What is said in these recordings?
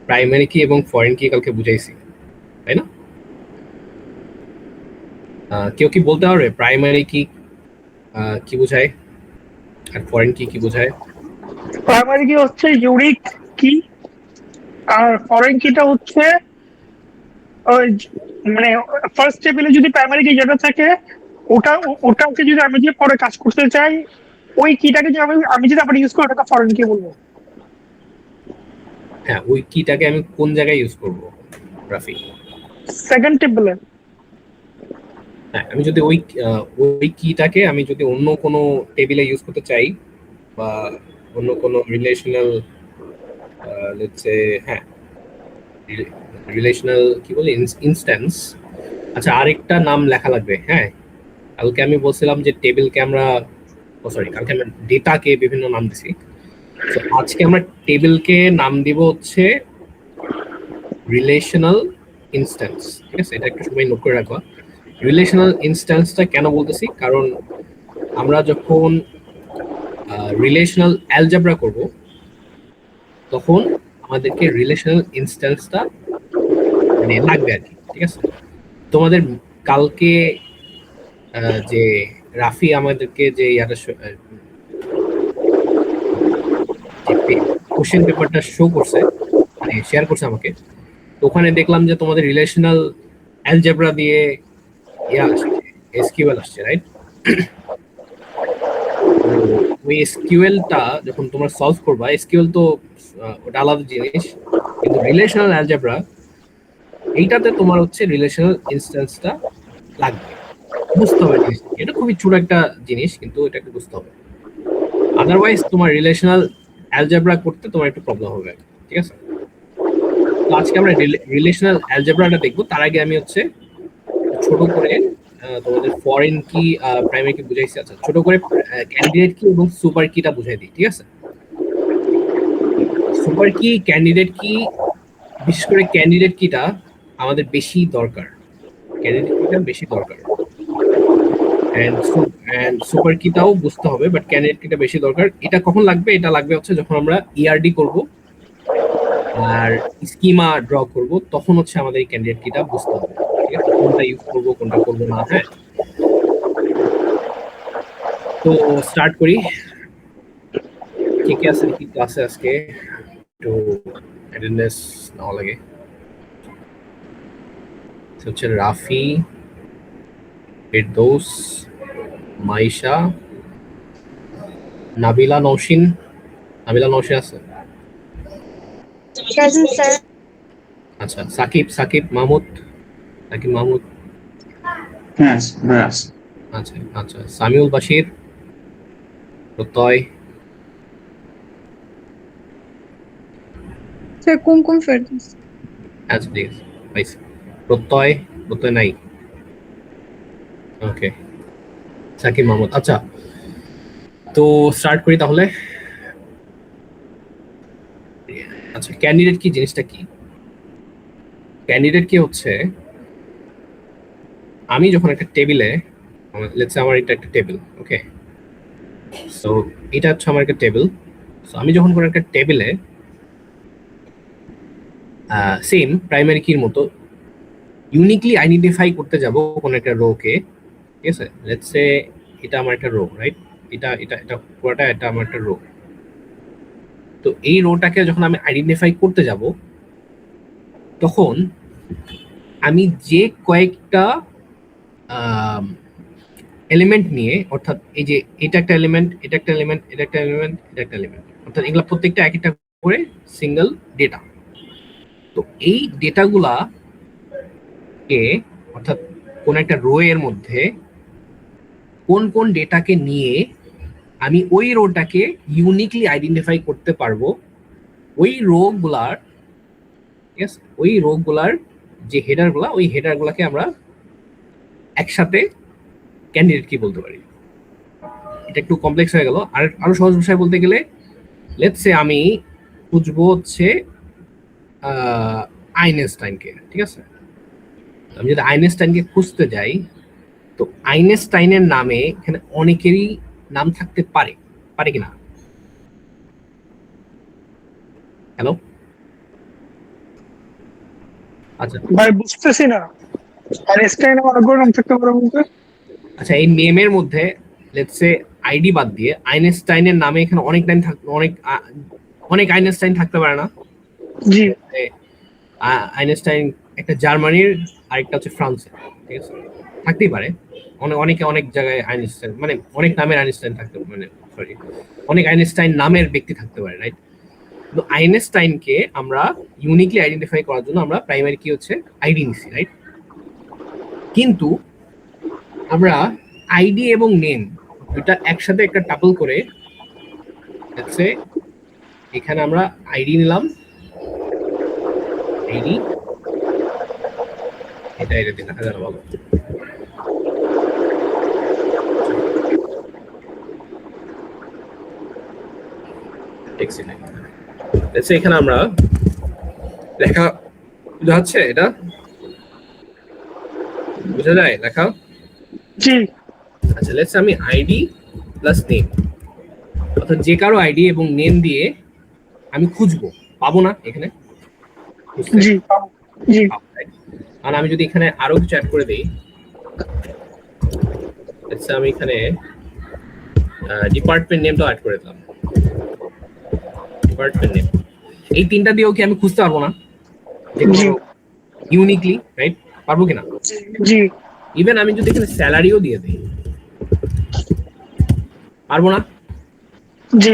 Primary কি এবং foreign কি কালকে বুঝাইছি, তাই না? কেউ কি বলতে পারবে প্রাইমারি কি কি বোঝায় আর ফরেন কি কি বোঝায়? প্রাইমারি কি হচ্ছে ইউনিক কি, আর ফরেন কিটা হচ্ছে ওই মানে ফার্স্ট টেবিলে যদি প্রাইমারি কি যেটা থাকে ওটাকে যদি আমি যে পরে কাজ করতে চাই, ওই কিটাকে যদি আমি যদি আবার ইউজ করি ওটাকে ফরেন কি বলবো। হ্যাঁ, ওই কিটাকে আমি কোন জায়গায় ইউজ করব রাফি? সেকেন্ড টেবিলে। হ্যাঁ, আমি যদি ওই কিটাকে আমি যদি অন্য কোনো টেবিলে ইউজ করতে চাই বা অন্য কোনো রিলেশনাল লেটস সে, হ্যাঁ রিলেশনাল কি বলে ইনস্ট্যান্স। আচ্ছা, আরেকটা নাম লেখা লাগবে। হ্যাঁ, কালকে আমি বলছিলাম যে টেবিলকে আমরা, ও সরি, কালকে আমরা ডেটাকে বিভিন্ন নাম দিছি। তো আজকে আমরা টেবিলকে নাম দিব হচ্ছে রিলেশনাল ইনস্ট্যান্স। ঠিক আছে, এটা একটু সবাই নোট করে রাখবা। রিলেশনাল ইনস্ট্যান্সটা কেন বলতেছি, কারণ আমরা যখন রিলেশনাল অ্যালজেব্রা করব তখন আমাদেরকে রিলেশনাল ইনস্ট্যান্সটা মানে লাগবে আর কি। ঠিক আছে, তোমাদের কালকে যে রাফি আমাদেরকে যে কোশ্চেন পেপারটা শো করছে, মানে শেয়ার করছে আমাকে, তো ওখানে দেখলাম যে তোমাদের রিলেশনাল অ্যালজেব্রা দিয়ে ইয়া আসছে, এসকিউএল আসছে, রাইট? তো ওই এসকিউএলটা যখন তোমরা সলভ করবা, এসকিউএল তো ওটা আলাদা জিনিস, কিন্তু রিলেশনাল অ্যালজেব্রা এইটাতে তোমার হচ্ছে রিলেশনাল ইনস্ট্যান্সটা লাগবে। বুঝতে হবে জিনিসটা, এটা খুবই ছোট একটা জিনিস, কিন্তু এটাকে বুঝতে হবে। আদারওয়াইজ তোমার রিলেশনাল অ্যালজেব্রা করতে তোমার একটু প্রবলেম হবে। ঠিক আছে, তো আজকে আমরা রিলেশনাল অ্যালজেব্রাটা দেখবো। তার আগে আমি হচ্ছে ছোট করে তোমাদের ফরেন কি প্রাইমারি কি বুঝাইছি। আচ্ছা, ছোট করে ক্যান্ডিডেট কি এবং সুপার কিটা বুঝাই দিই। ঠিক আছে, সুপার কি, ক্যান্ডিডেট কি, বিশেষ করে ক্যান্ডিডেট কিটা আমাদের বেশি দরকার। ক্যান্ডিডেট কিটা বেশি দরকার, এন্ড সুপার কিটাও বুঝতে হবে, বাট ক্যান্ডিডেট কিটা বেশি দরকার। এটা কখন লাগবে? এটা লাগবে হচ্ছে যখন আমরা ইআরডি করব আর স্কিমা ড্র করব, তখন হচ্ছে আমাদের এই ক্যান্ডিডেট কিটা বুঝতে হবে। ঠিক আছে, কোনটা ইউজ করব কোনটা করব না। হ্যাঁ, তো স্টার্ট করি। কে কে আছে কি ক্লাসে আজকে? একটু অ্যাটেন্ডেন্স নেওয়া লাগে। হচ্ছে রাফি, ফেরদৌস, মাইশা, নাবিলা নওশিন। নাবিলা নওশিন আছে? আচ্ছা, সাকিব, সাকিব মাহমুদ, সাকিব মাহমুদ। হ্যাঁ ব্যাস। আচ্ছা আচ্ছা, সামিউল বাশির, প্রত্যয়। স্যার কুমকুম ফেরদৌস। আচ্ছা ঠিক আছে, পাইছি। প্রত্যয়, প্রত্যয় নাই। ওকে, সাকিব মাহমুদ। আচ্ছা, তো স্টার্ট করি তাহলে। আচ্ছা, ক্যান্ডিডেট কি জিনিসটা কি? ক্যান্ডিডেট কি হচ্ছে, আমি যখন একটা টেবিলে, লেটস সে আমার এটা একটা টেবিল, ওকে, সো এটা হচ্ছে আমার একটা টেবিল। সো আমি যখন কোনো একটা টেবিলে সেম প্রাইমারি কির মতো ইউনিকলি আইডেন্টিফাই করতে যাব কোনো একটা রোকে। ঠিক আছে, লেটস সে এটা আমার একটা রো, রাইট? এটা এটা এটা পুরোটা এটা আমার একটা রো। তো এই রোটাকে যখন আমি আইডেন্টিফাই করতে যাব, তখন আমি যে কয়েকটা এলিমেন্ট নিয়ে, অর্থাৎ এই যে এটা একটা এলিমেন্ট, এটা একটা এলিমেন্ট, এটা একটা এলিমেন্ট, এটা একটা এলিমেন্ট, অর্থাৎ এগুলা প্রত্যেকটা এক একটা করে সিঙ্গেল ডেটা। তো এই ডেটাগুলা কে, অর্থাৎ কোন একটা রো এর মধ্যে কোন কোন ডেটাকে নিয়ে আমি ওই রোটাকে ইউনিকলি আইডেন্টিফাই করতে পারবো, ওই রো গুলার, ঠিক আছে, ওই রো গুলার যে হেডার গুলা, ওই হেডার গুলাকে আমরা একসাথে ক্যান্ডিডেট কি বলতে পারি। এটা একটু কমপ্লেক্স হয়ে গেল। আর আরো সহজ ভাষায় বলতে গেলে, লেটস সে আমি খুঁজবো হচ্ছে আইনস্টাইনকে। ঠিক আছে, আমি যদি আইনস্টাইনকে খুঁজতে যাই, তো আইনস্টাইনের নামে এখানে অনেকেরই নাম থাকতে পারে, পারে কিনা? হ্যালো, আচ্ছা ভাই বুঝতেছি না, আইনস্টাইন অনেকগুলো নাম থাকতে পারে বলতে? আচ্ছা, এই নেমের মধ্যে লেটস সে আইডি বাদ দিয়ে আইনস্টাইনের নামে এখানে অনেক টাইম অনেক আইনস্টাইন থাকতে পারে না? জি আইনস্টাইন একটা জার্মানির, আরেকটা হচ্ছে ফ্রান্সের, ঠিক আছে? থাকতেই পারে। অনেকে অনেক জায়গায় আইনস্টাইন, মানে অনেক নামের আইনস্টাইন থাকতে, মানে সরি, অনেক আইনস্টাইন নামের ব্যক্তি থাকতে পারে, রাইট? তো আইনস্টাইনকে আমরা ইউনিকলি আইডেন্টিফাই করার জন্য আমরা প্রাইমারি কি হচ্ছে আইডি নিছি, রাইট? কিন্তু আমরা আইডি এবং নেম দুটা একসাথে একটা টাপল করে লেটস সে এখানে আমরা আইডি নিলাম, আইডি এটা এটা দেখা যাবে ভালো। এখানে আমরা লেখা যাচ্ছে, এটা বুঝা যায় লেখা? জি আচ্ছা, লেটস আমি আইডি প্লাস নেম, অর্থাৎ যে কারো আইডি এবং নেম দিয়ে আমি খুঁজবো, পাবো না এখানে? জি জি আর আমি যদি এখানে আরো কিছু অ্যাড করে দিই, আমি এখানে ডিপার্টমেন্ট নেমটাও অ্যাড করে দিলাম, ডিপার্টমেন্ট নেম। এই তিনটা দিয়েও কি আমি খুঁজতে পারবো না যে কোনো ইউনিকলি, রাইট? পারবো কিনা? জি ইভেন আমি যদি এখানে স্যালারিও দিয়ে দিই, পারবো না? জি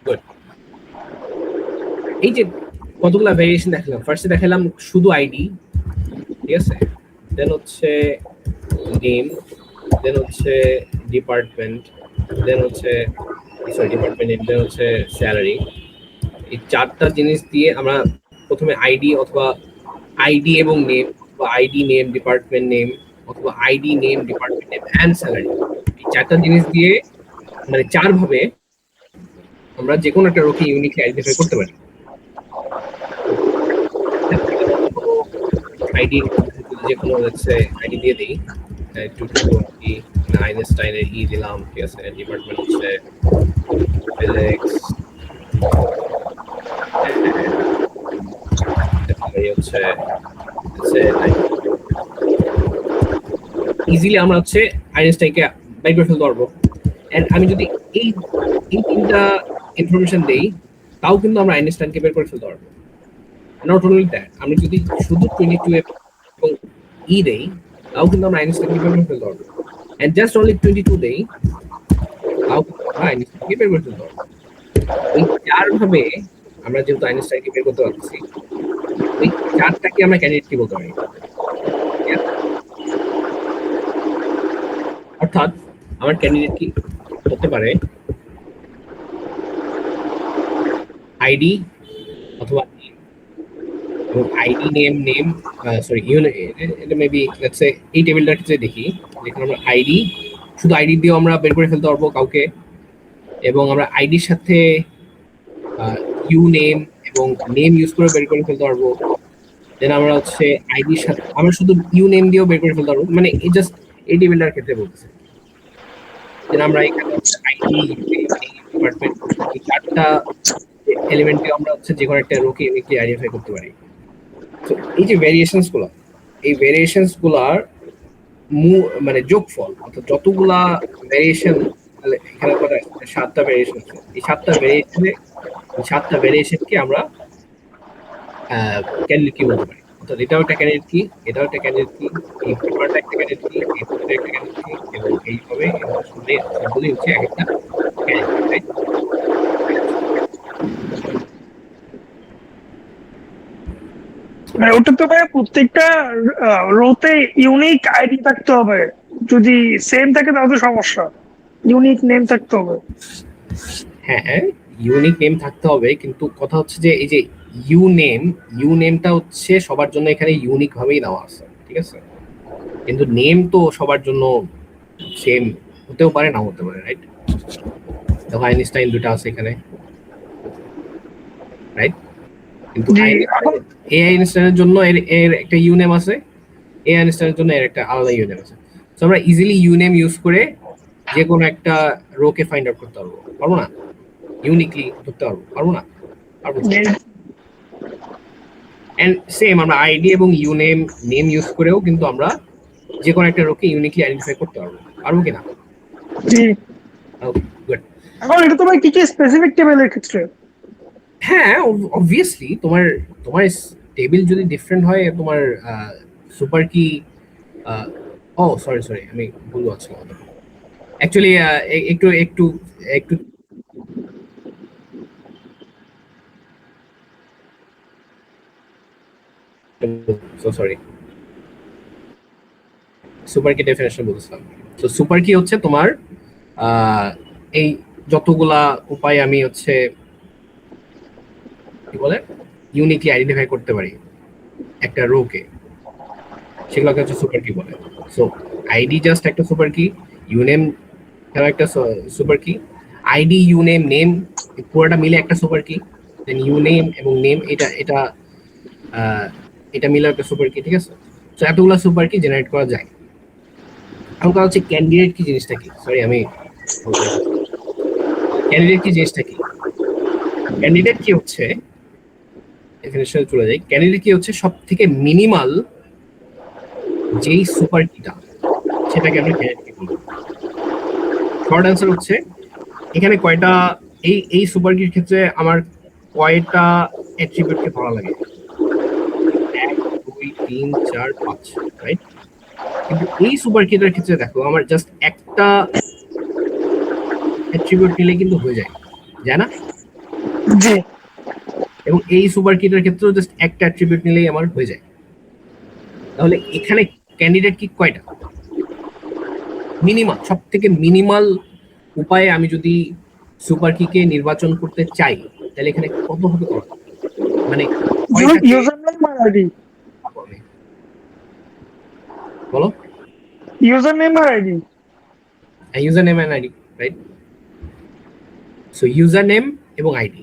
গুড। এই যে কতগুলা ভেরিয়েশন দেখালাম, ফার্স্টে দেখালাম শুধু আইডি, ঠিক আছে? দেন হচ্ছে নেম, দেন হচ্ছে ডিপার্টমেন্ট, দেন হচ্ছে ডিপার্টমেন্ট নেম, দেন হচ্ছে স্যালারি। এই চারটা জিনিস দিয়ে আমরা প্রথমে আইডি অথবা আইডি এবং নেম, অথবা আইডি নেম ডিপার্টমেন্ট নেম, অথবা ID name department name and salary, এই চারটা জিনিস দিয়ে মানে চার ভাবে আমরা যে কোনো একটা রোকে ইউনিকলি আইডেন্টিফাই করতে পারি। আইডি যে কোনো হচ্ছে আইডি দিয়ে দিই, আইনস্টাইনের ই দিলাম, ঠিক আছে? ডিপার্টমেন্ট হচ্ছে ফিজিক্স, হচ্ছে ইজিলি আমরা হচ্ছে আইনস্টাইনকে বাই করে ফেলতে পারবো। এন্ড আমি যদি এই এই তিনটা ইনফরমেশন দেই, তাও কিন্তু আমরা আইনস্টাইনকে বের করে ফেলতে পারবো। নট অনলি দ্যাট, আমি যদি শুধু 22 এবং ই দেই, তাও কিন্তু আমরা আইনস্টাইনকে বের করে ফেলতে পারবো। এন্ড জাস্ট অনলি 22 দেই, তাও কিন্তু আমরা আইনস্টাইনকে বের করে ফেলতে পারবো। এই চার ভাবে আমরা যেহেতু আইনস্টাইনকে বের করতে পারছি, এই চারটাকে আমরা ক্যান্ডিডেট কি বলতে পারি? অর্থাৎ আমার ক্যান্ডিডেট কি হতে পারে আইডি অথবা আইডি নেম নেম সরি এটা মেবি লেটস সে এই টেবিলটার ক্ষেত্রে দেখি, যেখানে আমরা আইডি, শুধু আইডি দিয়েও আমরা বের করে ফেলতে পারবো কাউকে, এবং আমরা আইডির সাথে ইউ নেম এবং নেম ইউজ করে বের করে ফেলতে পারবো। দেন আমরা হচ্ছে আইডির সাথে আমরা শুধু ইউ নেম দিয়েও বের করে ফেলতে পারবো, মানে এই জাস্ট এই টেবিলটার ক্ষেত্রে বলতেছে। দেন আমরা এখানে আইডি ডিপার্টমেন্ট, এই চারটা এলিমেন্টকে আমরা হচ্ছে যে কোনো একটা রোকে ইউনিকলি আইডেন্টিফাই করতে পারি। তো এই যে ভেরিয়েশনস গুলো, এই ভেরিয়েশনস গুলার মানে যোগফল, অর্থাৎ যতগুলা ভেরিয়েশন এখানে করা 7টা ভেরিয়েশন আছে, এই 7টা ভেরিয়েশনকে আমরা ক্যান্ডিডেট কি বলতে পারি। অর্থাৎ এটাও একটা ক্যান্ডিডেট কি, এটাও একটা ক্যান্ডিডেট কি, এই পেপারটা একটা ক্যান্ডিডেট কি, এই পেপারটা একটা ক্যান্ডিডেট কি, এবং এইভাবে সবগুলোই হচ্ছে এক একটা ক্যান্ডিডেট। মানে ওটা তো ভাই প্রত্যেকটা রোতে ইউনিক আইডি থাকতে হবে, যদি সেম থাকে তাহলে তো সমস্যা, ইউনিক নেম থাকতে হবে। হ্যাঁ, ইউনিক নেম থাকতে হবে, কিন্তু কথা হচ্ছে যে এই যে ইউ নেমটা হচ্ছে সবার জন্য এখানে ইউনিক ভাবেই দেওয়া আছে, ঠিক আছে? কিন্তু নেম তো সবার জন্য সেম হতেও পারে, না হতে পারে, রাইট? দেখো আইনস্টাইন দুটো আছে এখানে, রাইট? কিন্তু এ আইনস্টাইনের জন্য এর একটা ইউ নেম আছে, এ আইনস্টাইনের জন্য এর একটা আলাদা ইউ নেম আছে। তো আমরা ইজিলি ইউ নেম ইউজ করে যে কোনো একটা রোকে ফাইন্ড আউট করতে পারবো না? ইউনিকলি ধরতে পারবো না? পারবো। এন্ড সেম আমরা আইডি এবং ইউনেম নেম ইউজ করেও কিন্তু আমরা যে কোনো একটা রোকে ইউনিকলি আইডেন্টিফাই করতে পারবো কিনা? জি। গুড। এখন এটা তো ভাই কি স্পেসিফিক টেবিলের ক্ষেত্রে? হ্যাঁ, অবভিয়াসলি তোমার তোমার টেবিল যদি ডিফারেন্ট হয়, তোমার সুপার কি ও সরি আমি ভুল বলছি অ্যাকচুয়ালি একটু একটু একটু সরি সুপার কি ডেফিনেশন বলছিলাম। তো সুপার কি হচ্ছে তোমার এই যতগুলা উপায় আমি হচ্ছে কি বলে ইউনিকলি আইডেন্টিফাই করতে পারি একটা রোকে, সেগুলোকে হচ্ছে সুপার কি বলে। সো আইডি জাস্ট একটা সুপার কি, ইউনেম একটা সুপার কি, আইডি ইউনেম নেম পুরোটা মিলে একটা সুপার কি, দেন ইউনেম এবং নেম এটা এটা এটা মিলে একটা সুপার কি, ঠিক আছে? তো এতগুলা সুপার কি জেনারেট করা যায়। এখন কথা হচ্ছে ক্যান্ডিডেট কি জিনিসটা কি, সরি আমি ক্যান্ডিডেট কি জিনিসটা কি, ক্যান্ডিডেট কি হচ্ছে ডেফিনিশনে চলে যাই। ক্যান্ডিডেট কি হচ্ছে সব থেকে মিনিমাল যেই সুপার কিটা, সেটাকে আমরা ক্যান্ডিডেট কি বলবো। শর্ট অ্যান্সার হচ্ছে এখানে কয়টা এই সুপার কির ক্ষেত্রে আমার কয়টা অ্যাট্রিবিউটকে ধরা লাগে, 1 2 3 4 5, রাইট? কিন্তু এই সুপার কিটার ক্ষেত্রে দেখো আমার জাস্ট একটা অ্যাট্রিবিউট নিলে কিন্তু হয়ে যায় না? জি। এবং এই সুপার কিটার ক্ষেত্রেও জাস্ট একটা অ্যাট্রিবিউট নিলেই আমার হয়ে যায়। তাহলে এখানে ক্যান্ডিডেট কি কয়টা? মিনিমাল, সব থেকে মিনিমাল উপায়ে আমি যদি সুপার কিকে নির্বাচন করতে চাই, তাহলে এখানে কত হবে করা, মানে ইউজার নেম আর আইডি। বলো। ইউজার নেম আর ID. User name and ID, right? So user name এবং আইডি,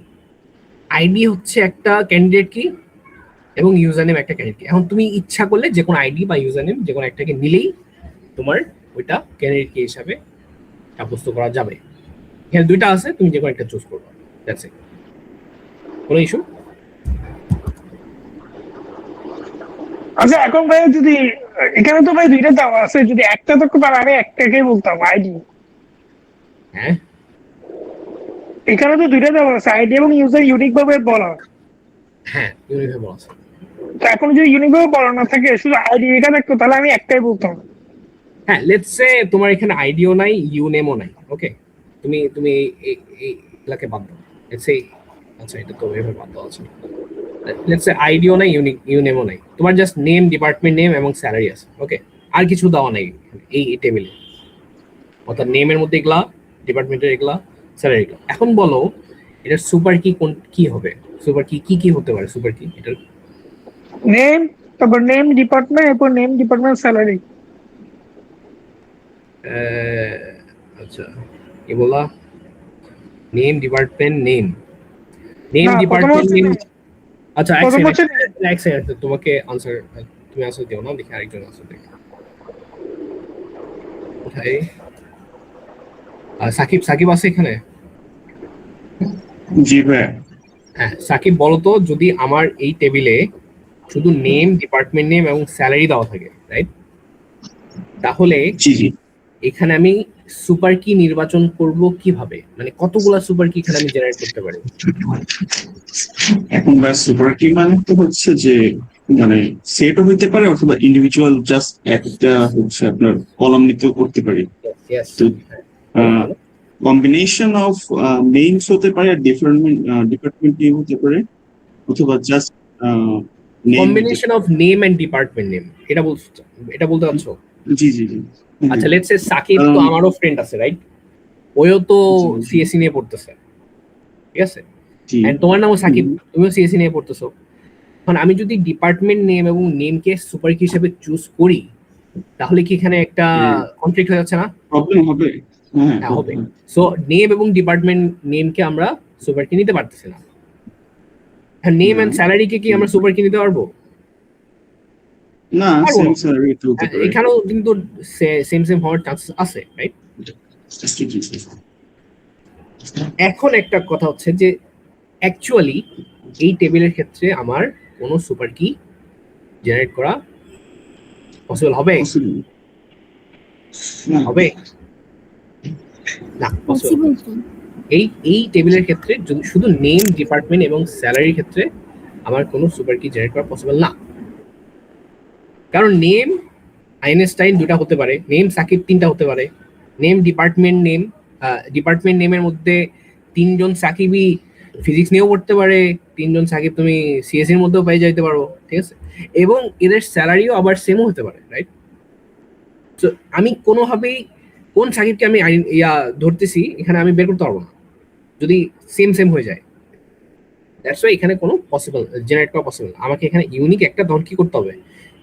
আইডি হচ্ছে একটা ক্যান্ডিডেট কি এবং ইউজার নেম একটা ক্যান্ডিডেট কি। এখন তুমি ইচ্ছা করলে যে কোনো আইডি বা ইউজার নেম যে কোনো একটাকে নিলেই তোমার ওইটা ক্যান্ডিডেট কি হিসাবে সাব্যস্ত করা যাবে। এখানে দুইটা আছে, তুমি যে কোনো একটা চুজ করবে, দ্যাটস ইট, কোনো ইস্যু। আচ্ছা এখন ভাই যদি এখানে তো ভাই দুইটা দেওয়া আছে, যদি একটা থাকতো তাহলে আমি একটাকেই বলতাম আইডি। হ্যাঁ, এখানে তো দুইটা দেওয়া আছে, আইডি এবং ইউজার ইউনিক ভাবে বলা। হ্যাঁ ইউনিভাবে আছে। তো এখন যদি ইউনিক ভাবে বলা না থাকে, শুধু আইডি এটা থাকতো, তাহলে আমি একটাই বলতাম। হ্যাঁ, লেটস সে তোমার এখানে আইডিও নাই, ইউনেমও নাই, ওকে? তুমি তুমি এইগুলাকে বাদ দাও, লেটস সে, আচ্ছা এটা তো এভাবে বাদ দেওয়া আছে। লেটস সে আইডিও নাই, ইউনেমও নাই, তোমার জাস্ট নেম, ডিপার্টমেন্ট নেম এবং স্যালারি আছে, ওকে? আর কিছু দেওয়া নাই এই টেবিলে, অর্থাৎ নেমের মধ্যে এগুলা, ডিপার্টমেন্টের এগুলা, স্যালারি এগুলা। এখন বলো এটা সুপার কি কোন কি হবে? সুপার কি কি হতে পারে সুপার কি? এটা নেম, তারপর নেম ডিপার্টমেন্ট, এরপর নেম ডিপার্টমেন্ট স্যালারি। আচ্ছা কি বলা, নেম ডিপার্টমেন্ট নেম না, প্রথম ডিপার্টমেন্ট হচ্ছে নেম। name, আচ্ছা প্রথম হচ্ছে এক সেকেন্ড, তোমাকে আনসার, তুমি আনসার দিও না, দেখি আরেকজন আনসার দেখি কোথায়। সাকিব, সাকিব আছে এখানে? জি ভাই। হ্যাঁ সাকিব, বলো তো, যদি আমার এই টেবিলে শুধু নেম, ডিপার্টমেন্ট নেম এবং স্যালারি দেওয়া থাকে, রাইট? তাহলে জি জি। এখানে আমি সুপার কি নির্বাচন করব কিভাবে, মানে কতগুলা সুপার কি এখানে আমি জেনারেট করতে পারি? এখন ভাই সুপার কি মানে তো হচ্ছে যে মানে সেটও হইতে পারে অথবা ইন্ডিভিজুয়াল জাস্ট একটা হচ্ছে আপনার কলাম নিতেও করতে পারি। Yes. তো কম্বিনেশন অফ নেমস হতে পারে আর ডিপার্টমেন্ট নেম হতে পারে অথবা just combination of name and department name, এটা বলতে চাচ্ছো? জি জি জি। আচ্ছা লেটস সে সাকিব তো আমারও ফ্রেন্ড আছে, রাইট? ওয়ও তো সিএসসি নিয়ে পড়তেছে, ঠিক আছে? এন্ড তোমার নামও সাকিব, তুমিও সিএসসি নিয়ে পড়তেছো। এখন আমি যদি ডিপার্টমেন্ট নেম এবং নেমকে সুপার কি হিসেবে চুজ করি, তাহলে কি এখানে একটা কনফ্লিক্ট হয়ে যাচ্ছে না? প্রবলেম হবে। হ্যাঁ হবে। সো নেম এবং ডিপার্টমেন্ট নেমকে আমরা সুপার কি নিতে পারতেছি না। হ্যাঁ, নেম এন্ড স্যালারিকে কি আমরা সুপার কি নিতে পারবো? না, সেম স্যালারি তো হতে পারে। এখানেও কিন্তু সেম হওয়ার চান্সেস আছে, রাইট? এখন একটা কথা হচ্ছে যে অ্যাকচুয়ালি এই টেবিলের ক্ষেত্রে আমার কোনো সুপার কি জেনারেট করা পসিবল হবে? হবে না, পসিবল। এই টেবিলের ক্ষেত্রে শুধু নেম, ডিপার্টমেন্ট এবং স্যালারির ক্ষেত্রে আমার কোনো সুপার কি জেনারেট করা পসিবল না, কারণ নেম আইনস্টাইন দুটা হতে পারে, নেম সাকিব তিনটা হতে পারে, নেম ডিপার্টমেন্ট নেমের মধ্যে তিনজন সাকিবই ফিজিক্স নিয়েও পড়তে পারে, তিনজন সাকিব তুমি সিএসসির মধ্যেও পেয়ে যাইতে পারো, ঠিক আছে, এবং এদের স্যালারিও আবার সেমও হতে পারে, রাইট? তো আমি কোনোভাবেই কোন সাকিবকে আমি ধরতেছি এখানে আমি বের করতে পারবো না যদি সেম হয়ে যায়। দ্যাটস ওয়াই এখানে কোনো পসিবল জেনারেট করা পসিবল। আমাকে এখানে ইউনিক একটা ধর কি করতে হবে,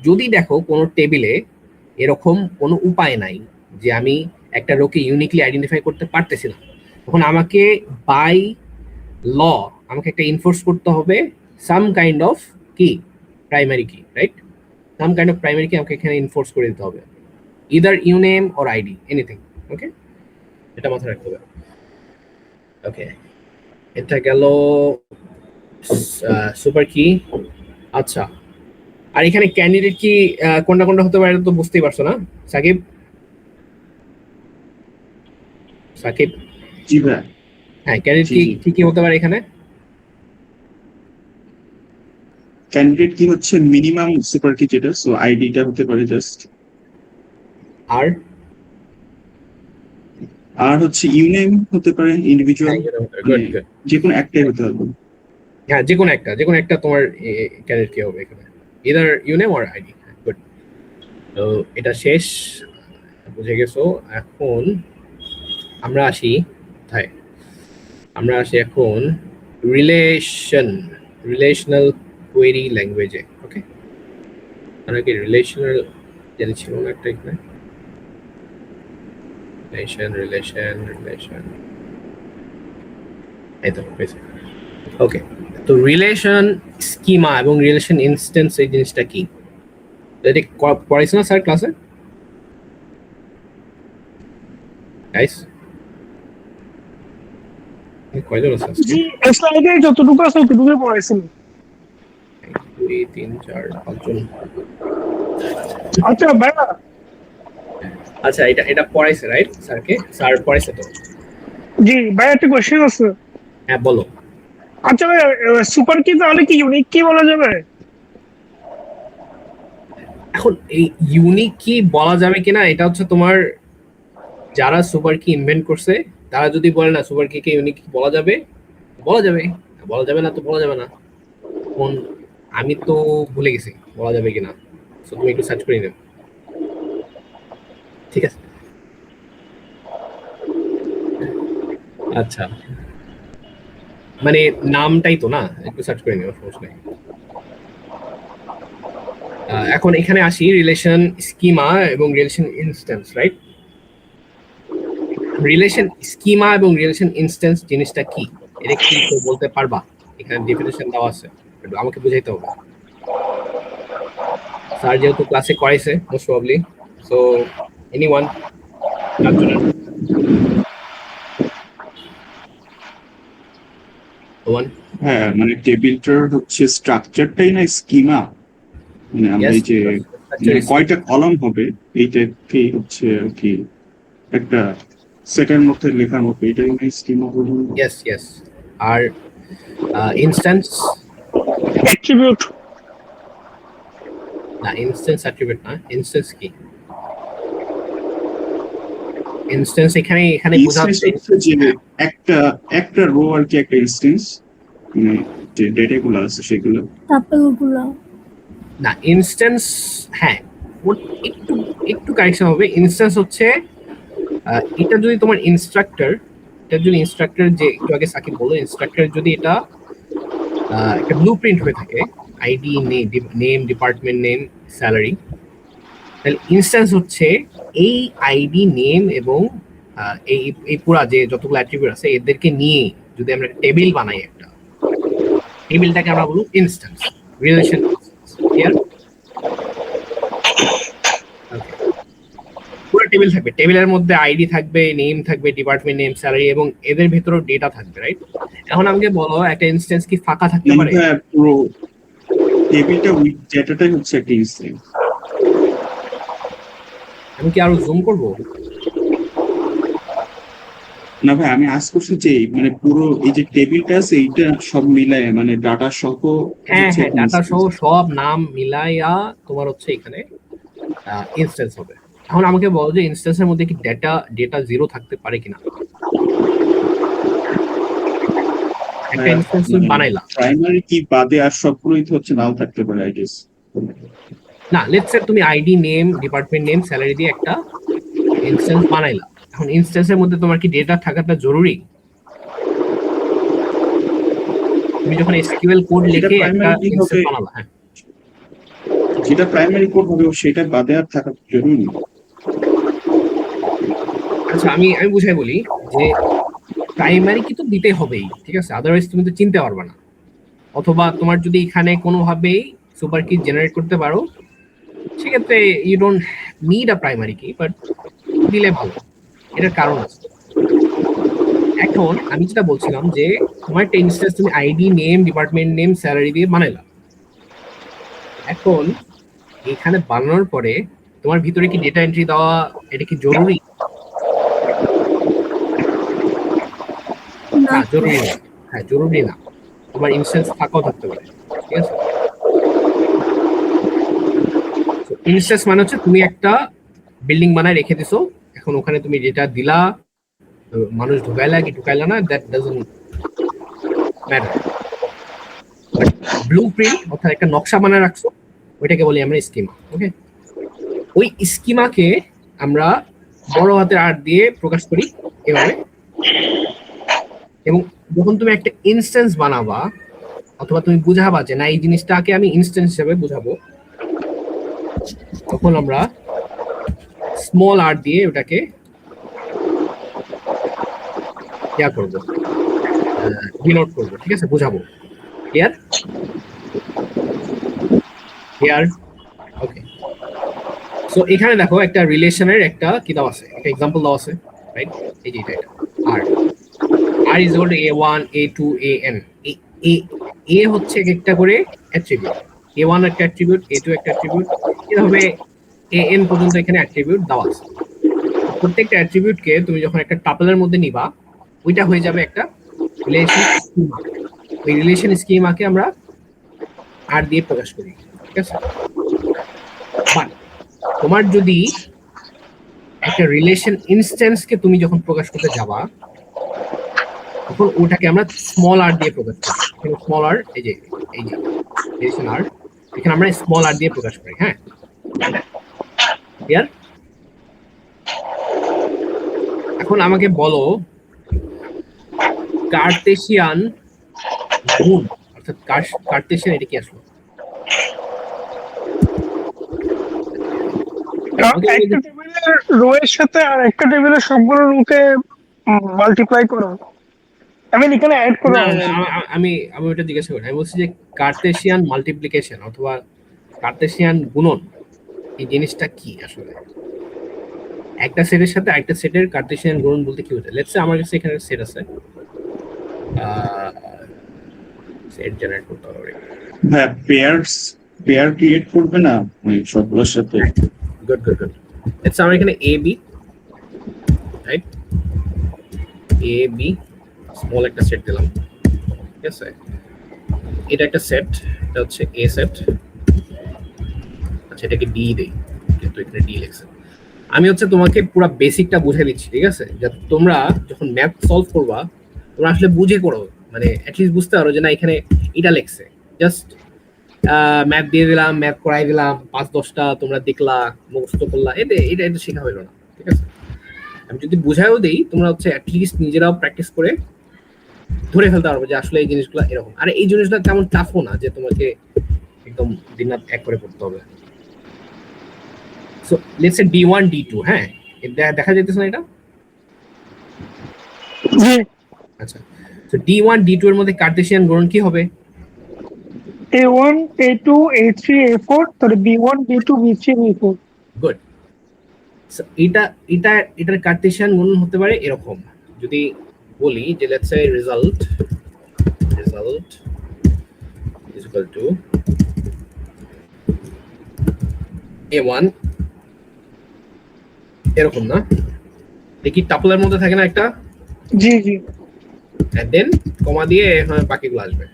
যদি দেখো কোনো টেবিলে এরকম কোনো উপায় নাই যে আমি একটা রোকে ইউনিকলি আইডেন্টিফাই করতে পারতেছি না, তখন আমাকে বাই ল আমাকে একটা ইনফোর্স করতে হবে সাম কাইন্ড অফ কি প্রাইমারি কি, right? Some kind of primary কি আমাকে এখানে ইনফোর্স করে দিতে হবে, ইদার ইউনেম অর আইডি, এনিথিং। ওকে, এটা মাথায় রাখতে হবে। ওকে, এটা গেল সুপার কি। আচ্ছা, আর এখানে ক্যান্ডিডেট কি কোনটা হতে পারে তো বুঝতেই পারছো না সাকিব? জি ভাই। হ্যাঁ, ক্যান্ডিডেট কি হতে পারে এখানে? ক্যান্ডিডেট কি হচ্ছে মিনিমাম সুপার কি যেটা, সো আইডিটা হতে পারে জাস্ট, আর হচ্ছে ইউনেম হতে পারে ইন্ডিভিজুয়াল, যে কোনো একটাই হতে হবে। হ্যাঁ, যে কোনো একটা তোমার ক্যান্ডিডেট কি হবে এখানে, ইদার ইউনেম অর আইডি। গুড, তো এটা শেষ, বুঝে গেছো। এখন আমরা আসি এখন রিলেশনাল কোয়েরি ল্যাঙ্গুয়েজে। ওকে, আমরা কি রিলেশনাল জেনেছিল না একটা এখানে, রিলেশন এই তো পেয়েছি। ওকে, তো রিলেশন স্কিমা এবং রিলেশন ইনস্ট্যান্স এই জিনিসটা কি এটা পড়াইছো না স্যার ক্লাসে? গাইস কয়জন আছে? জি, স্লাইডে যতটুকু আছে ততটুকু পড়াইছেন। 2 3 4 5 জন। আচ্ছা ভাইয়া, আচ্ছা, এটা পড়াইছে রাইট? স্যার পড়াইছে তো? জি ভাইয়া, একটা কোশ্চেন আছে। হ্যাঁ বলো। আচ্ছা ভাইয়া, সুপার কি তাহলে কি ইউনিক কি বলা যাবে? এখন এই ইউনিক কি বলা যাবে কিনা এটা হচ্ছে তোমার, যারা সুপার কি ইনভেন্ট করছে তারা যদি বলে না সুপার কি কে ইউনিক বলা যাবে, বলা যাবে না তো বলা যাবে না। কোন আমি তো ভুলে গেছি বলা যাবে কিনা, সো তুমি একটু সার্চ করে নাও, ঠিক আছে? আচ্ছা, মানে নামটাই তো না, একটু সার্চ করে নিও, সমস্যা নেই। এখন এখানে আসি রিলেশন স্কিমা এবং relation instance, right? Relation schema এবং রিলেশন ইনস্ট্যান্স জিনিসটা কি এটা কি কেউ বলতে পারবা? এখানে ডেফিনেশন দেওয়া আছে, আমাকে বুঝাইতে হবে। স্যার যেহেতু ক্লাসে করাইছে মোস্ট প্রবাবলি, সো এনিওয়ান? হ্যাঁ, মানে টেবিলটার হচ্ছে স্ট্রাকচারটাই না স্কিমা, মানে আমরা এই যে কয়টা কলাম হবে এইটাকেই হচ্ছে আর কি একটা সেটের মধ্যে লেখার মতো, এটাই না স্কিমা বলুন। ইয়েস, আর ইনস্ট্যান্স অ্যাট্রিবিউট না, ইনস্ট্যান্স অ্যাট্রিবিউট না। ইনস্ট্যান্স কি? ইনস্ট্যান্স এখানে বোঝাচ্ছে যে একটা রো আর কি, একটা ইনস্ট্যান্স, মানে যে ডেটাগুলো আছে সেগুলো, টাপলগুলো না। ইনস্ট্যান্স, হ্যাঁ, একটু কারেকশন হবে। ইনস্ট্যান্স হচ্ছে এটা যদি তোমার ইনস্ট্রাক্টর যে একটু আগে সাকিব বললো, ইনস্ট্রাক্টর যদি এটা একটা ব্লুপ্রিন্ট হয়ে থাকে, ID, name, department name, salary, তাহলে ইনস্ট্যান্স হচ্ছে এই আইডি, নেম এবং এই পুরা যে যতগুলো অ্যাট্রিবিউট আছে এদেরকে নিয়ে যদি আমরা টেবিল বানাই, একটা টেবিলটাকে আমরা বলবো ইনস্ট্যান্স, রিলেশন। ক্লিয়ার? পুরো টেবিল থাকবে, টেবিলের মধ্যে আইডি থাকবে, নেম থাকবে, ডিপার্টমেন্ট নেম, স্যালারি, এবং এদের ভেতরেও ডেটা থাকবে, রাইট? এখন আমাকে বলো একটা ইনস্ট্যান্স কি ফাঁকা থাকতে পারে? টেবিলটা উইথ ডেটাটাই হচ্ছে একটা ইনস্ট্যান্স। আমি কি আরো জুম করব? না ভাই, আমি আজ করছি যে মানে পুরো এই যে টেবিলটা আছে এইটা সব মিলায় মানে ডাটা সহ হ্যাঁ হচ্ছে হ্যাঁ, একটা ডাটা সহ ইনস্ট্যান্স। সব নাম মিলাইয়া তোমার হচ্ছে এখানে ইনস্ট্যান্স হবে। এখন আমাকে বলো যে ইনস্ট্যান্সের মধ্যে কি ডেটা ডেটা জিরো থাকতে পারে কিনা। একটা ইনস্ট্যান্স তুমি মানে বানাইলা, প্রাইমারি কি বাদে আর সবগুলোই তো হচ্ছে নাও থাকতে পারে আই গেস। না লেটস সে তুমি ID name department name salary দিয়ে একটা ইনস্ট্যান্স বানাইলা। এখন ইনস্ট্যান্সের মধ্যে তোমার কি ডেটা থাকাটা জরুরি? তুমি যখন এসকিউএল কোড যেটা লিখে একটা প্রাইমারি কি হবে, ইনস্ট্যান্স বানালা, হ্যাঁ যেটা প্রাইমারি কোড হবে সেটা বাদে আর থাকা জরুরি। আচ্ছা আমি আমি বুঝাই বলি যে প্রাইমারি কি তো দিতে হবেই, ঠিক আছে, আদারওয়াইজ তুমি তো চিনতে পারবে না। অথবা তোমার যদি এখানে কোনোভাবেই সুপার কি জেনারেট করতে পারো, সেক্ষেত্রে you don't need a primary key, but দিলে ভালো। এটার কারণ আছে। এখন আমি যেটা বলছিলাম যে তোমার একটা ইনস্ট্যান্স তুমি ID name department name salary দিয়ে বানাইলা। এখন এখানে বানানোর পরে তোমার ভিতরে কি ডেটা এন্ট্রি দেওয়া এটা কি জরুরি? না জরুরি না। হ্যাঁ জরুরি না, তোমার ইনস্ট্যান্স থাকাও থাকতে পারে, ঠিক আছে। ইনস্ট্যান্স মানে হচ্ছে তুমি একটা বিল্ডিং বানায় রেখে দিছো, এখন ওখানে তুমি ডেটা দিলা, মানুষ ঢুকাইলা কি ঢুকাইলা না, that doesn't matter. Blue print অর্থাৎ একটা নকশা বানায় রাখছো, ওইটাকে বলি আমরা স্কিমা। ওকে, ওই স্কিমাকে আমরা বড় হাতের আর দিয়ে প্রকাশ করি এভাবে। এবং যখন তুমি একটা ইনস্ট্যান্স বানাবা অথবা তুমি বুঝাবা যে না এই জিনিসটাকে আমি ইনস্ট্যান্স হিসেবে বুঝাবো, তখন আমরা স্মল আর দিয়ে ওটাকে ইয়া করবো, ডিনোট করবো, ঠিক আছে, বুঝাবো। ক্লিয়ার? ক্লিয়ার? ওকে। সো এখানে দেখো একটা রিলেশনের একটা কি দাও আছে, একটা এক্সাম্পল দাও আছে, রাইট? এই যে এটা আর R is equal to a1 a2 an। এ হচ্ছে একটা করে অ্যাট্রিবিউট, a1 একটা অ্যাট্রিবিউট, a2 একটা অ্যাট্রিবিউট, এভাবে an পর্যন্ত এখানে অ্যাট্রিবিউট দেওয়া আছে। প্রত্যেকটা অ্যাট্রিবিউটকে তুমি যখন একটা টাপলের মধ্যে নিবা, ওইটা হয়ে যাবে একটা রিলেশন স্কিমা। ওই রিলেশন স্কিমাকে আমরা আর দিয়ে প্রকাশ করি, ঠিক আছে। বাট তোমার যদি একটা রিলেশন ইনস্ট্যান্সকে তুমি যখন প্রকাশ করতে যাবা, তখন ওটাকে আমরা স্মল আর দিয়ে প্রকাশ করি। এখানে স্মল আর এই যে রিলেশন আর, এখানে আমরা স্মল আর দিয়ে প্রকাশ করি। হ্যাঁ ক্লিয়ার? এখন আমাকে বলো কার্টেশিয়ান গুণ অর্থাৎ কার্টেশিয়ান এটা কি আসলো? একটা টেবিলের রো এর সাথে আর একটা টেবিলের সবগুলো রোকে মাল্টিপ্লাই করো, আমি এখানে অ্যাড করা না হবে। আমি আমি ওটা জিজ্ঞাসা করি, আমি বলছি যে কার্টেশিয়ান মাল্টিপ্লিকেশন অথবা কার্টেশিয়ান গুণন এই জিনিসটা কি আসলে? একটা সেটের সাথে আরেকটা সেটের কার্টেশিয়ান গুণন বলতে কি বোঝায়? লেটস সে আমার কাছে এখানে সেট আছে, সেট জেনারেট করতে হবে। হ্যাঁ, পেয়ার ক্রিয়েট করবে না ওই সবগুলোর সাথে। Good good good. লেটস আমার এখানে A B, right? A B small একটা সেট দিলাম, ঠিক আছে। এটা একটা সেট, এটা হচ্ছে এ সেট। আচ্ছা এটাকে ডি দেই, কিন্তু এখানে ডি লেখছে। আমি হচ্ছে তোমাকে পুরো বেসিকটা বুঝিয়ে দিচ্ছি, ঠিক আছে, যাতে তোমরা যখন ম্যাথ সলভ করবা তোমরা আসলে বুঝে করো, মানে অ্যাটলিস্ট বুঝতে পারো যে না এখানে এটা লেখছে। জাস্ট ম্যাথ দিয়ে দিলাম, ম্যাথ করাই দিলাম, 5-10টা তোমরা দেখলা, মুখস্থ করলা, এটা এটা এটা শেখা হইলো না, ঠিক আছে। আমি যদি বুঝাইও দেই, তোমরা হচ্ছে অ্যাটলিস্ট নিজেরাও প্র্যাকটিস করে ধরে ফেলতে পারবো যে আসলে এই জিনিসগুলো এরকম। আর এই জিনিসগুলো তেমন টাফও না যে তোমাকে একদম দিনরাত এক করে পড়তে হবে। So let's say D1 D2, হ্যাঁ দেখা যাইতেছে না এটা? জি, আচ্ছা, তো D1 D2 এর মধ্যে কার্টেশিয়ান গুণন কি হবে? A1 A2 A3 A4 তাহলে B1 B2 B3 B4। Good. এটা এটা এটার কার্টেশিয়ান গুণন হতে পারে এরকম, যদি বলি যে let's say result is equal to a1 এরকম না, দেখি টাপলের মধ্যে থাকে না একটা, জি জি and then কমা দিয়ে বাকিগুলো আসবে।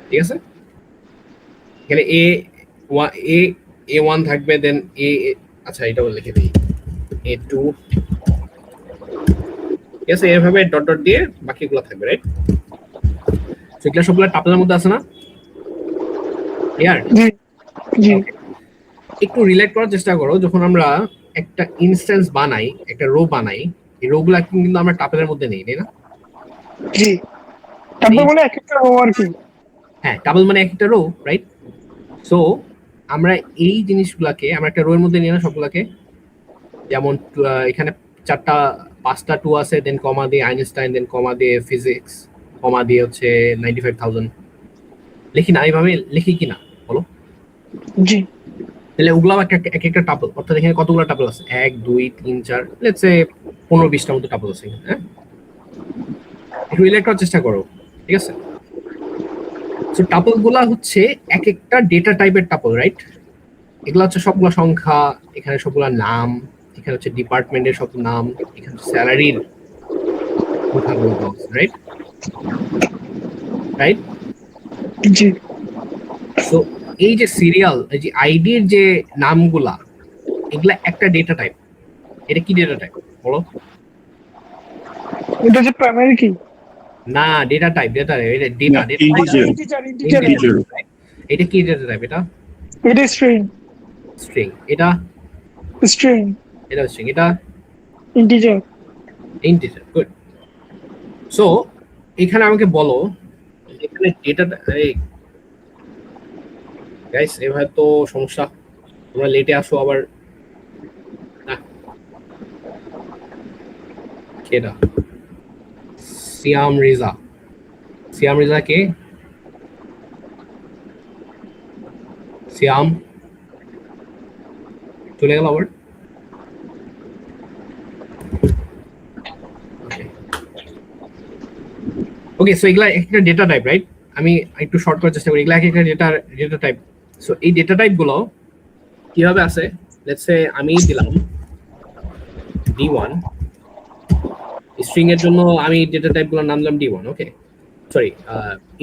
ঠিক আছে, এখানে a1 থাকবে, দেন আচ্ছা এটাও লিখে দিই a2, ঠিক আছে, এভাবে ডট ডট দিয়ে বাকিগুলো থাকবে, রাইট? সেগুলো সবগুলো টাপলের মধ্যে আছে না? ক্লিয়ার? জি জি একটু রিলেট করার চেষ্টা করো, যখন আমরা একটা ইনস্ট্যান্স বানাই, একটা রো বানাই, এই রো গুলা কিন্তু আমরা টাপলের মধ্যে নেই, তাই না? জি তারপর বলে এক একটা রো আর কি। হ্যাঁ, টাপল মানে একটা রো, রাইট? সো আমরা এই জিনিসগুলাকে আমরা একটা রো এর মধ্যে নিয়ে না সবগুলাকে, যেমন এখানে 5টা 2 আছে, দেন কমা দিয়ে আইনস্টাইন, দেন কমা দিয়ে ফিজিক্স, কমা দিয়ে হচ্ছে 95,000 লিখি না? এইভাবে লিখি কিনা বলো? জি তাহলে ওগুলো এক একটা টাপল, অর্থাৎ এখানে কতগুলো টাপল আছে? 1 2 3 4, লেটস সে 15-20টার মতো টাপল আছে, হ্যাঁ? একটু রিলেট করার চেষ্টা করো, ঠিক আছে? সো টাপল গুলা হচ্ছে এক একটা ডেটা টাইপের টাপল, রাইট? এগুলা হচ্ছে সবগুলা সংখ্যা, এখানে সবগুলা নাম, এখানে হচ্ছে ডিপার্টমেন্টের সব নাম, এখানে স্যালারির সংখ্যাগুলো, রাইট? রাইট? জি সো এই যে সিরিয়াল, এই যে আইডির যে নামগুলা, এগুলা একটা ডেটা টাইপ। এটা কি ডেটা টাইপ বলো? এটা যে প্রাইমারি কি? না, ডেটা টাইপ, এটা না, integer, integer, এটা কি ডেটা টাইপ? এটা স্ট্রিং স্ট্রিং। এটা স্ট্রিং স্ট্রিং। এটা ইন্টিজার। ইন্টিজার। গুড। সো এখানে আমাকে বলো, এখানে ডেটা, এই গাইস এভাবে তো সমস্যা, তোমরা লেটে আসো আবার। কেডা? সিয়াম রিজা। সিয়াম রিজা কে? সিয়াম চলে গেল আবার। ওকে, সো এগুলা একটা ডেটা টাইপ, রাইট? আমি একটু শর্ট করার চেষ্টা করি। এগুলা একটা ডেটা টাইপ। সো এই ডেটা টাইপ গুলো কিভাবে আছে? লেটস সে আমি দিলাম d1, স্ট্রিং এর জন্য আমি ডেটা টাইপ গুলোর নাম দিলাম d1, ওকে? সরি,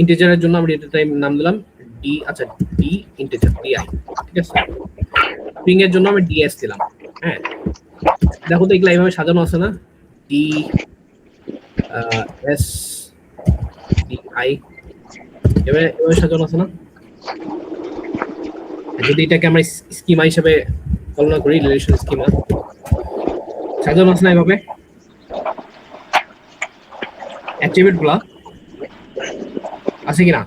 ইন্টিজারের জন্য আমি ডেটা টাইপ নাম দিলাম d, আচ্ছা d ইন্টিজার di, ঠিক আছে? স্ট্রিং এর জন্য আমি ds দিলাম, হ্যাঁ? দেখো তো এগুলা এইভাবে সাজানো আছে না? d s di এভাবে সাজানো আছে না? যদি এটাকে আমরা স্কিমা হিসেবে কল্পনা করি, রিলেশন স্কিমা, সাজানো আছে না এভাবে অ্যাট্রিবিউট গুলা? আছে কিনা?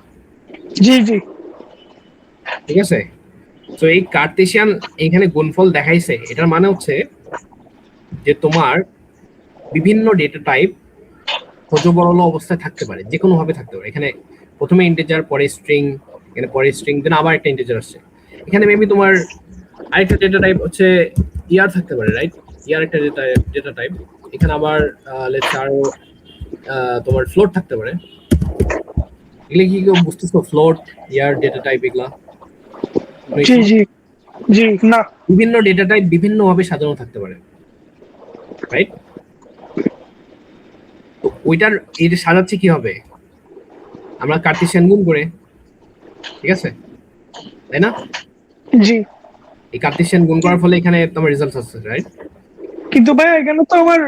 জি জি ঠিক আছে। তো এই কার্টেসিয়ান এখানে গুণফল দেখাইছে, এটার মানে হচ্ছে যে তোমার বিভিন্ন ডেটা টাইপ হজবরল অবস্থায় থাকতে পারে, যে কোনো ভাবে থাকতে পারে। এখানে প্রথমে ইন্টিজার, পরে স্ট্রিং, এখানে পরে স্ট্রিং, দেন আবার একটা ইন্টিজার আসছে। এখানে মেবি তোমার আরেকটা ডেটা টাইপ হচ্ছে ইয়ার থাকতে পারে, রাইট? ইয়ার একটা ডেটা টাইপ। এখানে আবার লেটস আরো তোমার ফ্লোট থাকতে পারে। এগুলো কি কেউ বুঝতেছো? ফ্লোট, ইয়ার, ডেটা টাইপ, এগুলা জি জি জি না বিভিন্ন ডেটা টাইপ বিভিন্ন ভাবে সাজানো থাকতে পারে, রাইট? তো ওইটার এই যে সাজাচ্ছে কি হবে? আমরা কার্টেসিয়ান গুণ করে, ঠিক আছে, তাই না? জি এই কার্টেসিয়ান গুণ করার ফলে এখানে তোমার রেজাল্ট আসছে, রাইট? কিন্তু ভাই এখানে তো আমার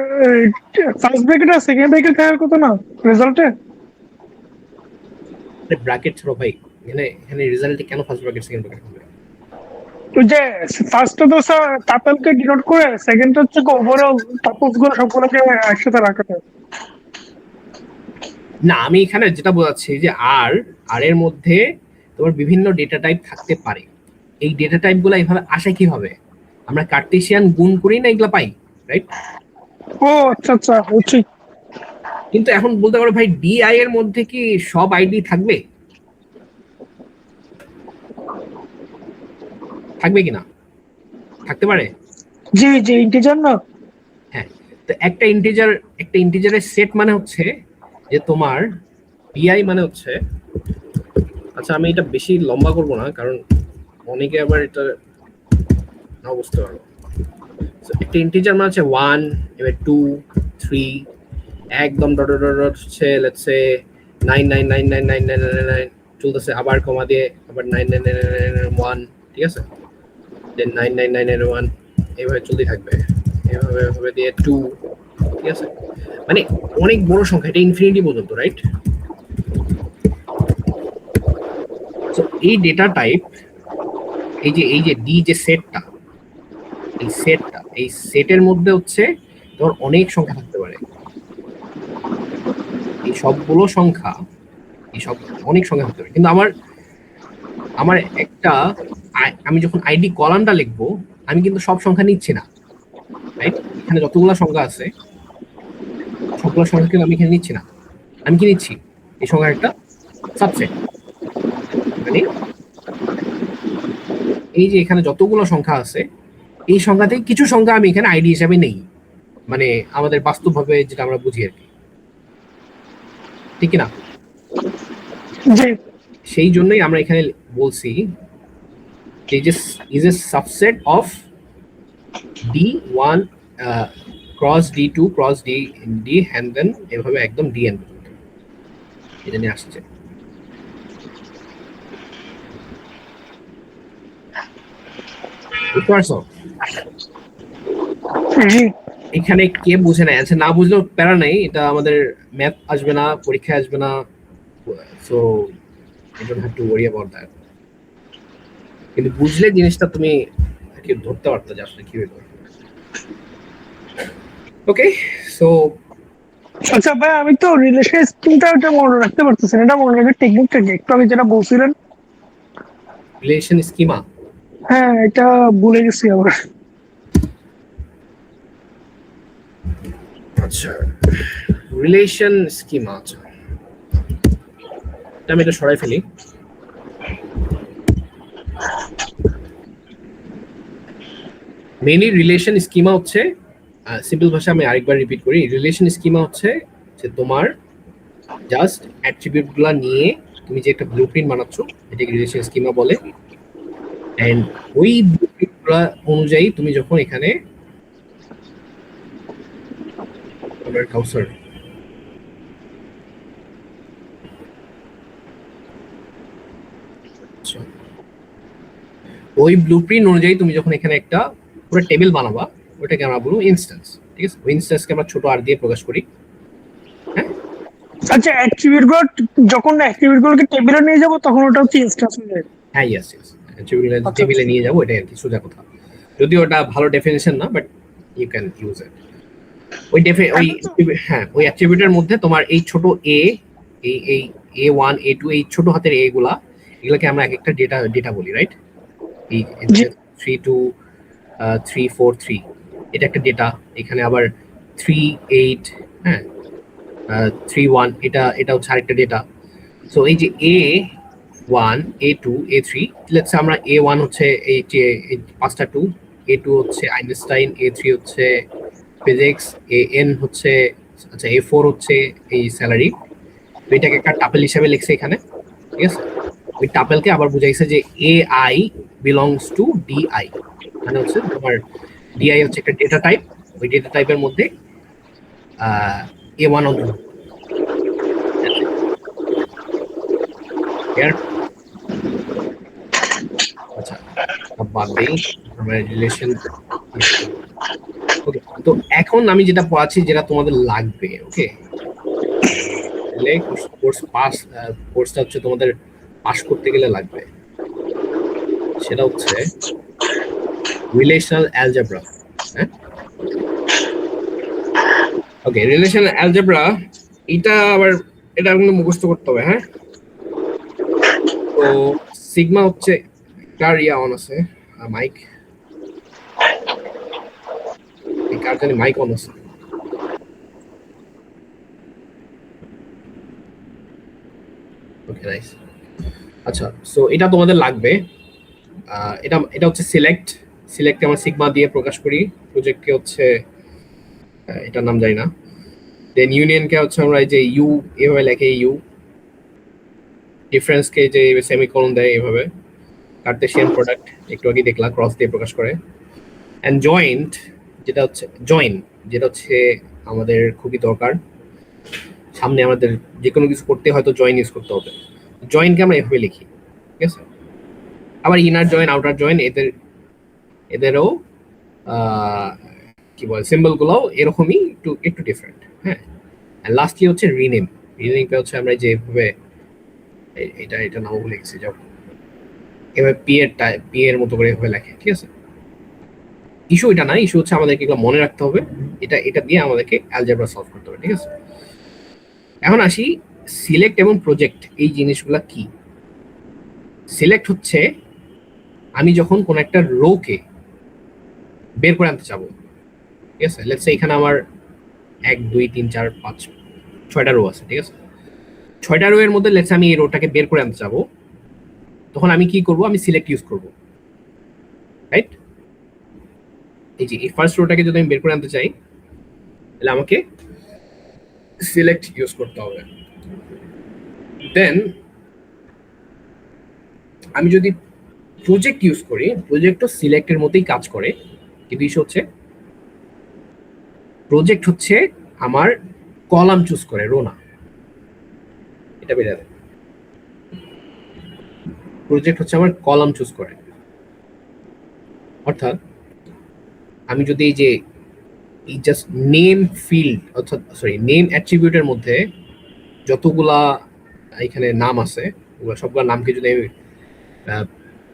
ফার্স্ট ব্র্যাকেট আর সেকেন্ড ব্র্যাকেট থাকার কথা না রেজাল্টে। ব্র্যাকেট ছোট ভাই, এখানে রেজাল্টে কেন ফার্স্ট ব্র্যাকেট সেকেন্ড ব্র্যাকেট হবে? ওই যে ফার্স্টটা তো টাপলকে ডিনোট করে, সেকেন্ড হচ্ছে ওভারঅল টাপলস গুলো সবগুলোকে একসাথে রাখাতে। না, আমি এখানে যেটা বোঝাচ্ছি যে আর এর মধ্যে তোমার বিভিন্ন ডেটা টাইপ থাকতে পারে। এই ডেটা টাইপ গুলো এইভাবে আসে কিভাবে? আমরা কার্টেসিয়ান গুণ করি না, এগুলা পাই, রাইট? ও আচ্ছা আচ্ছা বুঝছি। কিন্তু এখন বলতে পারো ভাই, ডিআই এর মধ্যে কি সব আইডি থাকবে? থাকবে কিনা? থাকতে পারে। জি জি ইন্টিজার না। হ্যাঁ, তো একটা ইন্টিজারের সেট মানে হচ্ছে যে তোমার ডিআই মানে হচ্ছে, আচ্ছা আমি এটা বেশি লম্বা করব না, কারণ অনেকে আবার এটা নাও বুঝতে পারবো। একটা ইন্টিজার মানে হচ্ছে 1, এবার 2, 3, একদম ডট ডট ডট হচ্ছে লেটস সে 999999999 চলতেছে, আবার কমা দিয়ে আবার 9999991, ঠিক আছে, দেন 99999 এইভাবে চলতে থাকবে, এইভাবে এভাবে দিয়ে 2, ঠিক আছে, মানে অনেক বড় সংখ্যা, এটা ইনফিনিটি পর্যন্ত, রাইট? সো এই ডেটা টাইপ, এই যে ডি যে সেটটা, এই সেটের মধ্যে হচ্ছে তোমার অনেক সংখ্যা থাকতে পারে। এই সবগুলো সংখ্যা, এই সব অনেক সংখ্যা থাকতে পারে, কিন্তু আমার একটা আমি যখন আইডি কলামটা লিখবো, আমি কিন্তু সব সংখ্যা নিচ্ছি না, রাইট? এখানে যতগুলো সংখ্যা আছে সবগুলো সংখ্যা কিন্তু আমি এখানে নিচ্ছি না। আমি কি নিচ্ছি? এই সংখ্যার একটা সাবসেট, মানে এই যে এখানে যতগুলো সংখ্যা আছে এই সংখ্যাতে কিছু সংখ্যা আমি এখানে আইডি হিসাবে নেই, মানে আমাদের বাস্তবভাবে যেটা আমরা বুঝি আর কি, ঠিক না? জি সেই জন্যই আমরা এখানে বলছি is a subset of D1 cross D2 cross D and then এভাবে একদম DN পর্যন্ত এটা নিয়ে আসছে। বুঝতে পারছো? জি এখানে কে বুঝে না, না বুঝলেও প্যারা নাই, এটা আমাদের ম্যাথ আসবে না, পরীক্ষায় আসবে না, so you don't have to worry about that. কিন্তু বুঝলে জিনিসটা তুমি কি ধরতে পারতো যে আসলে কি হলো। ওকে, সো আচ্ছা ভাই, আমি তো রিলেশন স্কিমটা ওটা মনে রাখতে পারতেছি না, এটা মনে রাখার টেকনিকটা কি একটু আগে যেটা বলছিলেন? রিলেশন স্কিমা, হ্যাঁ, এটা ভুলে গেছি আবার। আচ্ছা রিলেশন স্কিমা, আচ্ছা আমি এটা সরাই ফেলি। মেইনলি রিলেশন স্কিমা হচ্ছে, সিম্পল ভাষা আমি আরেকবার রিপিট করি, রিলেশন স্কিমা হচ্ছে যে তোমার জাস্ট অ্যাট্রিবিউটগুলো নিয়ে তুমি যে একটা ব্লুপ্রিন্ট বানাচ্ছ, এটাকে রিলেশন স্কিমা বলে। এন্ড ওই ব্লুপ্রিন্টগুলো অনুযায়ী তুমি যখন এখানে আমার কাউসার ওই ব্লুপ্রিন্ট অনুযায়ী তুমি যখন এখানে একটা পুরো টেবিল বানাবা, ওটাকে আমরা বলবো ইনস্ট্যান্স, ঠিক আছে? ওই ইনস্ট্যান্সকে আমরা ছোট আর দিয়ে প্রকাশ করি। হ্যাঁ, আচ্ছা, অ্যাট্রিবিউট গুলো যখন অ্যাট্রিবিউট গুলোকে টেবিলে নিয়ে যাবো তখন ওটা হচ্ছে ইনস্ট্যান্স হয়ে যাবে। হ্যাঁ, ইয়েস ইয়েস, টেবিলে নিয়ে যাবো, এটাই আর কি সোজা কথা। যদিও ওটা ভালো ডেফিনেশন না, but you can use it. ওই অ্যাট্রিবিউটের মধ্যে তোমার এই ছোট এ, এই A1 A2 এই ছোট হাতের এ গুলা, এগুলাকে আমরা এক একটা ডেটা বলি, রাইট? এই 3 2 3 4 3 এটা একটা ডেটা, এখানে আবার 3 8, হ্যাঁ, 3 1 এটা হচ্ছে আরেকটা ডেটা। সো এই যে A1 A2 A3, লেটস আমরা A1 হচ্ছে এই যে পাঁচটা 2, A2 হচ্ছে আইনস্টাইন, A3 হচ্ছে ফিজিক্স, AN হচ্ছে, আচ্ছা A4 হচ্ছে এই স্যালারি। তো এটাকে একটা টাপেল হিসেবে লিখছে এখানে, ঠিক আছে? ওই টাপেলকে আবার বুঝাইছে যে AI বিলংস টু DI, মানে হচ্ছে তোমার DI হচ্ছে একটা ডেটা টাইপ, ওই ডেটা টাইপের মধ্যে A1 অন্তর্ভুক্ত। আচ্ছা বাদ দেই আমরা রিলেশন। ওকে, তো এখন আমি যেটা পড়াচ্ছি যেটা তোমাদের লাগবে, ওকে, কোর্সটা হচ্ছে তোমাদের পাস করতে গেলে লাগবে, সেটা হচ্ছে রিলেশনাল অ্যালজেব্রা। হ্যাঁ, ওকে, রিলেশনাল অ্যালজেব্রা এটা কিন্তু মুখস্থ করতে হবে। হ্যাঁ, তো সিগমা হচ্ছে, কার অন আছে মাইক, কার জানি মাইক অন আছে? ওকে, নাইস। আচ্ছা, সো এটা তোমাদের লাগবে। এটা হচ্ছে সিলেক্ট আমরা সিগমা দিয়ে প্রকাশ করি, প্রজেক্টকে হচ্ছে এটার নাম জানি না, দেন ইউনিয়নকে হচ্ছে আমরা এই যে ইউ এভাবে লেখে, ইউ ডিফারেন্সকে যে সেমিকোলন দেয় এভাবে, কার্টেসিয়ান প্রোডাক্ট একটু আগে দেখলাম ক্রস দিয়ে প্রকাশ করে, অ্যান্ড জয়েন্ট যেটা হচ্ছে আমাদের খুবই দরকার। সামনে আমাদের যে কোনো কিছু করতে হয়তো জয়েন ইউজ করতে হবে, জয়েন্টকে আমরা এভাবে লিখি, ঠিক আছে। আবার ইনার জয়েন, আউটার জয়েন, এদেরও কি বলে সিম্বল গুলোও এরকমই একটু ডিফারেন্ট। হ্যাঁ, লাস্টলি হচ্ছে রিনেমটা হচ্ছে আমরা যেভাবে এটা নাম ভুলে গেছি, যখন এভাবে পি এর মতো করে এভাবে লেখে, ঠিক আছে। ইস্যু এটা না, ইস্যু হচ্ছে আমাদেরকে এগুলো মনে রাখতে হবে, এটা দিয়ে আমাদেরকে অ্যালজেব্রা সলভ করতে হবে, ঠিক আছে। এখন আসি সিলেক্ট এবং প্রজেক্ট, এই জিনিসগুলা কি। সিলেক্ট হচ্ছে আমি যখন কোন একটা রোকে বের করে আনতে চাবো, ঠিক আছে। লেটস সে এখানে আমার 1 2 3 4 5 6টা রো আছে, ঠিক আছে। 6টা রো এর মধ্যে লেটস আমি এই রোটাকে বের করে আনতে চাবো, তখন আমি কি করব, আমি সিলেক্ট ইউজ করব, রাইট। এই যে এই ফার্স্ট রোটাকে যদি আমি বের করে আনতে চাই, তাহলে আমাকে সিলেক্ট ইউজ করতে হবে। দেন আমি যদি প্রজেক্ট ইউজ করি, প্রজেক্টও সিলেক্টের মতোই কাজ করে, কিন্তু ইস্যু হচ্ছে প্রজেক্ট হচ্ছে আমার কলাম চুজ করে, রো না। এটা বেড়ে যায়, প্রজেক্ট হচ্ছে আমার কলাম চুজ করে। অর্থাৎ আমি যদি এই যে এই জাস্ট নেম ফিল্ড, অর্থাৎ নেম অ্যাট্রিবিউটের মধ্যে যতগুলা এখানে নাম আছে, ওগুলো সবগুলা নামকে যদি আমি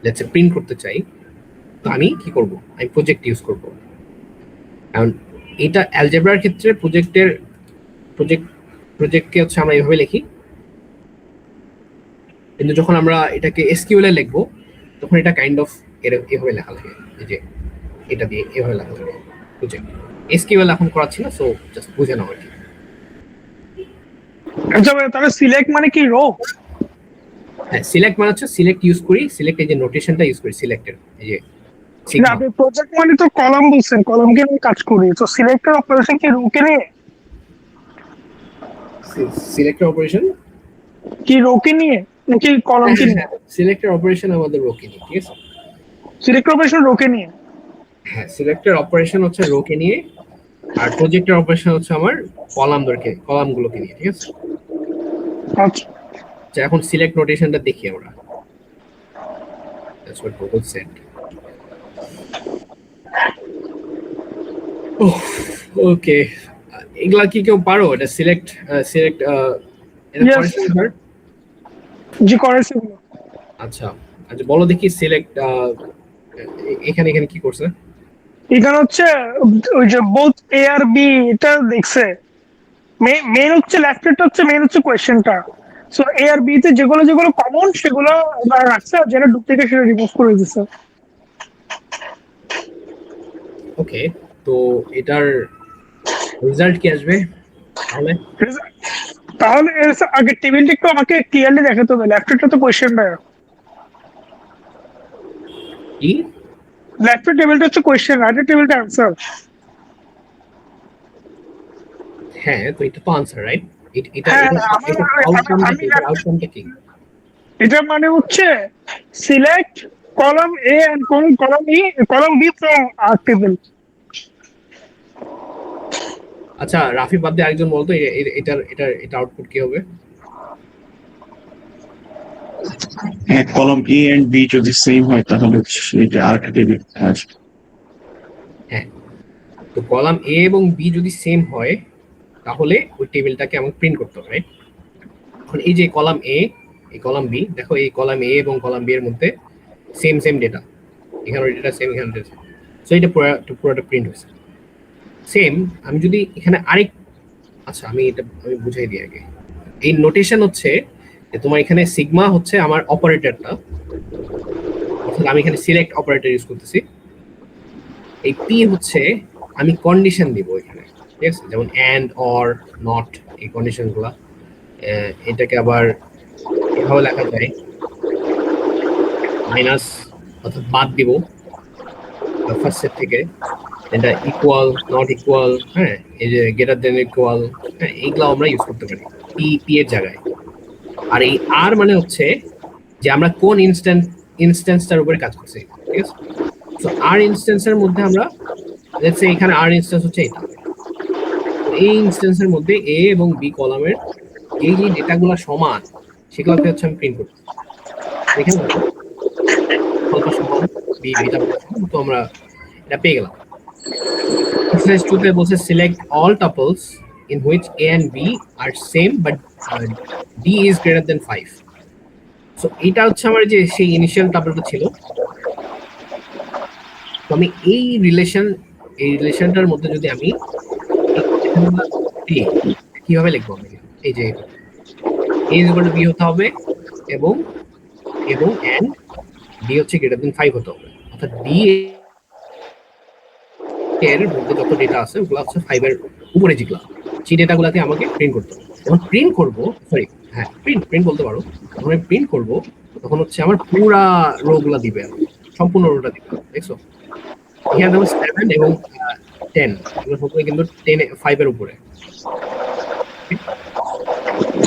লেটস সে প্রিন্ট করতে চাই, তো আমি কি করব, আমি প্রজেক্ট ইউজ করব। কারণ এটা অ্যালজেব্রার ক্ষেত্রে প্রজেক্টকে হচ্ছে আমরা এইভাবে লিখি, কিন্তু যখন আমরা এটাকে এসকিউএল এ লিখবো, তখন এটা কাইন্ড অফ এভাবে লেখা লাগে, এই যে এটা দিয়ে এভাবে লেখা লাগে প্রজেক্ট। এসকিউএল এখন করাচ্ছি না, সো জাস্ট বুঝে নাও আর কি। আচ্ছা ভাই, তাহলে সিলেক্ট মানে কি রো? হ্যাঁ, সিলেক্ট মানে হচ্ছে সিলেক্ট ইউজ করি, সিলেক্ট এই যে নোটেশনটা ইউজ করি সিলেক্টের, এই যে না, সিগমা। আপনি প্রজেক্ট মানে তো কলাম বলছেন, কলামকে নিয়ে কাজ করি, তো সিলেক্টের অপারেশন কি রোকে নিয়ে? সিলেক্টের অপারেশন কি রোকে নিয়ে নাকি কলামকে নিয়ে? সিলেক্টের অপারেশন আমাদের রোকে নিয়ে, ঠিক আছে। সিলেক্ট অপারেশন রোকে নিয়ে। হ্যাঁ, সিলেক্টের অপারেশন হচ্ছে রোকে নিয়ে, আর প্রজেক্টের অপারেশন হচ্ছে আমার কলামগুলোকে নিয়ে, ঠিক আছে। আচ্ছা, আচ্ছা, এখন সিলেক্ট নোটেশনটা দেখি আমরা। That's what Google said. ওকে, এগুলা কি কেউ পারো এটা সিলেক্ট এটা Yes. করেছেন স্যার? জি করেছে এগুলো। আচ্ছা আচ্ছা, বলো দেখি সিলেক্ট এখানে কি করছে। এখানে হচ্ছে ওই যে বোথ এ আর বি, এটা দেখছে। মেন হচ্ছে লেফটেরটা হচ্ছে মেন হচ্ছে কোয়েশ্চেনটা। সো এ আর বি তে যেগুলো যেগুলো কমন সেগুলো রাখছে, আর যেটা ডুপ্লিকেট সেটা রিমুভ করে দিচ্ছে। ওকে, তো এটার রেজাল্ট কি আসবে তাহলে? তাহলে আগে টেবিলটা একটু আমাকে ক্লিয়ারলি দেখাতে হবে। লেফটেরটা তো কোয়েশ্চেনটা, কি লেফটের টেবিলটা হচ্ছে কোয়েশ্চেন, রাইটের টেবিলটা অ্যান্সার। হ্যাঁ, তো এটা তো আনসার, রাইট? এটা হ্যাঁ, এটা এটা আউটকামটা কি, এটা আউটকামটা কি? এটা মানে হচ্ছে select column A and column B from table. আচ্ছা, রাফি বাদ দিয়ে আরেকজন বলতো এটা আউটপুট কি হবে? হ্যাঁ, কলম এ এন্ড বি যদি সেম হয় তাহলে এটা আরেকটা টেবিল আসবে। হ্যাঁ, তো কলাম এ এবং বি যদি সেম হয়, তাহলে ওই টেবিলটাকে আমাকে প্রিন্ট করতে হবে, right? এখন এই যে কলাম এ, এই কলাম বি, দেখো এই কলাম এ এবং কলাম বি এর মধ্যে সেম ডেটা, এখানে ডেটা সেম, এখানে ডেটা, সো এটা পুরোটা প্রিন্ট হয়েছে সেম। আমি যদি এখানে আচ্ছা আমি বুঝাই দিই আগে। এই নোটেশন হচ্ছে যে তোমার এখানে সিগমা হচ্ছে আমার অপারেটরটা, অর্থাৎ আমি এখানে সিলেক্ট অপারেটর ইউজ করতেছি। এই পি হচ্ছে আমি কন্ডিশন দিব এখানে, ঠিক আছে, যেমন এন্ড অর নট, এই কন্ডিশনগুলো। এটাকে আবার এভাবে লেখা যায়, মাইনাস অর্থাৎ বাদ দিব ফার্স্ট সেট থেকে, এটা ইকুয়াল নট ইকুয়াল, হ্যাঁ, এই যে গ্রেটার দেন ইকুয়াল, হ্যাঁ, এইগুলো আমরা ইউজ করতে পারি পি এর জায়গায়। আর এই আর মানে হচ্ছে যে আমরা কোন ইনস্ট্যান্ট ইনস্ট্যান্সটার উপরে কাজ করছে, ঠিক আছে? সো আর ইনস্ট্যান্সের মধ্যে আমরা লেটস সে এখানে আর ইনস্ট্যান্স হচ্ছে এটা, এই ইনস্ট্যান্সের মধ্যে এ এবং বি কলামের এই যে ডেটাগুলো সমান সেগুলোকে হচ্ছে আমি প্রিন্ট করছি। এখানে আলফা সমান বি, বিটা সমান, তো আমরা এটা পেয়ে গেলাম। এক্সারসাইজ 2 তে বলছে select all tuples in which A and B are same but D is greater than 5। So এটা হচ্ছে আমার যে সেই ইনিশিয়াল টাপলটা ছিল। তো আমি এই রিলেশনটার মধ্যে যদি আমি কিভাবে লিখবো, আমি এই যে a is equal two b হতে হবে এবং এবং এন্ড d হচ্ছে গ্রেটার দেন 5 হতে হবে, অর্থাৎ d এর মধ্যে যত ডেটা আছে ওগুলো হচ্ছে 5 এর উপরে যেগুলো, সেই ডেটাগুলোকে আমাকে প্রিন্ট করতে হবে। যখন প্রিন্ট করব, সরি হ্যাঁ প্রিন্ট বলতে পারো, যখন আমি প্রিন্ট করব তখন হচ্ছে আমার পুরা রো গুলা দিবে, সম্পূর্ণ রোটা দিবে। দেখছো এখানে দেখো 7 এবং 10 এগুলো সবগুলো কিন্তু 10 5 এর উপরে।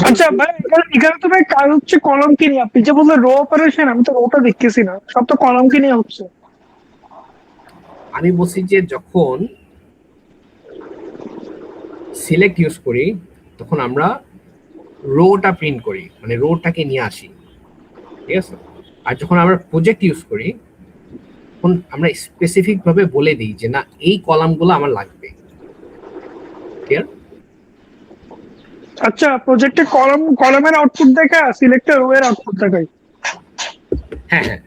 আচ্ছা ভাই, এখানে তো ভাই কাজ হচ্ছে কলম কি নিয়ে, আপনি যে বললেন রো অপারেশন, আমি তো রোটা দেখতেছি না, সব তো কলম কি নিয়ে হচ্ছে। আমি বলছি যে যখন সিলেক্ট ইউজ করি তখন আমরা রোটা প্রিন্ট করি, মানে রোটাকে নিয়ে আসি, ঠিক আছে? আর যখন আমরা প্রজেক্ট ইউজ করি তখন আমরা স্পেসিফিক ভাবে বলে দিই যে না এই কলামগুলো আমার লাগবে। ক্লিয়ার? আচ্ছা, প্রজেক্টে কলমের আউটপুট দেখায়, সিলেক্টর রো এর আউটপুট দেখায়। হ্যাঁ হ্যাঁ,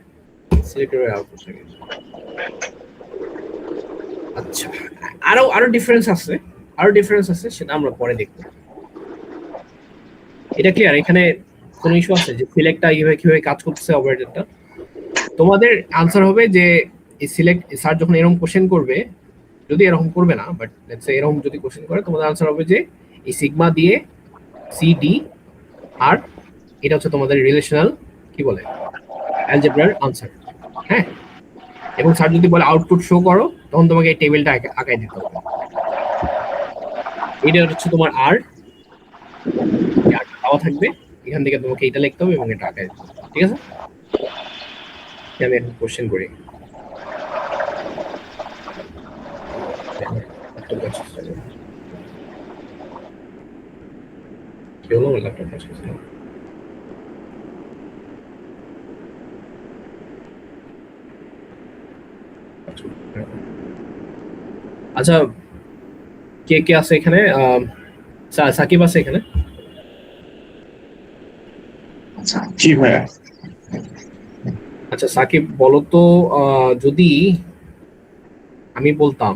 সিলেক্টরের আউটপুট থেকে। আচ্ছা, আরো ডিফারেন্স আছে, সেটা আমরা পরে দেখব। এটা ক্লিয়ার? এখানে কোন ইস্যু আছে যে সিলেক্টটা কিভাবে কাজ করতেছে অপারেটরটা? তোমাদের আনসার হবে যে এই সিলেক্ট স্যার যখন এরকম কোশ্চেন করবে, যদি এরকম করবে না বাট লেটস সে এরকম যদি কোশ্চেন করে, তোমাদের আনসার হবে যে এই সিগমা দিয়ে সিডি আর এটা হচ্ছে তোমাদের রিলেশনাল কি বলে অ্যালজেব্রার আনসার। হ্যাঁ, এবং স্যার যদি বলে আউটপুট শো করো তখন তোমাকে এই টেবিলটা আঁকাই দিতে হবে। এটা হচ্ছে তোমার আর দেওয়া থাকবে, এখান থেকে তোমাকে এটা লিখতে হবে এবং এটা আঁকাই দিতে হবে, ঠিক আছে? আমি এখন কোশ্চেন করি। কি হলো ল্যাপটপ কাজ করছে না? আচ্ছা, কে কে আছে এখানে? সাকিব আছে এখানে? জি ভাইয়া। আচ্ছা সাকিব বলো তো, যদি আমি বলতাম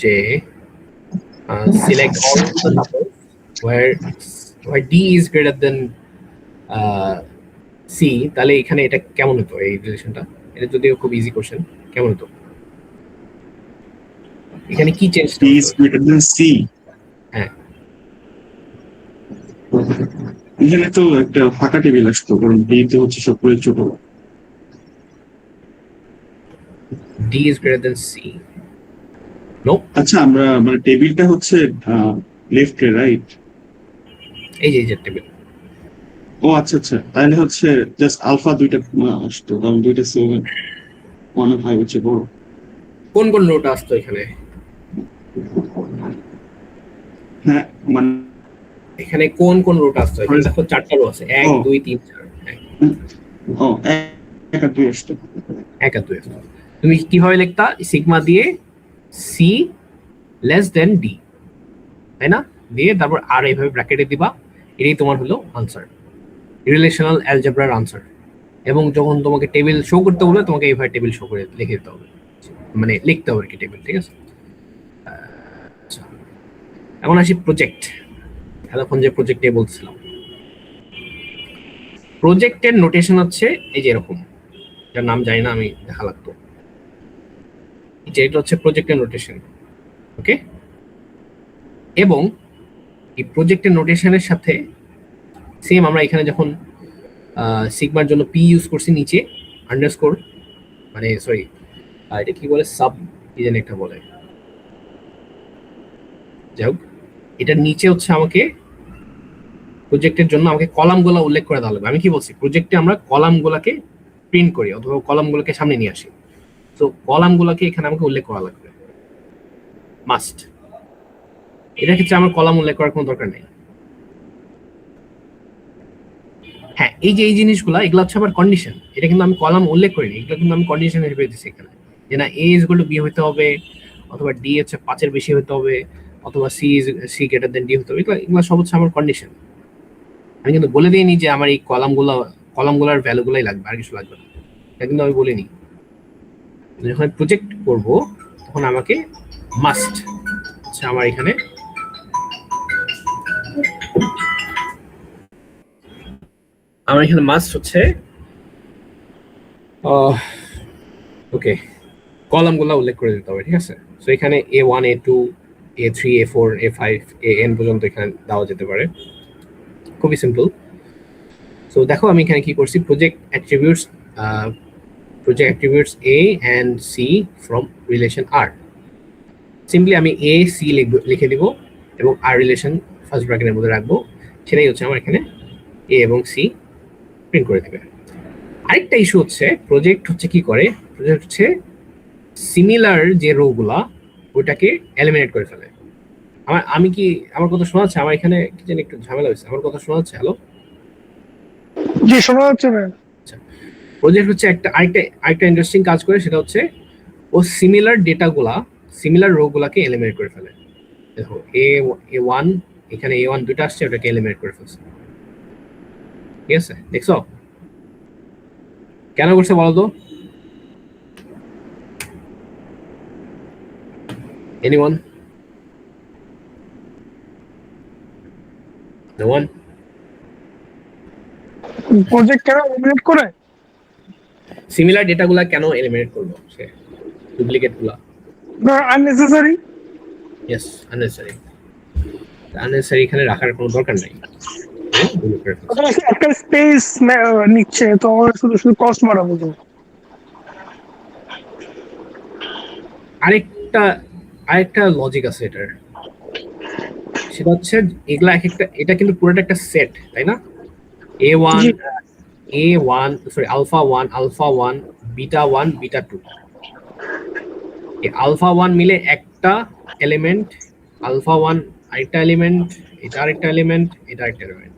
যে select all the tuples where d is greater than c, তাহলে এখানে এটা কেমন হতো এই রিলেশনটা? এটা যদিও খুব ইজি কোশ্চেন, কেমন হতো? এখানে কি change d is greater than c, হ্যাঁ এখানে তো একটা ফাঁকা টেবিল আসতো, কারণ d তে হচ্ছে সবগুলো ছোট। d is greater than c, no. আচ্ছা, আমরা মানে টেবিলটা হচ্ছে লেফট এ রাইট? এই যে টেবিল। ও আচ্ছা আচ্ছা, তাহলে হচ্ছে জাস্ট আলফা দুইটা আসতো, কারণ দুইটা 7 1 5 হচ্ছে বড়। কোন কোন রোটা আসতো এখানে? হ্যাঁ মানে এখানে কোন কোন রোটা আসতো? এখানে দেখো 4টা রো আছে, 1 2 3 4। ও 1 আর 2 আসতো। 1 আর 2 আসতো। তুমি কিভাবে লিখতা? সিগমা দিয়ে সি লেস দেন ডি, তাই না? দিয়ে তারপর আর এইভাবে ব্র্যাকেটে দিবা, এটাই তোমার হলো আনসার, রিলেশনাল অ্যালজেব্রার আনসার। এবং যখন তোমাকে টেবিল শো করতে বলবে তোমাকে এইভাবে টেবিল শো করে লিখে দিতে হবে, মানে লিখতে হবে কি টেবিল, ঠিক আছে? আচ্ছা, এখন আসি প্রজেক্ট। এতক্ষণ যে প্রজেক্টে বলছিলাম, প্রজেক্টের নোটেশন হচ্ছে এই যে এরকম, যার নাম জানি না, আমি দেখা লাগতো। এটা হচ্ছে প্রজেক্টের নোটেশন, ওকে? এবং এই প্রজেক্টের নোটেশনের সাথে সেম আমরা এখানে যখন সিগমার জন্য পি ইউজ করছি নিচে আন্ডারস্কোর, মানে সরি এটা কি বলে, সাব কি জানি একটা বলে, যাই হোক এটার নিচে হচ্ছে আমাকে প্রজেক্টের জন্য আমাকে কলামগুলো উল্লেখ করে দেওয়া লাগবে। আমি কি বলছি, প্রজেক্টে আমরা কলামগুলোকে প্রিন্ট করি অথবা কলামগুলোকে সামনে নিয়ে আসি, তো কলামগুলোকে এখানে আমাকে উল্লেখ করা লাগবে, মাস্ট। এটার ক্ষেত্রে আমার কলাম উল্লেখ করার কোনো দরকার নেই। হ্যাঁ, এই যে এই জিনিসগুলো এগুলো হচ্ছে আমার কন্ডিশন, এটা কিন্তু আমি কলাম উল্লেখ করিনি, এগুলো কিন্তু আমি কন্ডিশন হিসেবে দিচ্ছি এখানে, যে না এ ইজ ইকুয়াল টু বি হতে হবে, অথবা ডি হচ্ছে 5-এর বেশি হতে হবে, অথবা সি গ্রেটার দেন ডি হতে হবে, এগুলো সব হচ্ছে আমার কন্ডিশন। আমি কিন্তু বলে দিইনি যে আমার এই কলামগুলোর ভ্যালুগুলাই লাগবে, আর কিছু লাগবে না, এটা কিন্তু আমি বলিনি। যখন প্রজেক্ট করব তখন আমাকে মাস্ট আচ্ছা আমার এখানে মাস্ট হচ্ছে ওকে কলামগুলো উল্লেখ করে দিতে হবে, ঠিক আছে। সো এখানে A1 A2 A3 A4 A5 AN পর্যন্ত এখানে দেওয়া যেতে পারে, খুবই সিম্পল। সো দেখো আমি এখানে কি করছি, project attributes A and C from relation R। Simply আমি A C লিখে দিব এবং R রিলেশন ফার্স্ট ব্র্যাকেটের মধ্যে রাখবো, সেটাই হচ্ছে আমার এখানে A এবং C প্রিন্ট করে দিবে। আরেকটা ইস্যু হচ্ছে প্রজেক্ট হচ্ছে কি করে, প্রজেক্ট হচ্ছে সিমিলার যে রো গুলা ওটাকে এলিমিনেট করে ফেলে। আমার কথা শোনা যাচ্ছে? আমার এখানে কি জানি একটু ঝামেলা হয়েছে, আমার কথা শোনা যাচ্ছে? হ্যালো, জি শোনা যাচ্ছে ম্যাম। আচ্ছা, প্রজেক্ট হচ্ছে আরেকটা ইন্টারেস্টিং কাজ করে, সেটা হচ্ছে ও সিমিলার রো গুলাকে এলিমিনেট করে ফেলে। দেখো A1 এখানে A1 দুটো আসছে, ওটাকে এলিমিনেট করে ফেলছে, ঠিক আছে। দেখছো কেন করছে বলো তো? এনিওয়ান? No one? প্রজেক্ট কেন এলিমিনেট করে? সিমিলার ডেটাগুলা কেন এলিমিনেট করলো সে? ডুপ্লিকেট গুলা? আননেসেসারি। ইয়েস, আননেসেসারি এখানে রাখার কোনো দরকার নাই। একটা স্পেস নিচ্ছে, তো শুধু শুধু কস্ট বাড়াবো তো। আরেকটা লজিক আছে এটার, সেটা হচ্ছে এগুলা এটা কিন্তু পুরোটা একটা সেট, তাই না? আলফা 1 আলফা 1 বিটা 1 বিটা 2, এই আলফা 1 মিলে একটা এলিমেন্ট, আলফা 1 আরেকটা এলিমেন্ট, এটা আরেকটা এলিমেন্ট, এটা আরেকটা এলিমেন্ট।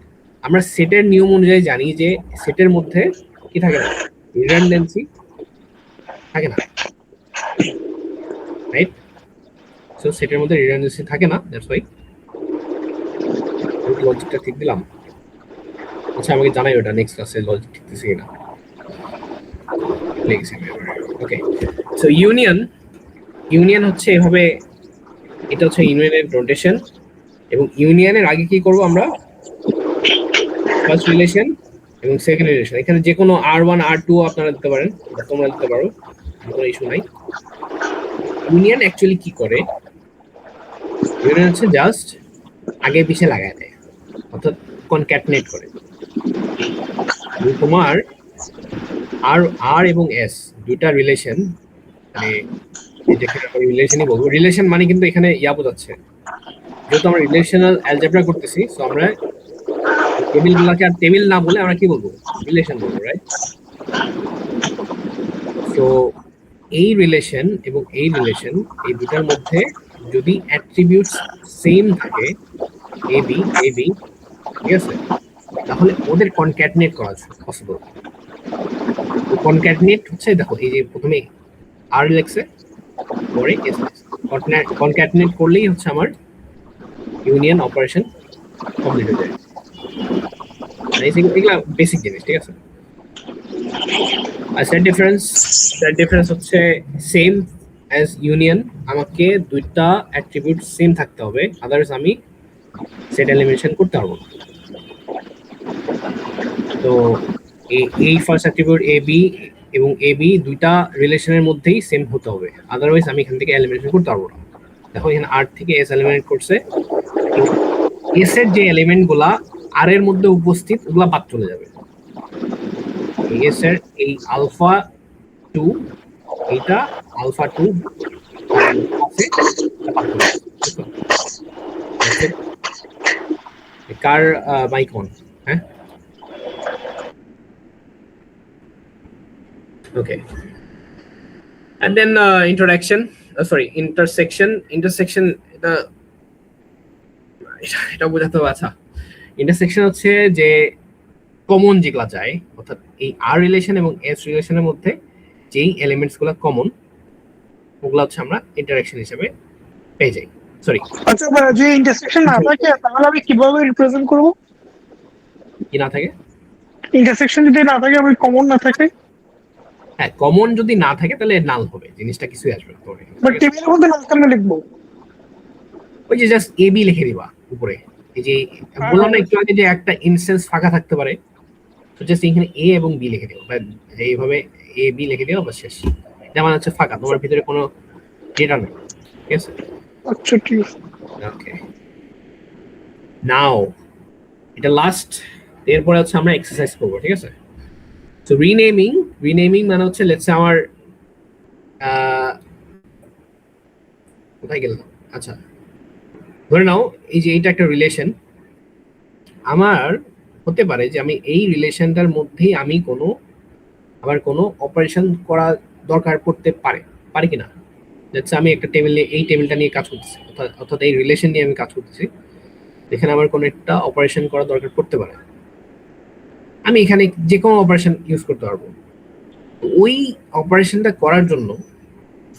আমরা সেটের নিয়ম অনুযায়ী জানি যে সেটের মধ্যে কি থাকে না, রিডান্ডেন্সি থাকে না, রাইট? সো সেটের মধ্যে রিডান্ডেন্সি থাকে না, দ্যাটস ওয়াই। লজিকটা ঠিক দিলাম? আচ্ছা আমাকে জানাই ওটা নেক্সট ক্লাসে লজিক ঠিক দিছি কিনা। ওকে, সো ইউনিয়ন হচ্ছে এভাবে, এটা হচ্ছে ইউনিয়নের নোটেশন, এবং ইউনিয়নের আগে কি করব আমরা, ফার্স্ট রিলেশন এবং সেকেন্ড রিলেশন। এখানে যে কোনো R1 R2 আপনারা দিতে পারেন, তোমরা দিতে পারো, কোনো ইস্যু নাই। ইউনিয়ন অ্যাকচুয়ালি কি করে, ইউনিয়ন হচ্ছে জাস্ট আগে পিছে লাগায় দেয়, অর্থাৎ কনক্যাটনেট করে। তোমার আর এবং এস দুইটা রিলেশন, মানে যেখানে আমরা রিলেশনই বলবো, রিলেশন মানে কিন্তু এখানে বোঝাচ্ছে, যেহেতু আমরা রিলেশনাল অ্যালজেব্রা করতেছি, সো আমরা টেবিলগুলোকে আর টেবিল না বলে আমরা কি বলবো, রিলেশন বলবো, রাইট? সো এই রিলেশন এবং এই রিলেশন, এই দুটার মধ্যে যদি অ্যাট্রিবিউটস সেম থাকে, এ বি ঠিক আছে, তাহলে ওদের কনক্যাটনেট করা পসিবল। কনক্যাটনেট হচ্ছে, দেখো এই যে প্রথমে আর লেখছে, পরে এস, কনক্যাটনেট করলেই হচ্ছে আমার ইউনিয়ন অপারেশন কমপ্লিট হয়ে যায়। এগুলা বেসিক জিনিস, ঠিক আছে। আর সেট ডিফারেন্স হচ্ছে সেম অ্যাজ ইউনিয়ন, আমাকে দুইটা অ্যাট্রিবিউট সেম থাকতে হবে, আদারওয়াইজ আমি সেট এলিমিনেশন করতে পারবো না। তো এই ফার্স্ট অ্যাট্রিবিউট এ বি এবং এ বি দুইটা রিলেশনের মধ্যেই সেম হতে হবে, আদারওয়াইজ আমি এখান থেকে এলিমিনেশন করতে পারবো না। দেখো এখানে আর থেকে এস এলিমিনেট করছে, এস এর যে এলিমেন্ট গুলা আর এর মধ্যে উপস্থিত ওগুলা বাদ চলে যাবে। এস এর এই আলফা 2, এইটা আলফা 2 কার মাইক অন? হ্যাঁ, ওকে, and then introduction, sorry, intersection, এটা এটা বোঝাতে হবে। আচ্ছা, ইন্টারসেকশন হচ্ছে যে কমন যেগুলা যায়, অর্থাৎ এই আর রিলেশন এবং এস রিলেশনের মধ্যে যেই এলিমেন্টস গুলা কমন, ওগুলা হচ্ছে আমরা ইন্টারঅ্যাকশন হিসেবে পেয়ে যাই। সরি, আচ্ছা যে ইন্টারসেকশন না থাকে তাহলে আমি কিভাবে রিপ্রেজেন্ট করব? কি না থাকে? ইন্টারসেকশন যদি না থাকে, আমি কমন না থাকে, হ্যাঁ, কমন যদি না থাকে তাহলে নাল হবে, জিনিসটা কিছুই আসবে না তোর এখানে, বাট ঠিক আছে? টেবিলের মধ্যে নাম কেন লিখবো? ওই যে জাস্ট এ বি লিখে দিবা উপরে। এই যে বললাম না একটু আগে যে একটা ইনস্ট্যান্স ফাঁকা থাকতে পারে, তো জাস্ট এখানে এ এবং বি লিখে দিও, বা এইভাবে এ বি লিখে দিও, বা শেষ। এটা মানে হচ্ছে ফাঁকা, তোমার ভিতরে কোনো ডেটা নেই, ঠিক আছে? আচ্ছা ঠিক আছে। ওকে, নাও এটা লাস্ট, এরপরে হচ্ছে আমরা এক্সারসাইজ করবো, ঠিক আছে? তো রিনেমিং মানে হচ্ছে লেটস আমার আহ, কোথায় গেল? আচ্ছা, ধরে নাও এই যে এইটা একটা রিলেশন আমার, হতে পারে যে আমি এই রিলেশনটার মধ্যেই আমি আবার কোনো অপারেশন করা দরকার পড়তে পারে, পারি কিনা? লেটস আমি একটা টেবিল, এই টেবিলটা নিয়ে কাজ করতেছি, অর্থাৎ এই রিলেশন নিয়ে আমি কাজ করতেছি, এখানে আমার কোনো একটা অপারেশন করা দরকার পড়তে পারে, আমি এখানে যে কোনো অপারেশন ইউজ করতে পারবো। ওই অপারেশনটা করার জন্য,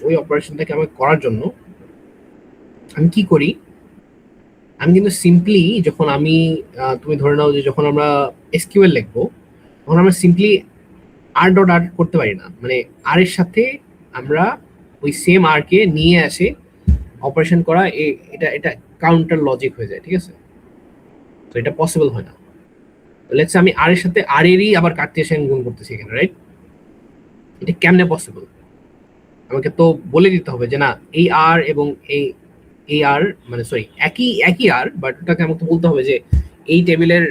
ওই অপারেশনটাকে আমি করার জন্য আমি কি করি? আমি কিন্তু সিম্পলি যখন আমি তুমি ধরে নাও যে যখন আমরা এসকিউএল লিখবো, তখন আমরা সিম্পলি আর ডট আর করতে পারি না, মানে আর এর সাথে আমরা ওই সেম আর কে নিয়ে আসে অপারেশন করা, এটা এটা কাউন্টার লজিক হয়ে যায়, ঠিক আছে? তো এটা পসিবল হয় না। লেটস আমি আর এর সাথে আর এরই আবার কার্টেসিয়ান গুণ করতেছি এখানে, রাইট? এটা কেমনে পসিবল? আমাকে তো বলে দিতে হবে যে না, এই আর এবং এই আর, মানে সরি, একই একই আর, বাট ওটাকে আমাকে বলতে হবে যে এই টেবিলের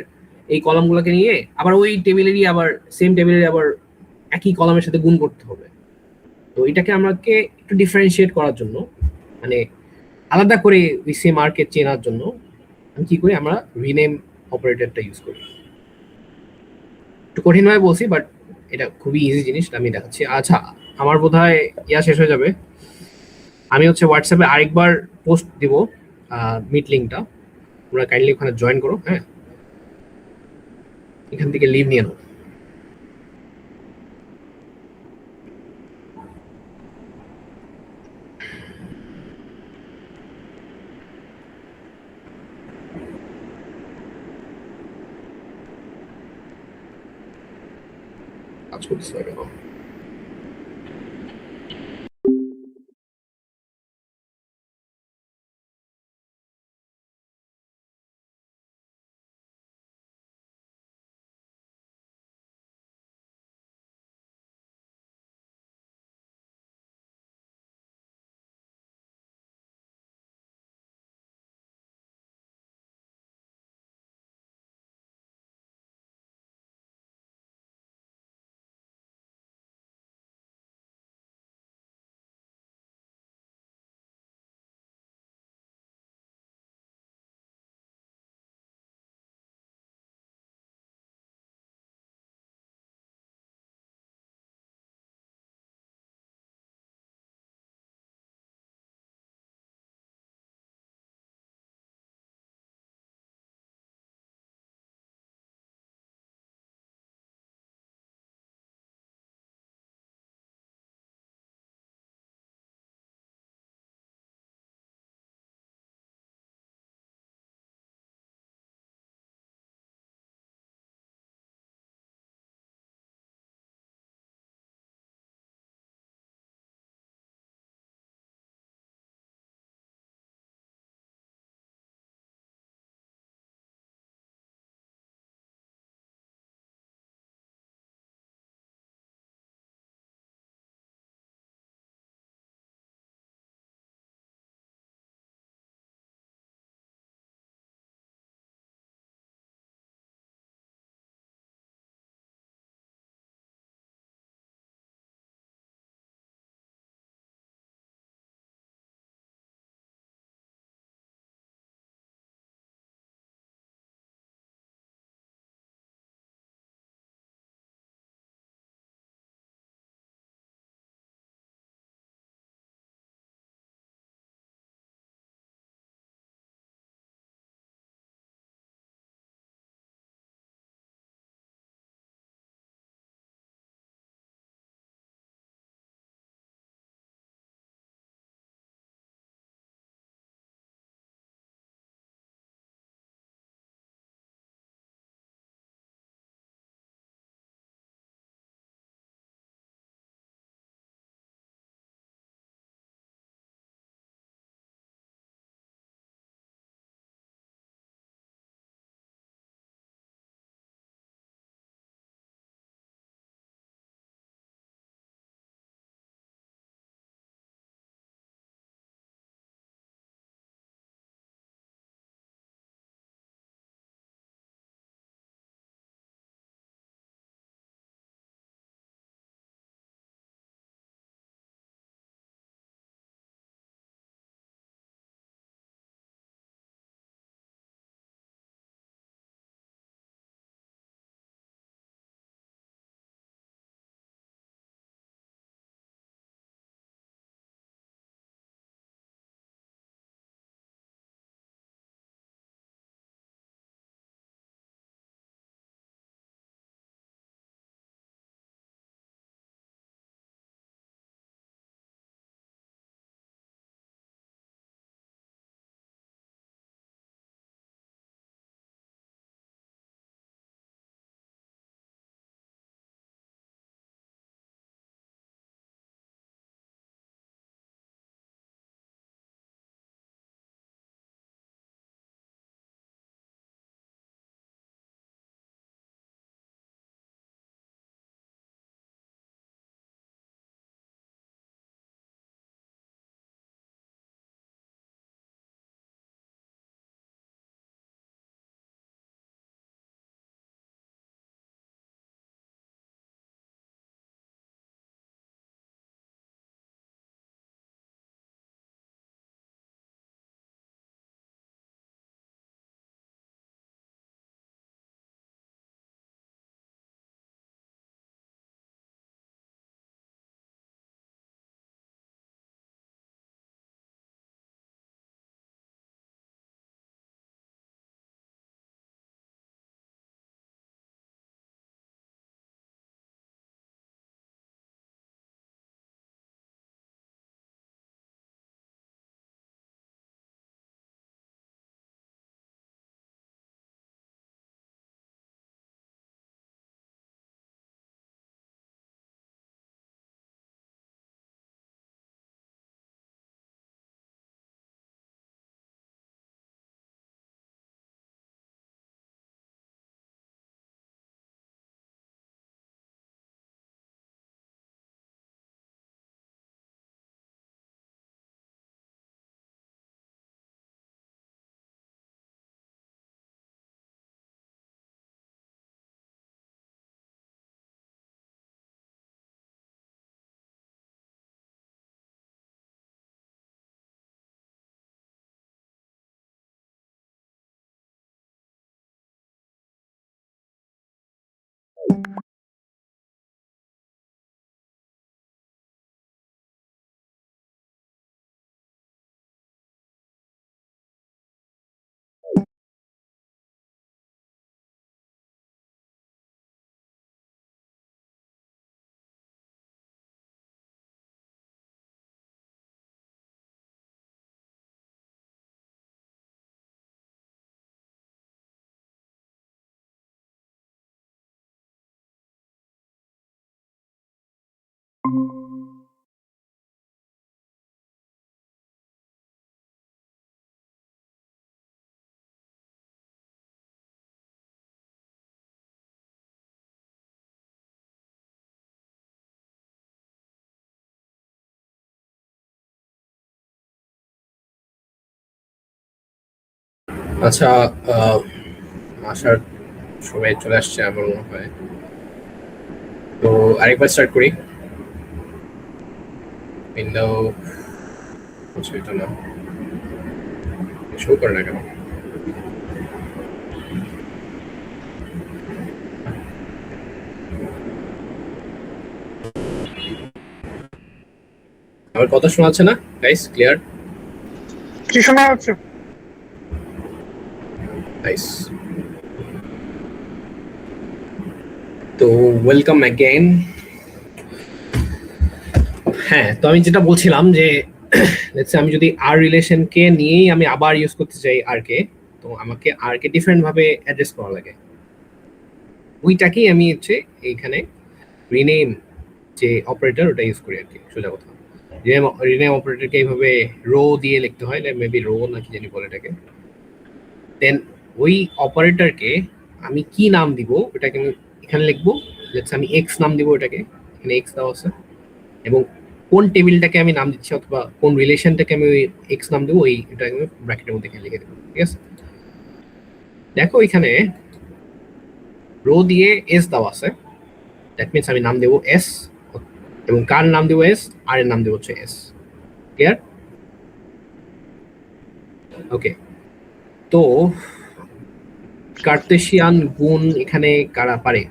এই কলামগুলোকে নিয়ে আবার ওই টেবিলেরই আবার সেম টেবিলের আবার একই কলামের সাথে গুণ করতে হবে। তো এটাকে আমাকে একটু ডিফারেন্সিয়েট করার জন্য, মানে আলাদা করে ওই সেম আরকে চেনার জন্য আমি কি করি? আমরা রিনেম অপারেটরটা ইউজ করি। একটু কঠিনভাবে বলছি, বাট এটা খুবই ইজি জিনিস, আমি দেখাচ্ছি। আচ্ছা, আমার বোধহয় ইয়া শেষ হয়ে যাবে, আমি হচ্ছে হোয়াটসঅ্যাপে আরেকবার পোস্ট দিব মিট লিঙ্কটা, তোমরা কাইন্ডলি ওখানে জয়েন করো। হ্যাঁ, এখান থেকে লিভ নিয়ে নাও। কাজ করতেছে না কেন? আচ্ছা, আসার সবাই চলে আসছে আমার মনে হয়। তো আরেকবার স্টার্ট করি। উইন্ডো এটা না, শো করে না কেন? আমার কথা শোনা যাচ্ছে না গাইস? ক্লিয়ার? কি শোনা যাচ্ছে? নাইস। তো ওয়েলকাম অ্যাগেইন। হ্যাঁ, তো আমি যেটা বলছিলাম যে আমি যদি আর রিলেশনকে নিয়েই আমি আবার ইউজ করতে চাই আর কে, তো আমাকে আর কে ডিফারেন্ট ভাবে অ্যাড্রেস করা লাগে। ওইটাকেই আমি হচ্ছে এইখানে রিনেম যে অপারেটর ওটা ইউজ করি আর কি, সোজা কথা। রিনেম অপারেটরকে এইভাবে রো দিয়ে লিখতে হয়, মেবি রো নাকি জানি বলে এটাকে। দেন ওই অপারেটরকে আমি কি নাম দিব ওটাকে আমি এখানে লিখবো। আমি এক্স নাম দিব, এটাকে এখানে এক্স দেওয়া আছে, এবং কোন টেবিলটাকে আমি নাম দিচ্ছি অথবা কোন রিলেশনটাকে আমি ওই এক্স নাম দেবো ওই এটা আমি ব্র্যাকেটের মধ্যে লিখে দেবো। ঠিক আছে, দেখো এখানে রো দিয়ে এস দেওয়া আছে, দ্যাট মিনস আমি নাম দেবো এস, এবং কার নাম দেবো এস, আর এর নাম দেবো হচ্ছে এস। ক্লিয়ার? ওকে, তো কার্তেশিয়ান গুণ এখানে কারা পারে?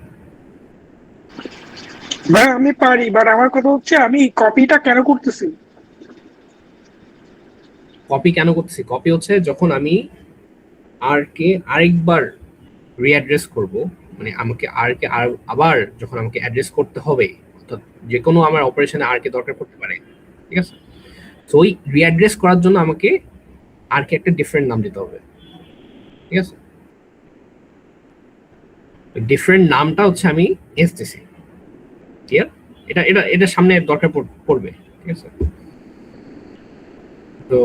ভাই আমি পারি, বাট আমার কথা হচ্ছে আমি কপিটা কেন করতেছি? কপি কেন করতেছি? কপি হচ্ছে যখন আমি আর কে আরেকবার রিঅ্যাড্রেস করব, মানে আমাকে আর কে আবার যখন আমাকে অ্যাড্রেস করতে হবে, অর্থাৎ যে কোনো আমার অপারেশনে আর কে দরকার পড়তে পারে। ঠিক আছে, তো ওই রিঅ্যাড্রেস করার জন্য আমাকে আর কে একটা ডিফারেন্ট নাম দিতে হবে। ঠিক আছে, ডিফারেন্ট নামটা হচ্ছে আমি এস দিছি। ক্লিয়ার? এটা এটা এটা সামনে দরকার পড়বে। ঠিক আছে, তো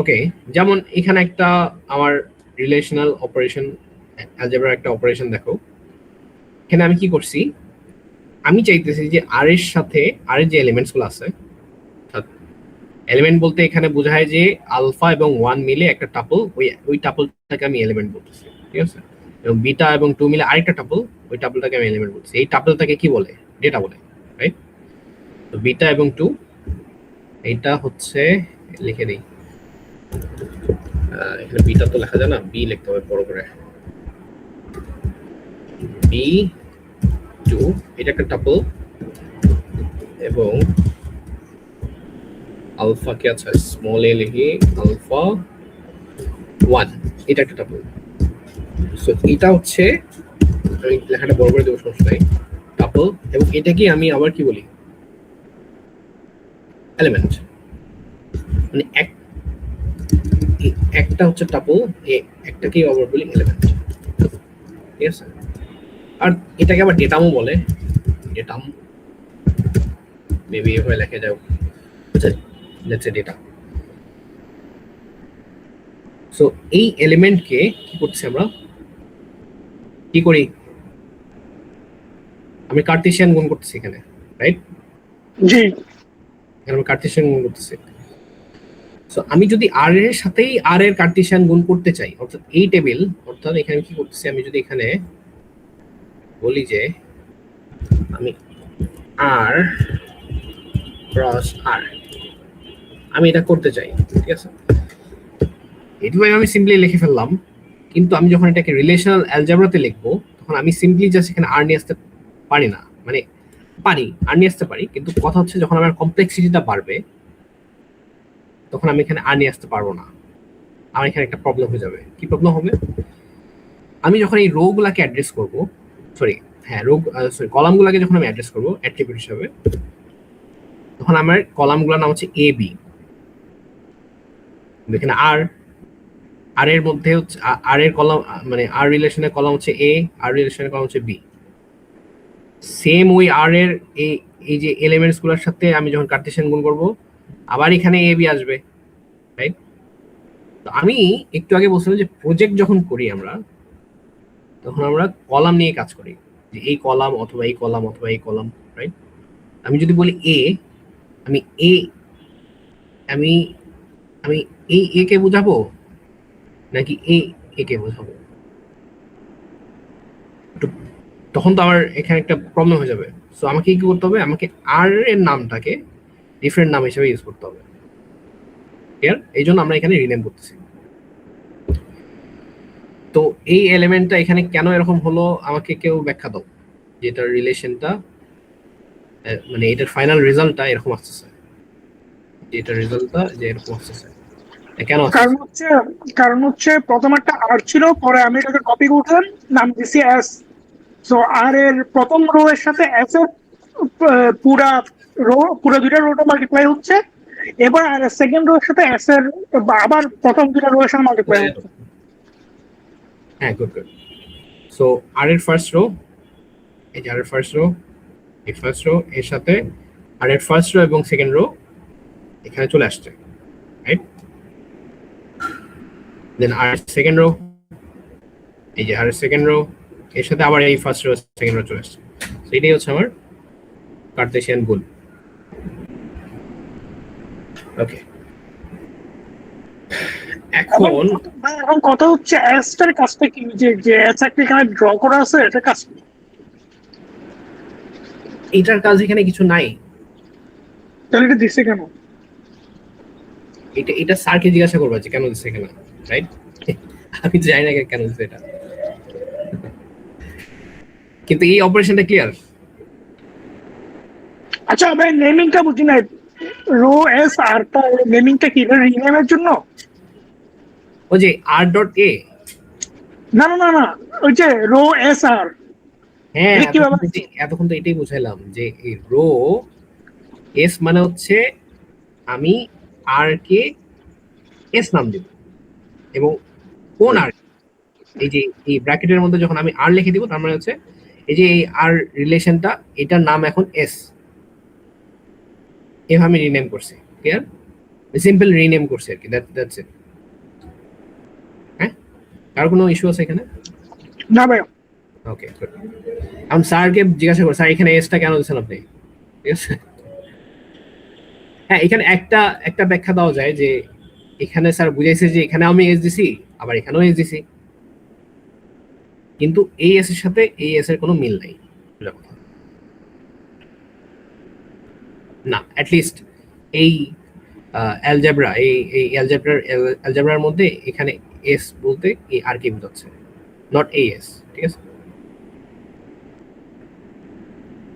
ওকে, যেমন এখানে একটা আমার রিলেশনাল অপারেশন, অ্যালজেব্রার একটা অপারেশন দেখো। এখানে আমি কি করছি, আমি চাইতেছি যে আর এর সাথে আর এর যে এলিমেন্টস গুলো আছে, এলিমেন্ট বলতে এখানে বোঝায় যে আলফা এবং 1 মিলে একটা টাপল, ওই টাপলটাকে আমি এলিমেন্ট বলতেছি। ঠিক আছে, এবং বিটা এবং 2 মিলে আরেকটা টাপল, ওই টাপলটাকে আমি এলিমেন্ট বলতেছি। এই টাপলটাকে কি বলে? ডেটা বলে, রাইট? তো বিটা এবং 2 এইটা হচ্ছে, লিখে দিই, এখানে বিটা তো লেখা যায় না, বি লিখতে হবে বড় করে। বি 2 এটা একটা টাপল, এবং আলফা কি আছে, স্মল এ লিখি, আলফা 1 এটা একটা টাপল। সো এটা হচ্ছে, আমি লেখাটা বড় করে দেবো, সমস্যা নাই, টাপল, এবং এটাকে আমি আবার কি বলি, এলিমেন্ট। মানে একটা হচ্ছে টাপল, একটাকেই আবার বলি এলিমেন্ট। ঠিক আছে, আর এটাকে আবার ডেটামও বলে, ডেটাম মেবি এভাবে লেখা যাও, লেটস সে ডেটা। সো এই এলিমেন্টকে কি করছি আমরা, কি করি, আমি কার্টেসিয়ান গুণ করতেছি এখানে, রাইট? জি, এখানে আমি কার্টেসিয়ান গুণ করতেছি। সো আমি যদি আর এর সাথেই আর এর কার্টেসিয়ান গুণ করতে চাই, অর্থাৎ এই টেবিল, অর্থাৎ এখানে কি করতেছি, আমি যদি এখানে বলি যে আমি আর ক্রস আর, আমি এটা করতে চাই। ঠিক আছে, এইভাবে আমি সিম্পলি লিখে ফেললাম, কিন্তু আমি যখন এটাকে রিলেশনাল অ্যালজেব্রাতে লিখবো তখন আমি সিম্পলি জাস্ট এখানে আর নিয়ে আসতে পারি না, মানে পারি আর নিয়ে আসতে পারি, কিন্তু কথা হচ্ছে যখন আমার কমপ্লেক্সিটিটা বাড়বে তখন আমি এখানে আর নিয়ে আসতে পারবো না। আমার এখানে একটা প্রবলেম হয়ে যাবে। কি প্রবলেম হবে? আমি যখন এই রো গুলাকে অ্যাড্রেস করবো, সরি হ্যাঁ রো সরি কলামগুলোকে যখন আমি অ্যাড্রেস করবো অ্যাট্রিবিউট হিসাবে, তখন আমার কলামগুলোর নাম হচ্ছে এ বি। এখানে আর আর এর মধ্যে হচ্ছে আর এর কলাম, মানে আর রিলেশনের কলাম হচ্ছে এ, আর রিলেশনের কলাম হচ্ছে বি। সেম ওই আর এর এই যে এলিমেন্টস গুলোর সাথে আমি যখন কার্টেশিয়ান গুণ করব আবার এখানে এ বি আসবে, রাইট? তো আমি একটু আগে বলছিলাম যে প্রজেক্ট যখন করি আমরা তখন আমরা কলাম নিয়ে কাজ করি, যে এই কলাম অথবা এই কলাম অথবা এই কলাম, রাইট? আমি যদি বলি এ, আমি এ আমি আমি এই এ কে বোঝাবো নাকি এ কে বোঝাবো? তখন তো আমার এখানে একটা প্রবলেম হয়ে যাবে। সো আমাকে কি করতে হবে? আমাকে আর এর নামটাকে ডিফারেন্ট নাম হিসেবে ইউজ করতে হবে। ক্লিয়ার? এই জন্য আমরা এখানে রিনেম করতেছি। তো এই এলিমেন্টটা এখানে কেন এরকম হলো আমাকে কেউ ব্যাখ্যা দাও, যে এটার রিলেশনটা মানে এটার ফাইনাল রেজাল্টটা এরকম আসতেছে, যে এটার রেজাল্টটা যে এরকম আসতেছে কেন আসতেছে? কারণ হচ্ছে প্রথম একটা আর ছিল, পরে আমি এটাকে কপি করলাম, নাম দিছি এস। সো আর এর প্রথম রো এর সাথে এস এর পুরা পুরো দুইটা রোটা মাল্টিপ্লাই হচ্ছে, এবার আর সেকেন্ড রো এর সাথে এস এর আবার প্রথম দুইটা রো এর সাথে মাল্টিপ্লাই হচ্ছে। হ্যাঁ, গুড গুড। সো আর এর ফার্স্ট রো, এই যে আর এর ফার্স্ট রো, এই ফার্স্ট রো এর সাথে আর এর ফার্স্ট রো এবং সেকেন্ড রো এখানে চলে আসছে, রাইট? দেন আর সেকেন্ড রো, এই যে আর সেকেন্ড রো এর সাথে আবার এই ফার্স্ট রো সেকেন্ড রো চলে আসছে। তো এটাই হচ্ছে আমার কার্টেশিয়ান গুণ। ওকে, এখন কথা হচ্ছে এস টার কাজটা কি, যে এস একটা এখানে ড্র করা আছে, এটা কাজ এটার কাজ এখানে কিছু নাই। তাহলে এটা দিছে কেন? এটা স্যারকে জিজ্ঞাসা করবা যে কেন দিচ্ছে এখানে, রাইট? আমি জানি না কেন দিচ্ছে এটা, কিন্তু এই অপারেশনটা ক্লিয়ার। আচ্ছা, আমি নেমিংটা বুঝি না। রো এস আর টা নেমিংটা কি, রিনেমের জন্য? ওই যে আর ডট এ, না না না না, ওই যে রো এস আর। হ্যাঁ এতক্ষণ তো এটাই বুঝাইলাম যে এই রো এস মানে হচ্ছে আমি আর কে এস নাম দেব, এবং কোন আর, এই যে এই ব্র্যাকেটের মধ্যে যখন আমি আর লিখে দিব তার মানে হচ্ছে এই যে এই আর রিলেশনটা এটার নাম এখন এস, এভাবে আমি রিনেম করছি। ক্লিয়ার? সিম্পল রিনেম করছি আর কি, দ্যাটস ইট। হ্যাঁ, আর কোনো ইস্যু আছে এখানে? না ভাই। ওকে, গুড। আমি স্যারকে জিজ্ঞাসা করি, স্যার এখানে এসটা কেন দিচ্ছেন আপনি? ঠিক আছে, হ্যাঁ এখানে একটা ব্যাখ্যা দেওয়া যায় যে এখানে স্যার বুঝাইছে যে এখানে আমি এস দিছি আবার এখানেও এস দিছি, কিন্তু এই এস এর সাথে এই এস এর কোনো মিল নাই না, অ্যাটলিস্ট এই অ্যালজেব্রা এই অ্যালজেব্রার মধ্যে এখানে এস বলতে এই আর কে বোঝাচ্ছে, নট এই এস। ঠিক আছে,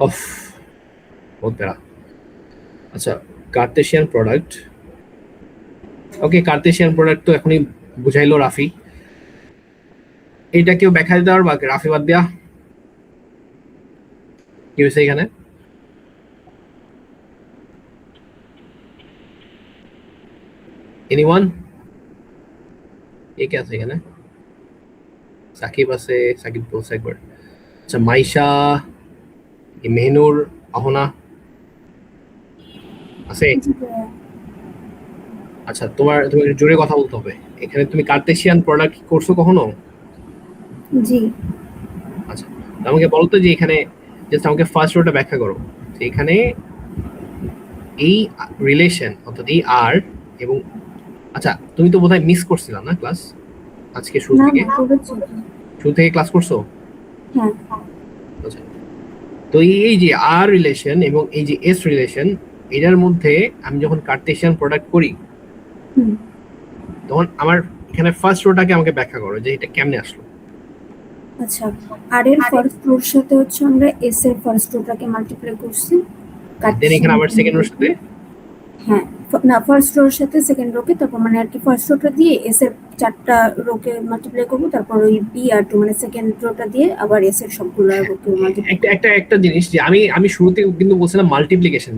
অফ বলতে। আচ্ছা, কার্তেশিয়ান প্রোডাক্ট। ওকে, কার্তেশিয়ান প্রোডাক্ট তো এখনই বুঝাইলো রাফি। এইটা কেউ ব্যাখ্যা দিতে পারবা? রাফি বাদ দেয়া কি হয়েছে এখানে? এনিওয়ান? কে আছে এখানে? সাকিব আছে, সাকিব বলছে একবার। আচ্ছা, মাইশা, মেহনুর, আহনা আছে? আচ্ছা, তুমি জোরে কথা বলতে হবে এখানে। তুমি কার্তেশিয়ান প্রোডাক্ট করছো কখনো? জি। আচ্ছা, আমাকে বলো তো যে এখানে জাস্ট আমাকে ফার্স্ট রোটা ব্যাখ্যা করো। এখানে এই রিলেশন অর্থাৎ এই আর এবং, আচ্ছা তুমি তো বোধহয় মিস করছিলা না ক্লাস আজকে শুরু থেকে ক্লাস করছো? হ্যাঁ। আচ্ছা, তো এই যে আর রিলেশন এবং এই যে এস রিলেশন, এটার মধ্যে আমি যখন কার্টেশিয়ান প্রোডাক্ট করি তখন আমার এখানে ফার্স্ট রোটাকে আমাকে ব্যাখ্যা করো যে এটা কেমনে আসলো। আচ্ছা, আর এর ফার্স্ট রোর সাথে হচ্ছে আমরা এস এর ফার্স্ট রোটাকে মাল্টিপ্লাই করছি। দেন এখানে আবার সেকেন্ড রোর সাথে হ্যাঁ, না ফার্স্ট রোর সাথে সেকেন্ড রোকে, তারপর মানে আর কি ফার্স্ট রোটা দিয়ে এস এর 4টা রোকে মাল্টিপ্লাই করব, তারপর ওই বি আর টু মানে সেকেন্ড রোটা দিয়ে আবার এস এর সবগুলো রোকে মাল্টিপ্লাই। একটা জিনিস যে আমি শুরুতে কিন্তু বলছিলাম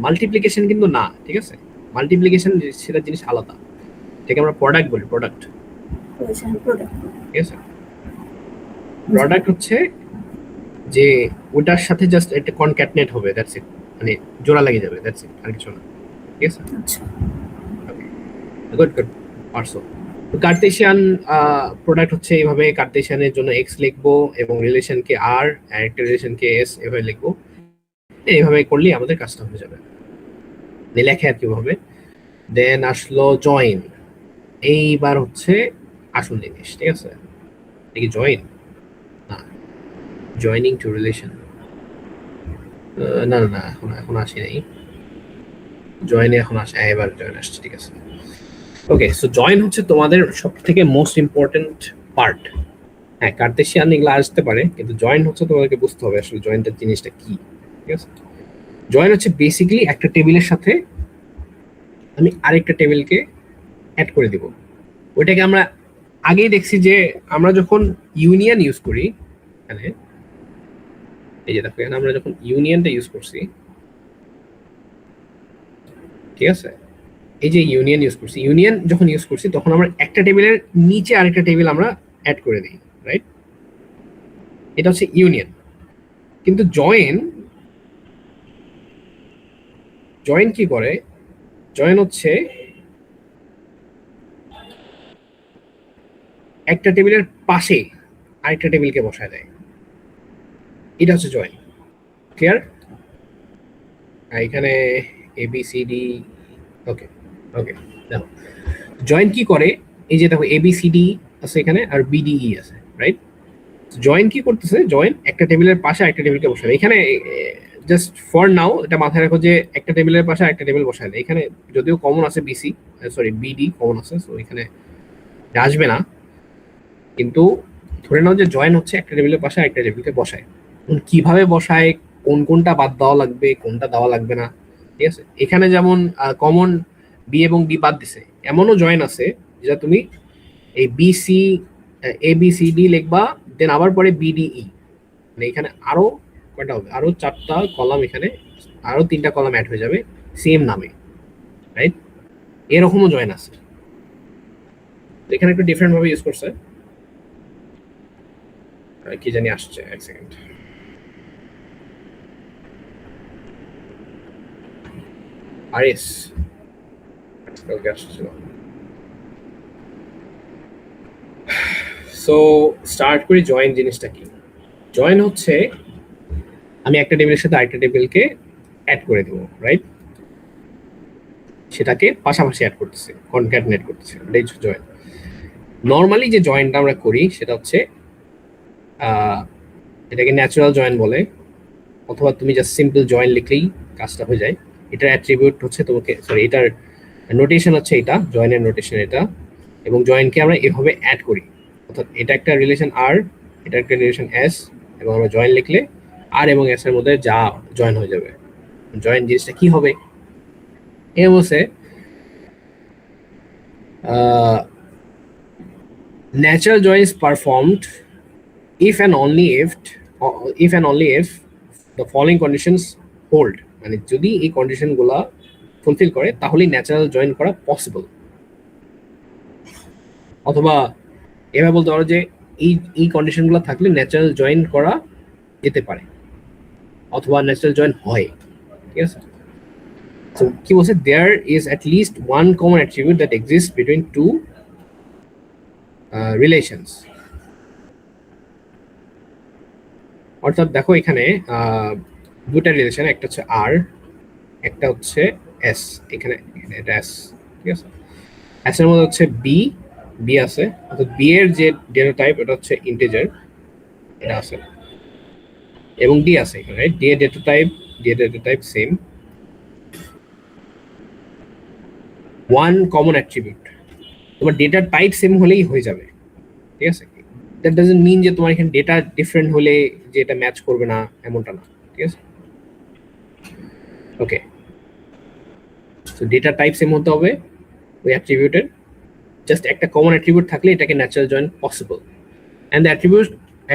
মাল্টিপ্লিকেশন কিন্তু না, ঠিক আছে? মাল্টিপ্লিকেশন সেটা জিনিস আলাদা, ঠিক আমরা প্রোডাক্ট বলি, প্রোডাক্ট, ঠিক আছে? প্রোডাক্ট হচ্ছে যে ওটার সাথে জাস্ট একটা কনক্যাটনেট হবে, দ্যাটস ইট, মানে জোড়া লাগে যাবে, দ্যাটস ইট, আর কিছু না, ঠিক আছে? আচ্ছা, গুড পারসো। কার্টেশিয়ান প্রোডাক্ট হচ্ছে এইভাবে, কার্টেশিয়ানের জন্য এক্স লিখবো এবং রিলেশনকে আর একটা রিলেশনকে এস এভাবে লিখবো, এইভাবে করলেই আমাদের কাজটা হয়ে যাবে, লেখে আর কি ভাবে। দেন আসলো জয়েন, এইবার হচ্ছে আসল জিনিস, ঠিক আছে? কি জয়েন না, জয়নিং টু রিলেশন, না না না এখন আসি নাই, জয়েনে এখন আসে, এবার জয়েন আসছে, ঠিক আছে? ওকে, সো জয়েন হচ্ছে তোমাদের সব থেকে মোস্ট ইম্পর্টেন্ট পার্ট। হ্যাঁ, কার্টেশিয়ান এগুলো আসতে পারে, কিন্তু জয়েন হচ্ছে তোমাদেরকে বুঝতে হবে আসলে জয়েনটার জিনিসটা কি, ঠিক আছে? জয়েন হচ্ছে বেসিক্যালি একটা টেবিলের সাথে আমি আরেকটা টেবিলকে অ্যাড করে দিব। ওইটাকে আমরা আগেই দেখছি যে আমরা যখন ইউনিয়ন ইউজ করি, এখানে এই যে দেখো এখানে আমরা যখন ইউনিয়নটা ইউজ করছি, ঠিক আছে? এই যে ইউনিয়ন যখন ইউজ করছি তখন আমরা একটা টেবিলের নিচে আরেকটা টেবিল আমরা অ্যাড করে দিই, রাইট? এটা হচ্ছে ইউনিয়ন। কিন্তু জয়েন কি করে? জয়েন হচ্ছে একটা টেবিলের পাশে আরেকটা টেবিলকে বসায় দেয়, এটা হচ্ছে জয়েন। ক্লিয়ার? এখানে এ বি সি ডি, ওকে ওকে। দেখো জয়েন কি করে, এই যে দেখো এ বি সি ডি আছে এখানে আর বিডিই আছে, রাইট? জয়েন কি করতেছে? জয়েন একটা টেবিলের পাশে একটা টেবিলকে বসাবে। এখানে জাস্ট ফর নাও এটা মাথায় রাখো যে একটা টেবিলের পাশে একটা টেবিল বসায় দেয়। এখানে যদিও কমন আছে বিডি কমন আছে, সো এখানে আসবে না, কিন্তু ধরে নাও যে জয়েন হচ্ছে একটা টেবিলের পাশে একটা টেবিলকে বসায়। কিভাবে বসায়, কোনটা বাদ দেওয়া লাগবে, কোনটা দেওয়া লাগবে না, ঠিক আছে? এখানে যেমন কমন বি এবং ডি বাদ দিছে, এমনও জয়েন আছে যেটা তুমি এই BC A B C D লিখবা, দেন আবার পরে বিডিই, মানে এখানে আরো কয়টা হবে, আরো 4টা কলাম, এখানে আরো 3টা কলাম অ্যাড হয়ে যাবে সেম নামে, রাইট? এরকমও জয়েন আছে, এখানে একটু ডিফারেন্ট ভাবে ইউজ করছে, কি জানি আসছে, এক সেকেন্ড। আরএস কালকে আসছিল। সো স্টার্ট করি জয়েন জিনিসটা কি। জয়েন হচ্ছে আমি একটা টেবিলের সাথে আরেকটা টেবিলকে অ্যাড করে দেব, রাইট? সেটাকে পাশাপাশি অ্যাড করতেছে, কনক্যাটনেট করতেছে, এটাই হচ্ছে জয়েন। নর্মালি যে জয়েনটা আমরা করি সেটা হচ্ছে এটাকে ন্যাচারাল জয়েন বলে, অথবা তুমি জাস্ট সিম্পল জয়েন লিখলেই কাজটা হয়ে যায়। এটার অ্যাট্রিবিউট হচ্ছে তোমাকে, সরি, এটার নোটেশন হচ্ছে এটা, জয়েনের নোটেশন এটা, এবং জয়েনকে আমরা এভাবে অ্যাড করি, অর্থাৎ এটা একটা রিলেশন আর, এটা একটা রিলেশন এস, এবং আমরা জয়েন লিখলে আর এবং এস এর মধ্যে যা জয়েন হয়ে যাবে। জয়েন জিনিসটা কি হবে? এ হচ্ছে natural join is performed if and only if the following conditions hold, মানে যদি এই কন্ডিশন গুলা ফুলফিল করে তাহলেই ন্যাচারাল জয়েন করা পসিবল। অথবা এভাবে বলতে পারো যে এই কন্ডিশন গুলো থাকলে ন্যাচারাল জয়েন করা যেতে পারে, অথবা ন্যাচারাল জয়েন হয়, ঠিক আছে? So কি বলছে, there is at least one common attribute that exists between two relations. অর্থাৎ দেখো এখানে দুটা রিলেশন, একটা হচ্ছে আর, একটা হচ্ছে এস, এখানে এটা এস, ঠিক আছে? এস এর মধ্যে হচ্ছে বি আছে, অর্থাৎ বি এর যে ডেটা টাইপ এটা হচ্ছে ইন্টিজার, এটা আছে, এবং ডি আছে এখানে, রাইট? ডি এর data type same. One common attribute, তো তোমার ডেটার টাইপ সেম হলেই হয়ে যাবে, ঠিক আছে? দ্যাট ডাজন্ট মিন যে তোমার এখানে ডেটা ডিফারেন্ট হলে যে এটা ম্যাচ করবে না, এমনটা না, ঠিক আছে? ওকে, সো ডেটা টাইপ সেম হতে হবে ওই অ্যাট্রিবিউটের, জাস্ট একটা কমন অ্যাট্রিবিউট থাকলে এটাকে natural join possible. And the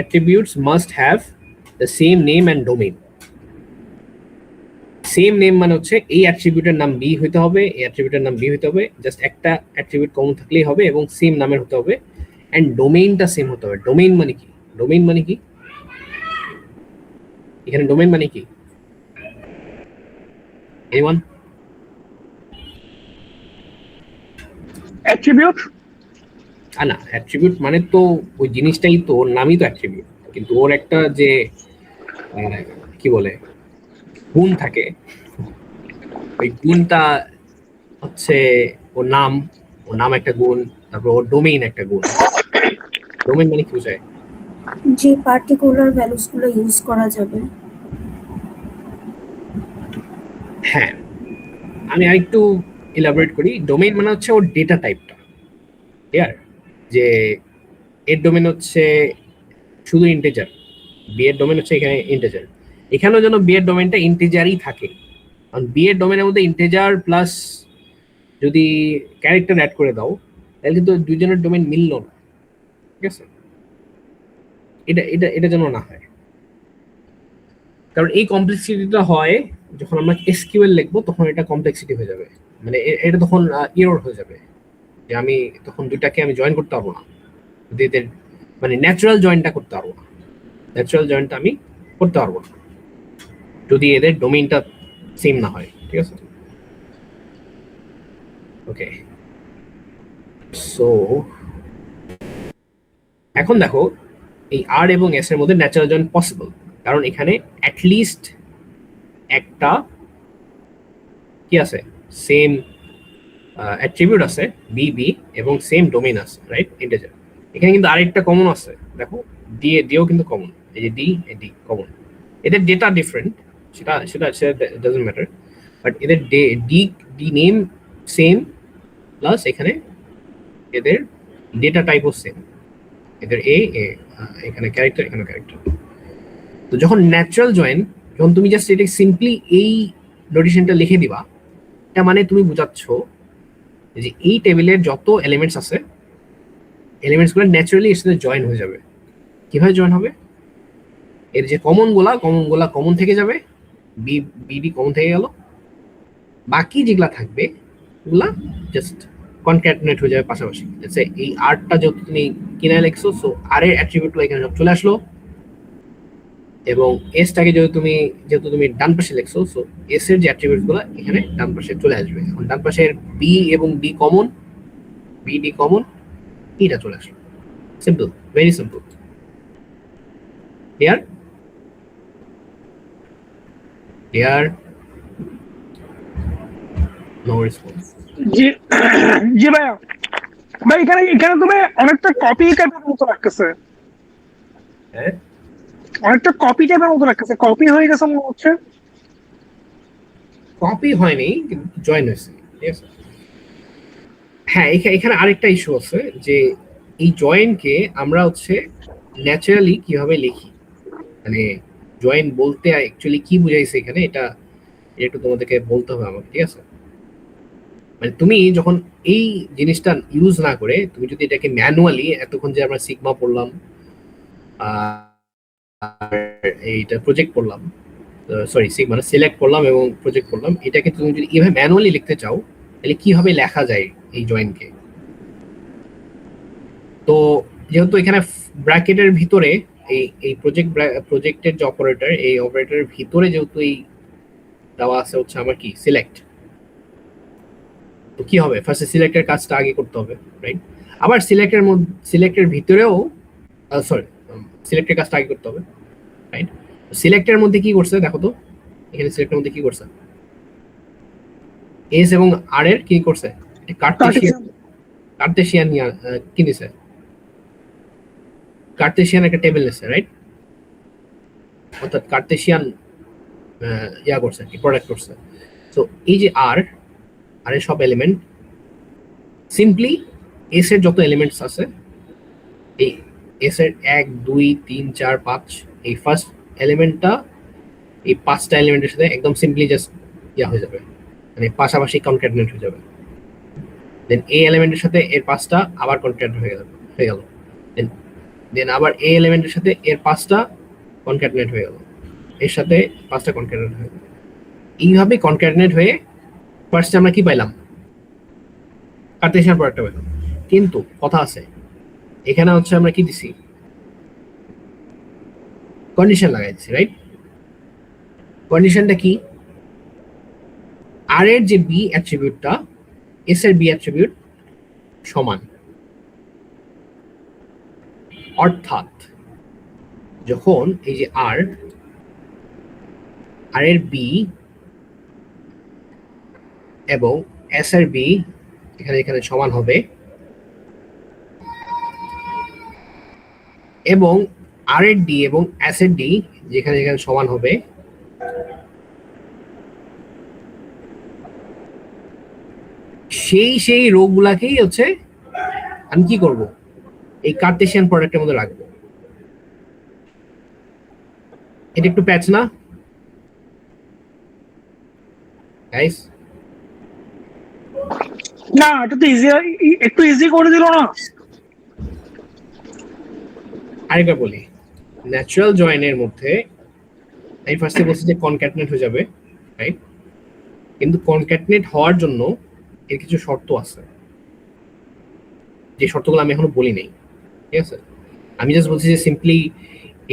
attributes must have the same name and domain. Same name মানে হচ্ছে এই অ্যাট্রিবিউটের নাম বি হইতে হবে, এই অ্যাট্রিবিউটের নাম বি হইতে হবে, জাস্ট একটা অ্যাট্রিবিউট কমন থাকলেই হবে এবং সেম নামের হতে হবে। অ্যান্ড ডোমেইনটা সেম হতে হবে। ডোমেইন মানে কি? ডোমেইন মানে কি? এখানে ডোমেইন মানে কি? এনিওয়ান? অ্যাট্রিবিউট না, অ্যাট্রিবিউট মানে তো ওই জিনিসটাই তো, ওর নামই তো অ্যাট্রিবিউট, কিন্তু ওর একটা যে কি বলে গুণ থাকে, ওই গুণটা হচ্ছে ওর নাম একটা গুণ, তারপর ওর ডোমেইন একটা গুণ। ডোমেইন মানে কি বোঝায়? যে পার্টিকুলার ভ্যালুস গুলো ইউজ করা যাবে। হ্যাঁ, আমি আরেকটু ইলাবোরেট করি। ডোমেইন মানে হচ্ছে ওর ডেটা টাইপটা, ক্লিয়ার? যে এর ডোমেইন হচ্ছে শুধু ইন্টিজার, বি এর ডোমেইন হচ্ছে এখানে ইন্টিজার, এখানেও যেন বি এর ডোমেইনটা ইন্টিজারই থাকে। কারণ বি এর ডোমেইনের মধ্যে ইন্টিজার প্লাস যদি ক্যারেক্টার অ্যাড করে দাও তাহলে কিন্তু দুইজনের ডোমেইন মিলল না, ঠিক আছে? এটা এটা এটা যেন না হয়, কারণ এই কমপ্লেক্সিটিটা হয় যখন আমরা এসকিউএল লিখবো, তখন এটা কমপ্লেক্সিটি হয়ে যাবে, মানে এটা তখন এরর হয়ে যাবে যে আমি তখন দুইটাকে আমি জয়েন করতে পারবো না, যদি এদের মানে ন্যাচারাল জয়েনটা করতে পারবো না, ন্যাচারাল জয়েনটা আমি করতে পারবো না যদি এদের ডোমেইনটা সেম না হয়, ঠিক আছে? ওকে, সো এখন দেখো এই আর এবং এস এর মধ্যে ন্যাচারাল জয়েন পসিবল, কারণ এখানে অ্যাটলিস্ট একটা কি আছে, সেম অ্যাট্রিবিউট আছে বি বি এবং সেম ডোমেইন আছে, রাইট? ইন্টিজার। এখানে কিন্তু আরেকটা কমন আছে, দেখো ডিও কিন্তু কমন, এই যে ডি কমন। এদের ডেটা ডিফারেন্ট, সেটা সেটা ডাজন্ট ম্যাটার, বাট এদের ডি নেম সেম, প্লাস এখানে এদের ডেটা টাইপও সেম, এদের এখানে ক্যারেক্টার, এখানে ক্যারেক্টার। তো যখন ন্যাচারাল জয়েন, যখন তুমি জাস্ট এটা সিম্পলি এই নোটেশনটা লিখে দিবা, এটা মানে তুমি বোঝাচ্ছ যে এই টেবিলের যত এলিমেন্টস আছে, এলিমেন্টসগুলো ন্যাচারালি এর সাথে জয়েন হয়ে যাবে। কিভাবে জয়েন হবে? এর যে কমনগুলা কমন থেকে যাবে, বিডি কমন থেকে গেল, বাকি যেগুলা থাকবে ওগুলা জাস্ট কনক্যাটিনেট হয়ে যাবে পাশাপাশি। এই আরটা যত তুমি কিনে লিখছো, সো আর এর অ্যাট্রিবিউটগুলো এখানে সব চলে আসলো, এবং এসটাকে যেহেতু তুমি ডান পাশে লিখছো, সো এস এর যে অ্যাট্রিবিউটগুলো এখানে ডান পাশে চলে আসবে। এখন ডান পাশের বি এবং ডি কমন, বিডি কমন, এটা চলে আসলো। Simple, very simple. Clear? Clear? No response. জি জি ভাইয়া। ভাই এখানে তুমি অনেকটা কপি টাইপের মতো রাখতেছে, হ্যাঁ, অনেকটা কপি টাইপের মতো রাখতেছে, কপি হয়ে গেছে মনে হচ্ছে। কপি হয়নি, কিন্তু জয়েন হয়েছে, ঠিক আছে? হ্যাঁ, এখানে আরেকটা ইস্যু আছে যে এই জয়েনকে আমরা হচ্ছে ন্যাচারালি কিভাবে লিখি, মানে জয়েন বলতে অ্যাকচুয়ালি কি বুঝাইছে এখানে, এটা একটু তোমাদেরকে বলতে হবে আমাকে, ঠিক আছে? মানে তুমি যখন এই জিনিসটা ইউজ না করে তুমি যদি এটাকে ম্যানুয়ালি, এতক্ষণ যে আমরা সিগমা পড়লাম আর এইটা প্রজেক্ট করলাম, সরি সিগমা সিলেক্ট করলাম এবং প্রজেক্ট করলাম, এটাকে তুমি যদি এভাবে ম্যানুয়ালি লিখতে চাও তাহলে কিভাবে লেখা যায় এই জয়েনকে? তো যেহেতু এখানে ব্র্যাকেটের ভিতরে এই প্রজেক্টের যে অপারেটর, এই অপারেটরের ভিতরে যেহেতু এই দেওয়া আছে হচ্ছে আমার কি সিলেক্ট, তো কি হবে? ফার্স্টে সিলেক্টের কাজটা আগে করতে হবে, রাইট? আবার সিলেক্টের ভিতরেও সরি সিলেক্টের কাজটা আগে করতে হবে, রাইট? সিলেক্টের মধ্যে কি করছে দেখো তো, এখানে সিলেক্টের মধ্যে কি করছে, এস এবং আর এর কি করছে, কার্টেশিয়ান কি নিছে, কার্টেশিয়ান একটা টেবিল নিছে, রাইট? অর্থাৎ কার্টেশিয়ান করছে, কি প্রোডাক্ট করছে। তো এই যে আর এর সব এলিমেন্ট সিম্পলি এস এর যত এলিমেন্টস আছে, এই এস এর 1 2 3 4 5, এই ফার্স্ট এলিমেন্টটা এই 5টা এলিমেন্টের সাথে একদম সিম্পলি জাস্ট ইয়া হয়ে যাবে, মানে পাশাপাশি কনক্যাটেনেট হয়ে যাবে। দেন এই এলিমেন্টের সাথে এর 5টা আবার কনক্যাটেনেট হয়ে গেল। দেন আবার এই এলিমেন্টের সাথে এর 5টা কনক্যাটেনেট হয়ে গেল, এর সাথে 5টা কনক্যাটেনেট হয়ে গেল। এইভাবে কনক্যাটেনেট হয়ে ফার্স্টে আমরা কি পাইলাম? কার্টেসিয়ান প্রোডাক্টটা পেলাম। কিন্তু কথা আছে, এখানে হচ্ছে আমরা কি দিছি? কন্ডিশন লাগাইছি, রাইট? কন্ডিশনটা কি? আর এর যে বি অ্যাট্রিবিউটটা এস এর বি অ্যাট্রিবিউট সমান, অর্থাৎ যখন এই যে আর এর বি এবং এস এর বি এখানে সমান হবে, এবং আর এর ডি এবং এস এর ডি যেখানে সমান হবে, সেই রো গুলাকেই হচ্ছে আমি কি করব? এই কার্টেসিয়ান প্রোডাক্টের মধ্যে রাখবো। এটা একটু প্যাচ না গাইস? না, এটা তো ইজি, একটু ইজি করে দিল না? আরেকবার বলি, ন্যাচারাল জয়েনের মধ্যে আমি ফার্স্টে বলছি যে কনক্যাটনেট হয়ে যাবে, রাইট? কিন্তু কনক্যাটনেট হওয়ার জন্য এর কিছু শর্ত আছে, যে শর্তগুলো আমি এখনো বলি নাই, ঠিক আছে? আমি জাস্ট বলছি যে সিম্পলি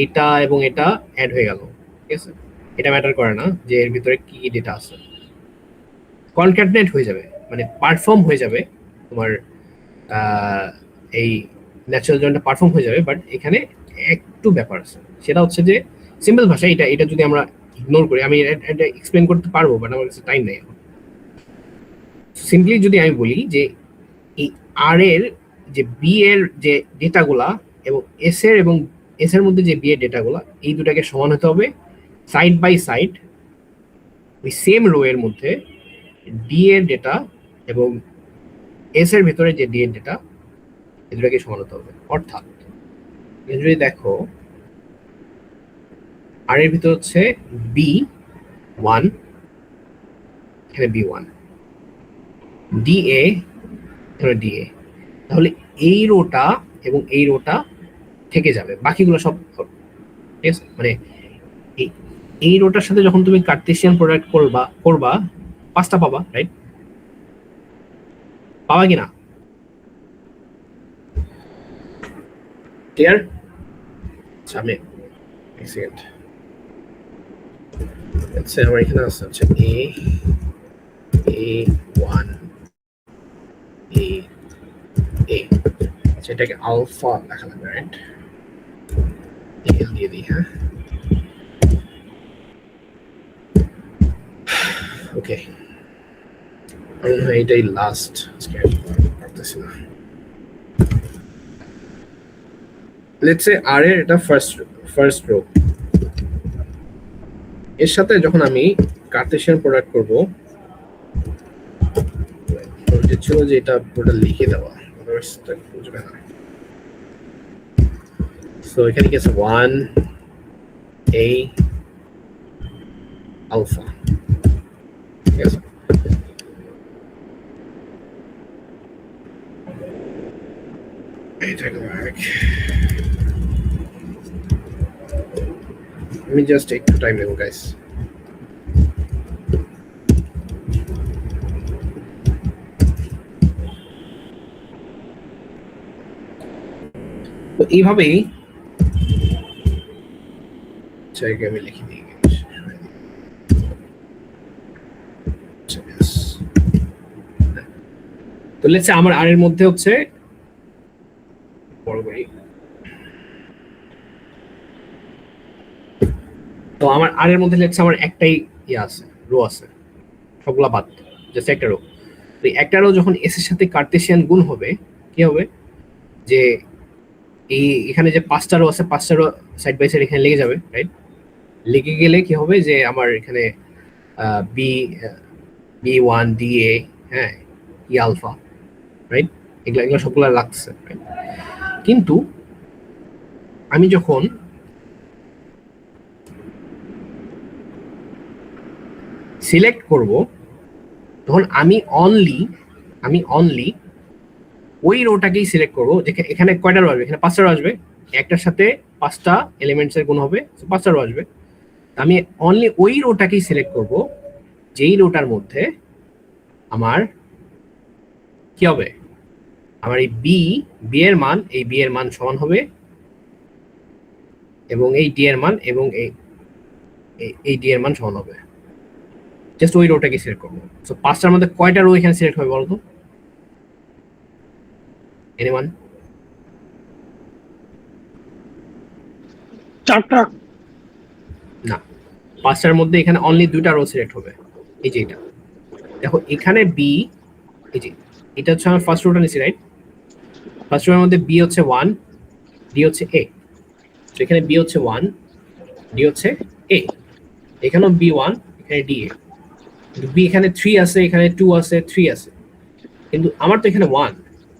এটা এবং এটা অ্যাড হয়ে গেল, ঠিক আছে? এটা ম্যাটার করে না যে এর ভিতরে কি কি ডেটা আছে। কনক্যাটনেট হয়ে যাবে মানে পারফর্ম হয়ে যাবে তোমার, এই ন্যাচারাল জয়েন্টটা পারফর্ম হয়ে যাবে, বাট এখানে একটু ব্যাপার আছে। সেটা হচ্ছে যে সিম্পল ভাষা, এটা যদি আমরা ইগনোর করি, আমি এটা এক্সপ্লেন করতে পারবো বাট আমার কাছে টাইম নেই এখন। সিম্পলি যদি আমি বলি যে এই আর এর যে বি এর যে ডেটাগুলা এবং এস এর মধ্যে যে বি এর ডেটাগুলা, এই দুটাকে সমান হতে হবে সাইড বাই সাইড, ওই সেম রো এর মধ্যে ডি এর ডেটা এবং এস এর ভিতরে যে ডি এর ডেটা, এই দুটাকে সমান হতে হবে। অর্থাৎ যদি দেখো আর এর ভিতর হচ্ছে B1, এখানে B1, DA, এখানে DA, তাহলে এই রোটা এবং এই রোটা থেকে যাবে, বাকিগুলো সব ঠিক আছে? মানে এই রোটার সাথে যখন তুমি কার্টেসিয়ান প্রোডাক্ট করবা 5টা পাবা, রাইট? পাবা কিনা? ক্লিয়ার? আচ্ছা, আমি এক সেকেন্ড, আচ্ছা আমার এখানে আছে হচ্ছে A1 A, আচ্ছা এটাকে আলফা লেখা লাগবে, রাইট? এল দিয়ে দিই, হ্যাঁ, ওকে। এটাই লাস্ট, আজকে পারতেছি না। লেটস সে আর এর এটা ফার্স্ট রো, এর সাথে যখন আমি কার্টেসিয়ান প্রোডাক্ট করব, যে ছিল যে এটা পুরোটা লিখে দেওয়া, বুঝবে না। সো এখানে কি আছে? 1 A আলফা, ঠিক আছে? আমি জাস্ট একটু টাইম নেব গাইস। তো এইভাবেই জায়গায় আমি লিখে দিই। তো লেটস সে আমার আর এর মধ্যে হচ্ছে বড় করি, তো আমার আর এর মধ্যে লেটস আমার একটাই ইয়ে আছে, রো আছে, সবগুলা বাদ, জাস্ট একটা রো। তো একটা রো যখন এস এর সাথে কার্টেসিয়ান গুণ হবে, কি হবে? যে এখানে যে 5টা রো আছে, 5টা রো সাইড বাই সাইড এখানে লেগে যাবে, রাইট? লেগে গেলে কি হবে যে আমার এখানে B1 DA, হ্যাঁ, E আলফা, রাইট? এগুলো সবগুলো লাগছে, কিন্তু আমি যখন সিলেক্ট করব তখন আমি অনলি ওই রোটাকেই সিলেক্ট করবো। এখানে কয়টা রো আসবে? এখানে 5টা রো আসবে, একটার সাথে 5টা এলিমেন্টস এর গুণ হবে, 5টা রো আসবে। আমি অনলি ওই রোটাকেই সিলেক্ট করব যেই রোটার মধ্যে আমার কি হবে, আমার এই বি এর মান সমান হবে এবং এই ডি এর মান এবং এই ডি এর মান সমান হবে। জাস্ট ওই রোটাকে সিলেক্ট করবো। সো 5টার মধ্যে কয়টা রো এখানে সিলেক্ট হবে বলতো? এনিওয়ান? 4টা। না, 5টার মধ্যে এখানে অনলি 2টা রো সিলেক্ট হবে। এই যে এটা দেখো, এখানে বি, এই যে এটা হচ্ছে আমার ফার্স্ট রোটা নিছি, রাইট? ফার্স্ট রোর মধ্যে বি হচ্ছে 1, ডি হচ্ছে এ। তো এখানে বি হচ্ছে 1, ডি হচ্ছে এ, এখানেও বি 1, এখানে ডি এ। কিন্তু বি এখানে 3 আছে, এখানে 2 আছে, 3 আছে, কিন্তু আমার তো এখানে 1,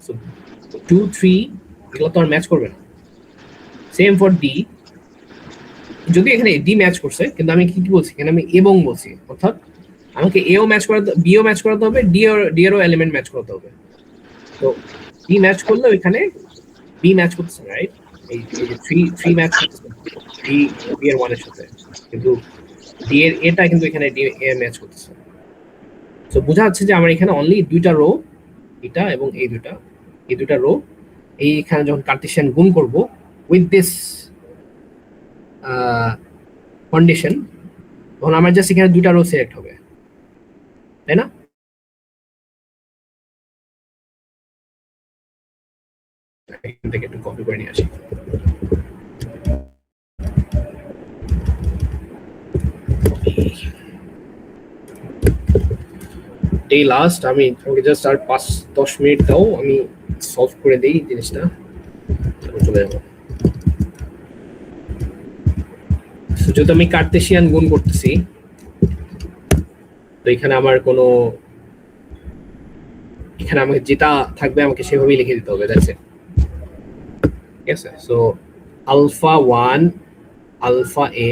সো 2 3 এগুলো তো আর ম্যাচ করবে না। সেম ফর ডি, যদি এখানে ডি ম্যাচ করছে, কিন্তু আমি কি বলছি এখানে, আমি এবং বলছি, অর্থাৎ আমাকে এও ম্যাচ করাতে, বিও ম্যাচ করাতে হবে, ডি এরও এলিমেন্ট ম্যাচ করাতে হবে। তো ডি ম্যাচ করলে এখানে বি ম্যাচ করতেছে, রাইট? এই যে 3 ম্যাচ করতেছে ডি এর 1 এর সাথে, কিন্তু ডি এর এটা কিন্তু এখানে ডি এ ম্যাচ করতেছে। সো বোঝা যাচ্ছে যে আমার এখানে অনলি 2টা রো, এটা এবং এই দুটা রো, এইখানে যখন কার্টেশিয়ান গুণ করব উইথ দিস কন্ডিশন, তখন আমার জাস্ট এখানে 2টা রো সিলেক্ট হবে, তাই না? এখান থেকে একটু কপি করে নিয়ে আসি। এই লাস্ট আমি জাস্ট আর 5-10 মিনিট দাও, আমি সলভ করে দেই জিনিসটা, চলে যাবো। যেহেতু আমি কার্টেশিয়ান গুণ করতেছি, তো এখানে আমার কোনো, এখানে আমাকে যেটা থাকবে আমাকে সেভাবেই লিখে দিতে হবে, দ্যাটস ইট। ঠিক আছে? সো আলফা 1 আলফা এ,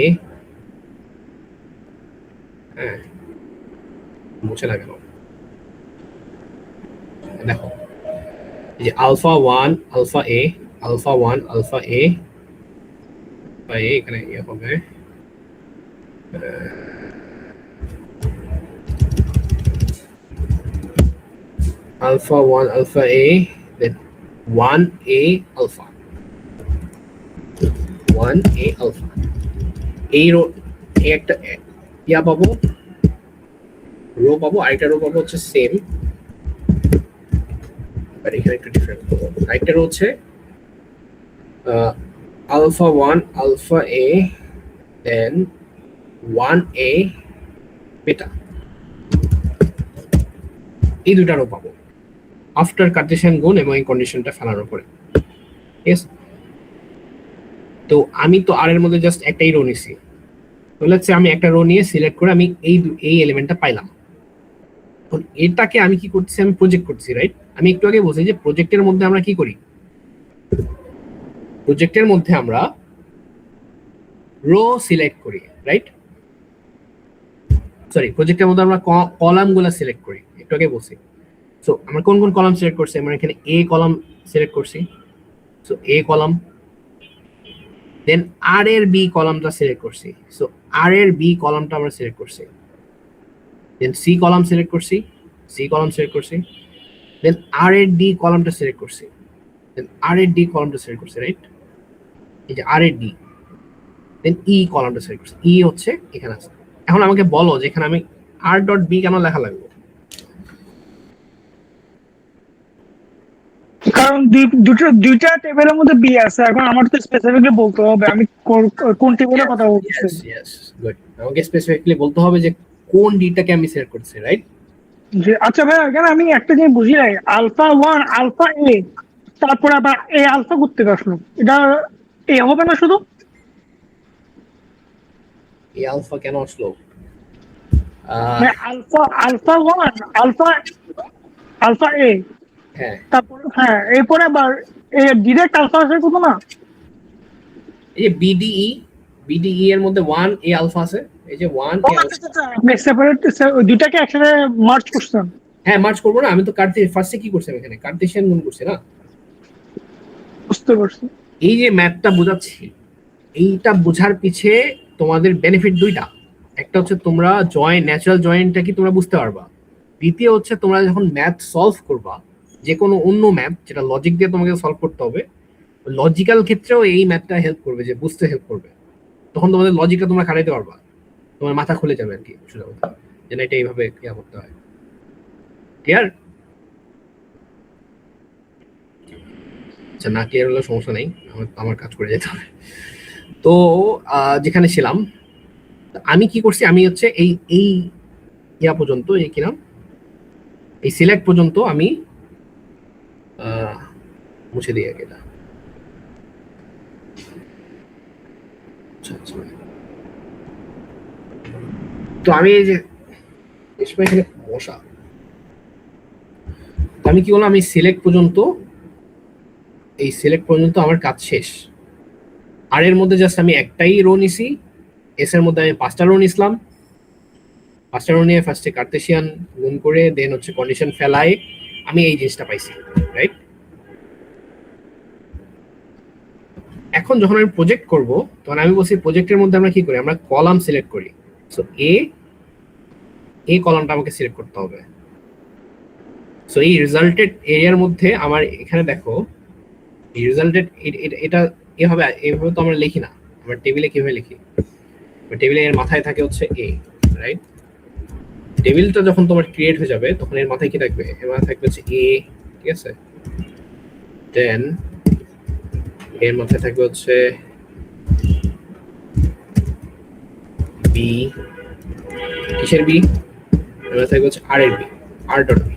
হ্যাঁ মুছে না কেন, দেখো এই যে আলফা 1 আলফা এ, আলফা 1 আলফা এ, এখানে ইয়ে হবে alpha 1 alpha a, then 1a alpha, 1a alpha, এই রো একটা ইয়া পাবো, রো পাবো, আরেকটা রো পাবো হচ্ছে সেম, বাট এখানে একটু ডিফারেন্ট পাবো। আরেকটা রো হচ্ছে alpha 1 alpha a, then 1a beta, এই দুটা রো পাবো আফটার কার্টেশিয়ান গুণ এবং এই কন্ডিশনটা ফেলানোর পরে। ইয়েস, তো আমি তো আর এর মধ্যে জাস্ট একটাই রো নিছি, তো লেটস সে আমি একটা রো নিয়ে সিলেক্ট করে আমি এই এলিমেন্টটা পাইলাম। তো এটাকে আমি কি করতেছি, আমি প্রজেক্ট করতেছি, রাইট? আমি একটু আগে বলছি যে প্রজেক্টের মধ্যে আমরা কি করি, প্রজেক্টের মধ্যে আমরা রো সিলেক্ট করি, রাইট? সরি, প্রজেক্টের মধ্যে আমরা কলামগুলো সিলেক্ট করি, একটু আগে বলছি। সো আমরা কোন কোন কলাম সিলেক্ট করছি, আমরা এখানে এ কলাম সিলেক্ট করছি, সো এ কলাম, দেন আর এর বি কলামটা সিলেক্ট করছি, সো আর এর বি কলামটা আমরা সিলেক্ট করছি, দেন সি কলাম সিলেক্ট করছি, সি কলাম সিলেক্ট করছি, দেন আর এর ডি কলামটা সিলেক্ট করছি, দেন আর এর ডি কলামটা সিলেক্ট করছি, রাইট? এই যে আর এর ডি, দেন ই কলামটা সিলেক্ট করছি, ই হচ্ছে এখানে আছে। এখন আমাকে বলো যে এখানে আমি আর ডট বি কেন লেখা লাগবে? কারণ দুইটা টেবিলের মধ্যে বি আছে, এখন আমার তো স্পেসিফিকলি বলতে হবে আমি কোন টেবিলের কথা বলছি। ইয়েস, গুড, আমাকে স্পেসিফিকলি বলতে হবে যে কোন ডিটাকে আমি সিলেক্ট করছি, রাইট? যে আচ্ছা ভাই, এখানে আমি একটা জিনিস বুঝি নাই, আলফা 1 আলফা এ, তারপরে আবার এ আলফা করতে আসলো, এটা এ হবে না শুধু? এই আলফা কেন আসলো? আলফা 1 আলফা আলফা এ, হ্যাঁ, তারপর হ্যাঁ এরপরে আবার ডিরেক্ট আলফা আসার কথা না? এই যে বিডিই এর মধ্যে 1 এ আলফা আছে, এই যে 1 ও এ আচ্ছা আচ্ছা আচ্ছা, আপনি সেপারেট দুইটাকে একসাথে মার্চ করছেন। হ্যাঁ মার্চ করবো না, আমি তো ফার্স্টে কি করছি এখানে কার্টেশিয়ান গুণ করছি না। বুঝতে পারছি। এই যে ম্যাথটা বোঝাচ্ছি, এইটা বোঝার পিছে তোমাদের বেনিফিট দুইটা। একটা হচ্ছে তোমরা ন্যাচারাল জয়েন্টটা কি তোমরা বুঝতে পারবা। দ্বিতীয় হচ্ছে তোমরা যখন ম্যাথ সলভ করবা, যে কোনো অন্য ম্যাথ যেটা লজিক দিয়ে তোমাকে সলভ করতে হবে, লজিক্যাল ক্ষেত্রেও এই ম্যাথটা হেল্প করবে, যে বুঝতে হেল্প করবে। তখন তোমাদের লজিকটা তোমরা খাটাইতে পারবা, তোমার মাথা খুলে যাবে আর কি, সোজা কথা, যে না এটা এইভাবে ক্রিয়া করতে হয়। ক্লিয়ার? আচ্ছা, না ক্লিয়ার হলে সমস্যা নেই, আমার কাজ করে যেতে হবে। তো যেখানে ছিলাম, আমি কি করছি, আমি হচ্ছে এই এই ইয়া পর্যন্ত, এই কি নাম, এই সিলেক্ট পর্যন্ত আমি মুছে দিই আগে এটা। আচ্ছা আচ্ছা, তো আমি এই যে এখানে মশা, আমি কি বললাম, আমি সিলেক্ট পর্যন্ত, এই সিলেক্ট পর্যন্ত আমার কাজ শেষ। আর এর মধ্যে জাস্ট আমি একটাই রো নিছি, এস এর মধ্যে আমি 5টা রো নিছিলাম। 5টা রো নিয়ে ফার্স্টে কার্টেশিয়ান গুণ করে দেন হচ্ছে কন্ডিশন ফেলাই আমি এই জিনিসটা পাইছি, রাইট? এখন যখন আমি প্রজেক্ট করব, তখন আমি বলছি প্রজেক্টের মধ্যে আমরা কি করি, আমরা কলাম সিলেক্ট করি। সো এই কলামটা আমাকে সিলেক্ট করতে হবে। সো এই রেজাল্টেড এরিয়ার মধ্যে আমার এখানে দেখো, এই রেজাল্টেড এটা এভাবে তো আমরা লিখি না, আমরা টেবিলে কিভাবে লিখি, টেবিলে এর মাথায় থাকে হচ্ছে এ, রাইট? টেবিলটা যখন তোমার ক্রিয়েট হয়ে যাবে, তখন এর মাথায় কি থাকবে, এর মাথায় থাকবে হচ্ছে এ, ঠিক আছে? দেন এর মাথায় থাকবে হচ্ছে বি, কিসের বি? এর মাথায় থাকবে হচ্ছে আর এর বি, আর ডট বি।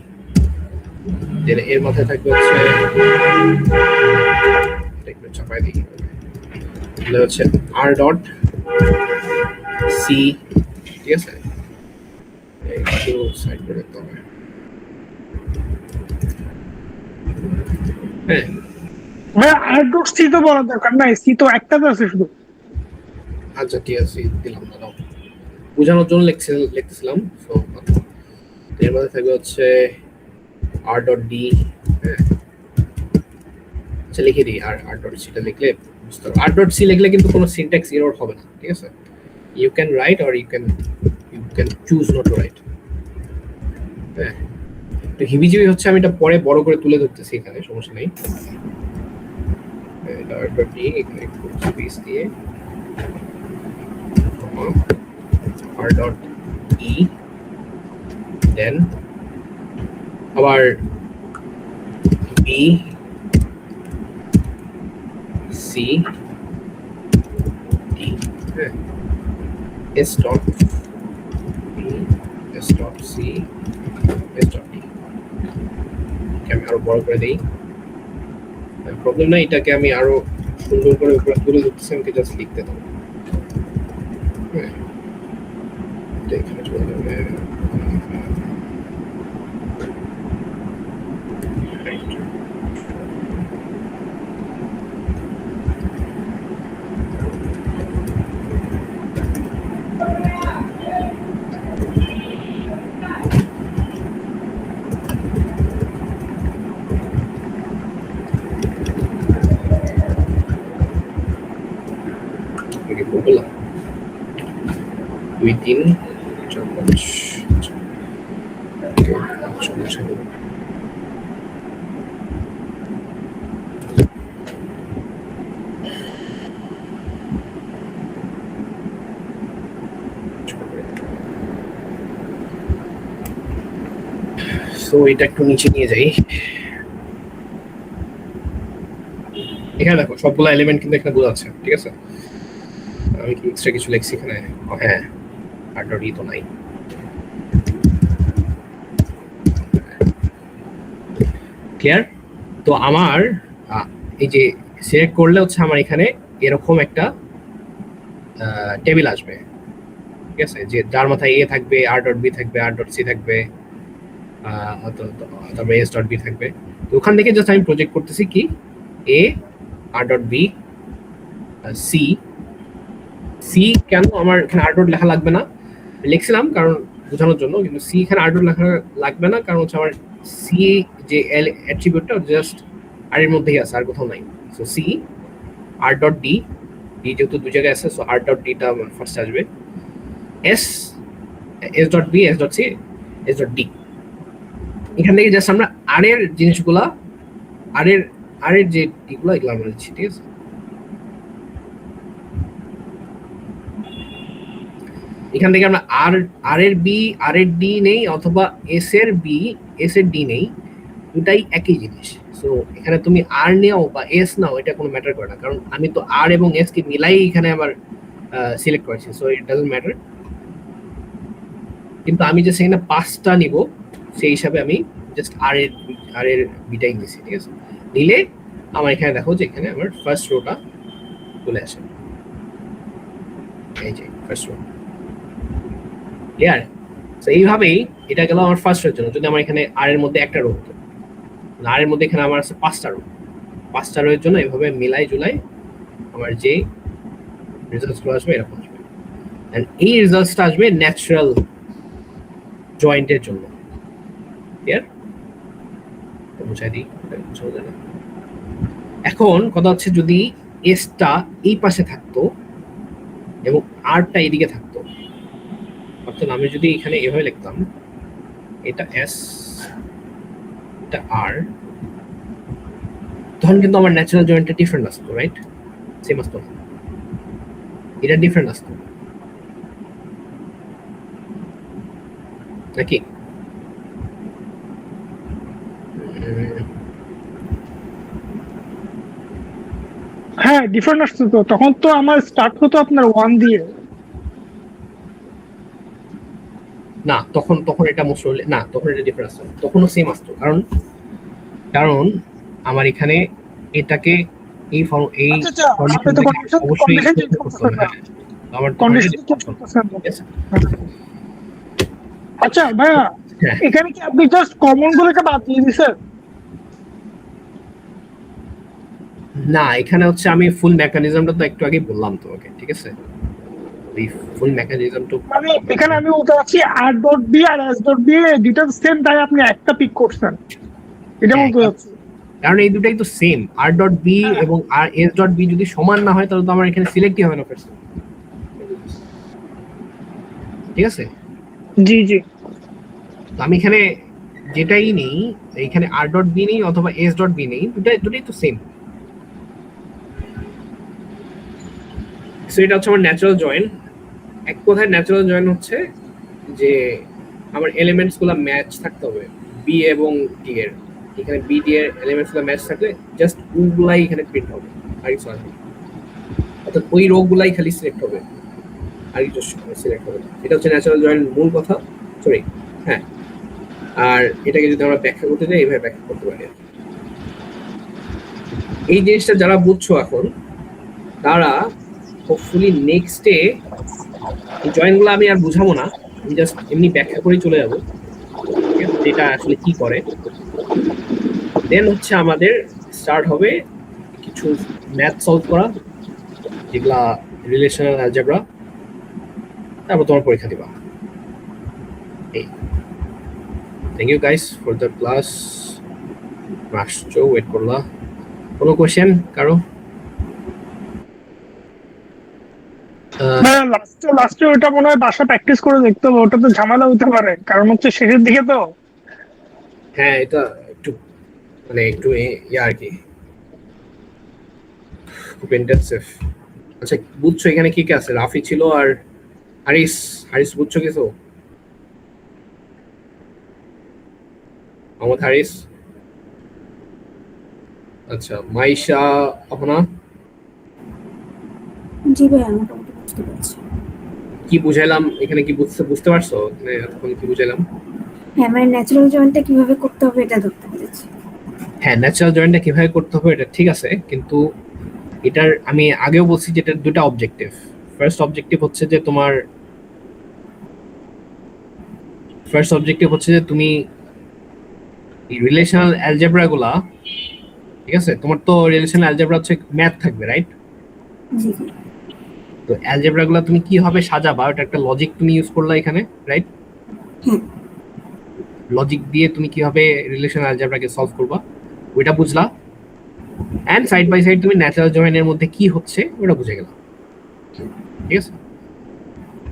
দেন এর মাথায় থাকবে হচ্ছে, একটু চাপাই দিই, তাহলে হচ্ছে আর ডট সি, ঠিক আছে? একটু সাইড করে দিতে হবে। হ্যাঁ, ভাই আর ডট সি তো বলার দরকার নাই, সি তো একটাতে আছে শুধু। আচ্ছা ঠিক আছে, দিলাম দাঁড়াও, বোঝানোর জন্য লিখতেছিলাম। সো এর মধ্যে থাকবে হচ্ছে আর ডট ডি, হ্যাঁ আচ্ছা লিখে দিই, আর ডট সিটা লিখলে বুঝতে পারবো। আর ডট সি লিখলে কিন্তু কোনো সিনট্যাক্স এরর হবে না, ঠিক আছে? You can write or you can choose not to write. হ্যাঁ, তো হিবিজিবি হচ্ছে, আমি এটা পরে বড় করে তুলে ধরতেছি, এখানে সমস্যা নেই। এটা আর ডট ডি, এখানে একটু স্পেস দিয়ে আর ডট ই, দেন আবার বি সি ডি, হ্যাঁ, S dot B, S dot C, S dot D. আমি আরো বড় করে দিই, প্রবলেম নাই, এটাকে আমি আরো সুন্দর করে উপরে তুলে ধরতেছি, আমাকে জাস্ট লিখতে দাও। হ্যাঁ, এটা এখানে চলে যাবে। বললাম 2 3 4 5 সমস্যা নেই। সো এটা একটু নিচে নিয়ে যাই। এখানে দেখো সবগুলো এলিমেন্ট কিন্তু এখানে বোঝা যাচ্ছে, ঠিক আছে? আমি কি এক্সট্রা কিছু লিখছি এখানে? হ্যাঁ, আর ডট ই তো নাই। ক্লিয়ার? তো আমার এই যে সিলেক্ট করলে হচ্ছে আমার এখানে এরকম একটা টেবিল আসবে, ঠিক আছে? যে যার মাথায় এ থাকবে, আর ডট বি থাকবে, আর ডট সি থাকবে, তারপরে এস ডট বি থাকবে। তো ওখান থেকে জাস্ট আমি প্রজেক্ট করতেছি কি A R dot B C. C কেন আমার এখানে আর ডট লেখা লাগবে না, লিখছিলাম কারণ বোঝানোর জন্য, কিন্তু সি এখানে আর ডট লেখা লাগবে না কারণ হচ্ছে আমার সি যে অ্যাট্রিবিউটটা জাস্ট আর এর মধ্যেই আছে, আর কোথাও নাই। So C R dot D, D যেহেতু দু জায়গায় আছে সো আর ডট ডিটা ফার্স্ট আসবে। S S dot B, S dot C, S dot D. এখান থেকে জাস্ট আমরা আর এর জিনিসগুলা আর এর যে ডিগুলো এগুলো আমরা দিচ্ছি, ঠিক আছে। এখান থেকে আমরা আর এর বি আর এর ডি নেই অথবা এস এর বি এস এর ডি নেই, দুটাই একই জিনিস। সো এখানে তুমি আর নাও বা এস নাও এটা কোনো ম্যাটার করে না, কারণ আমি তো আর এবং এস কে মিলাই এখানে আবার সিলেক্ট করেছি, সো ইট ডাজন্ট ম্যাটার। কিন্তু আমি যে সেখানে 5টা নিব সেই হিসাবে আমি জাস্ট আর এর বিটাই নিয়েছি, ঠিক আছে। নিলে আমার এখানে দেখো যে এখানে আমার ফার্স্ট রোটা চলে আসে, এই যে ফার্স্ট রো, ক্লিয়ার। তো এইভাবেই এটা গেল আমার ফার্স্ট রোর জন্য। যদি আমার এখানে আর এর মধ্যে একটা রো হতো, আর এর মধ্যে এখানে আমার আছে 5টা রো, 5টা রোয়ের জন্য এইভাবে মিলাই জুলাই আমার যে রেজাল্টসগুলো আসবে এরকম আসবে। এন্ড এই রেজাল্টসটা আসবে ন্যাচারাল জয়েন্টের জন্য, ক্লিয়ার? বুঝাই দিই, এখন কথা হচ্ছে যদি এসটা এই পাশে থাকতো এবং আরটা এইদিকে থাকতো, অর্থাৎ আমি যদি এখানে এভাবে লিখতাম এটা এস এটা আর, তখন কিন্তু আমার ন্যাচারাল জয়েন্টটা ডিফারেন্ট আসতো, রাইট? সেম আসতো না, এটা ডিফারেন্ট আসতো নাকি? হ্যাঁ ডিফারেন্ট আসতো তো, তখন তো আমার স্টার্ট হতো আপনার 1 দিয়ে। না তখন এটা মোস্ট না, তখন এটা ডিফারেন্ট আসতো, তখনও সেম আসতো, কারণ আমার এখানে এটাকে এই এই আপনি তো অবশ্যই কন্ডিশন চেঞ্জ করতেছেন না, আমার কন্ডিশন চেঞ্জ করতেছেন না। আচ্ছা ভাইয়া, এখানে কি আপনি জাস্ট কমন গুলোকে বাদ দিয়ে দিছেন? না, এখানে হচ্ছে আমি ফুল মেকানিজমটা তো একটু আগে বললাম তোমাকে, ঠিক আছে। এই ফুল মেকানিজম তো মানে এখানে আমি বলতে চাচ্ছি আর ডট বি আর এস ডট বি দুটো সেম, তাই আপনি একটা পিক করছেন, এটা বলতে চাচ্ছি। কারণ এই দুটাই তো সেম, আর ডট বি এবং আর এস ডট বি যদি সমান না হয় তাহলে তো আমার এখানে সিলেক্টই হবে না ফার্স্ট, ঠিক আছে। জি জি, তো আমি এখানে যেটাই নেই, এখানে আর ডট বি নেই অথবা এস ডট বি নেই, দুটাই তো সেম। সো এটা হচ্ছে আমার ন্যাচারাল জয়েন্ট। এক কথায় ন্যাচারাল জয়েন্ট হচ্ছে যে আমার এলিমেন্টস গুলো ম্যাচ থাকতে হবে বি এবং ডি এর। এখানে বি ডি এর এলিমেন্টস গুলো ম্যাচ থাকলে জাস্ট ওগুলাই এখানে প্রিন্ট হবে, আর কিছু আসবে, অর্থাৎ ওই রো গুলাই খালি সিলেক্ট হবে, আর কিছু সিলেক্ট হবে। এটা হচ্ছে ন্যাচারাল জয়েন্ট মূল কথা, সরি। হ্যাঁ, আর এটাকে যদি আমরা ব্যাখ্যা করতে যাই এইভাবে ব্যাখ্যা করতে পারি। এই জিনিসটা যারা বুঝছো এখন তারা হোপফুলি নেক্সটে এই জয়েন্টগুলো আমি আর বুঝাবো না, আমি জাস্ট এমনি ব্যাখ্যা করে চলে যাবো যেটা আসলে কি করে। দেন হচ্ছে আমাদের স্টার্ট হবে কিছু ম্যাথ সলভ করা, যেগুলা রিলেশনাল অ্যালজেব্রা, তারপর তোমার পরীক্ষা দিবা। এই thank you guys for the class. আসছো, ওয়েট করলা, কোনো কোয়েশ্চেন কারো? লাস্টে ওটা মনে হয় বাসা প্র্যাকটিস করে দেখতে হবে, ওটা তো ঝামেলা হতে পারে, কারণ হচ্ছে শেষের দিকে তো। হ্যাঁ, এটা একটু মানে একটু ইয়া আর কি, খুব ইন্টেন্সিভ। আচ্ছা বুঝছো এখানে কি কি আছে? রাফি ছিল আর হারিস। হারিস বুঝছো কিছু? মোহাম্মদ হারিস, আচ্ছা মাইশা, আপনা জি ভাইয়া মোটামুটি বুঝতে পারছি। কি বুঝাইলাম এখানে, কি বুঝতে পারছো এতক্ষণ কি বুঝাইলাম? হ্যাঁ মানে ন্যাচারাল জয়েন্টটা কিভাবে করতে হবে এটা ধরতে পেরেছি। হ্যাঁ, ন্যাচারাল জয়েন্টটা কিভাবে করতে হবে এটা ঠিক আছে, কিন্তু এটার আমি আগেও বলছি যে এটার দুটো অবজেক্টিভ। ফার্স্ট অবজেক্টিভ হচ্ছে যে তুমি এই রিলেশনাল অ্যালজেব্রা গুলা, ঠিক আছে, তোমার তো রিলেশনাল অ্যালজেব্রা হচ্ছে ম্যাথ থাকবে, রাইট? জি জি তো অ্যালজেব্রা গুলা তুমি কিভাবে সাজাবা, এটা একটা লজিক তুমি ইউজ করলা এখানে, রাইট? হ্যাঁ লজিক দিয়ে তুমি কিভাবে রিলেশনাল অ্যালজেব্রাকে সলভ করবা ওইটা বুঝলা, এন্ড সাইড বাই সাইড তুমি ন্যাচারাল জয়েনের মধ্যে কি হচ্ছে ওটা বুঝে গেলা, ঠিক আছে?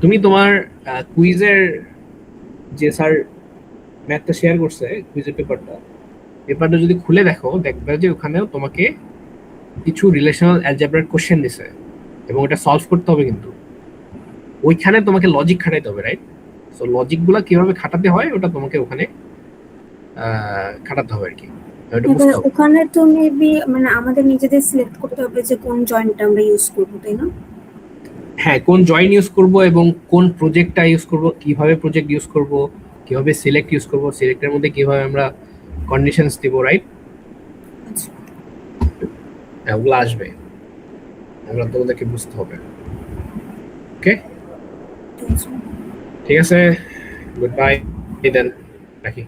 তুমি তোমার কুইজের যে স্যার ম্যাথটা শেয়ার করছে, কুইজের পেপারটা যদি খুলে দেখো, দেখবে যে ওখানেও তোমাকে কিছু রিলেশনাল অ্যালজেব্রার কোশ্চেন দিছে এবং ওটা সলভ করতে হবে, কিন্তু ওইখানে তোমাকে লজিক খাটাইতে হবে, রাইট? সো লজিকগুলো কিভাবে খাটাতে হয় ওটা তোমাকে ওখানে খাটাতে হবে আর কি, ওটা বুঝতে এবার হবে। ওখানে তো মেবি মানে আমাদের নিজেদের সিলেক্ট করতে হবে যে কোন জয়েন্টটা আমরা ইউজ করবো, তাই না? হ্যাঁ, কোন জয়েন ইউজ করব এবং কোন প্রজেক্টটা ইউজ করব, কিভাবে প্রজেক্ট ইউজ করব, কিভাবে সিলেক্ট ইউজ করব, সিলেক্টের মধ্যে কিভাবে আমরা কন্ডিশনস দিব, রাইট? আচ্ছা ওগুলো আসবে, আমরা তোমাদেরকে বুঝতে হবে। ওকে, ঠিক আছে ঠিক আছে, গুড বাই দেন, রাখি।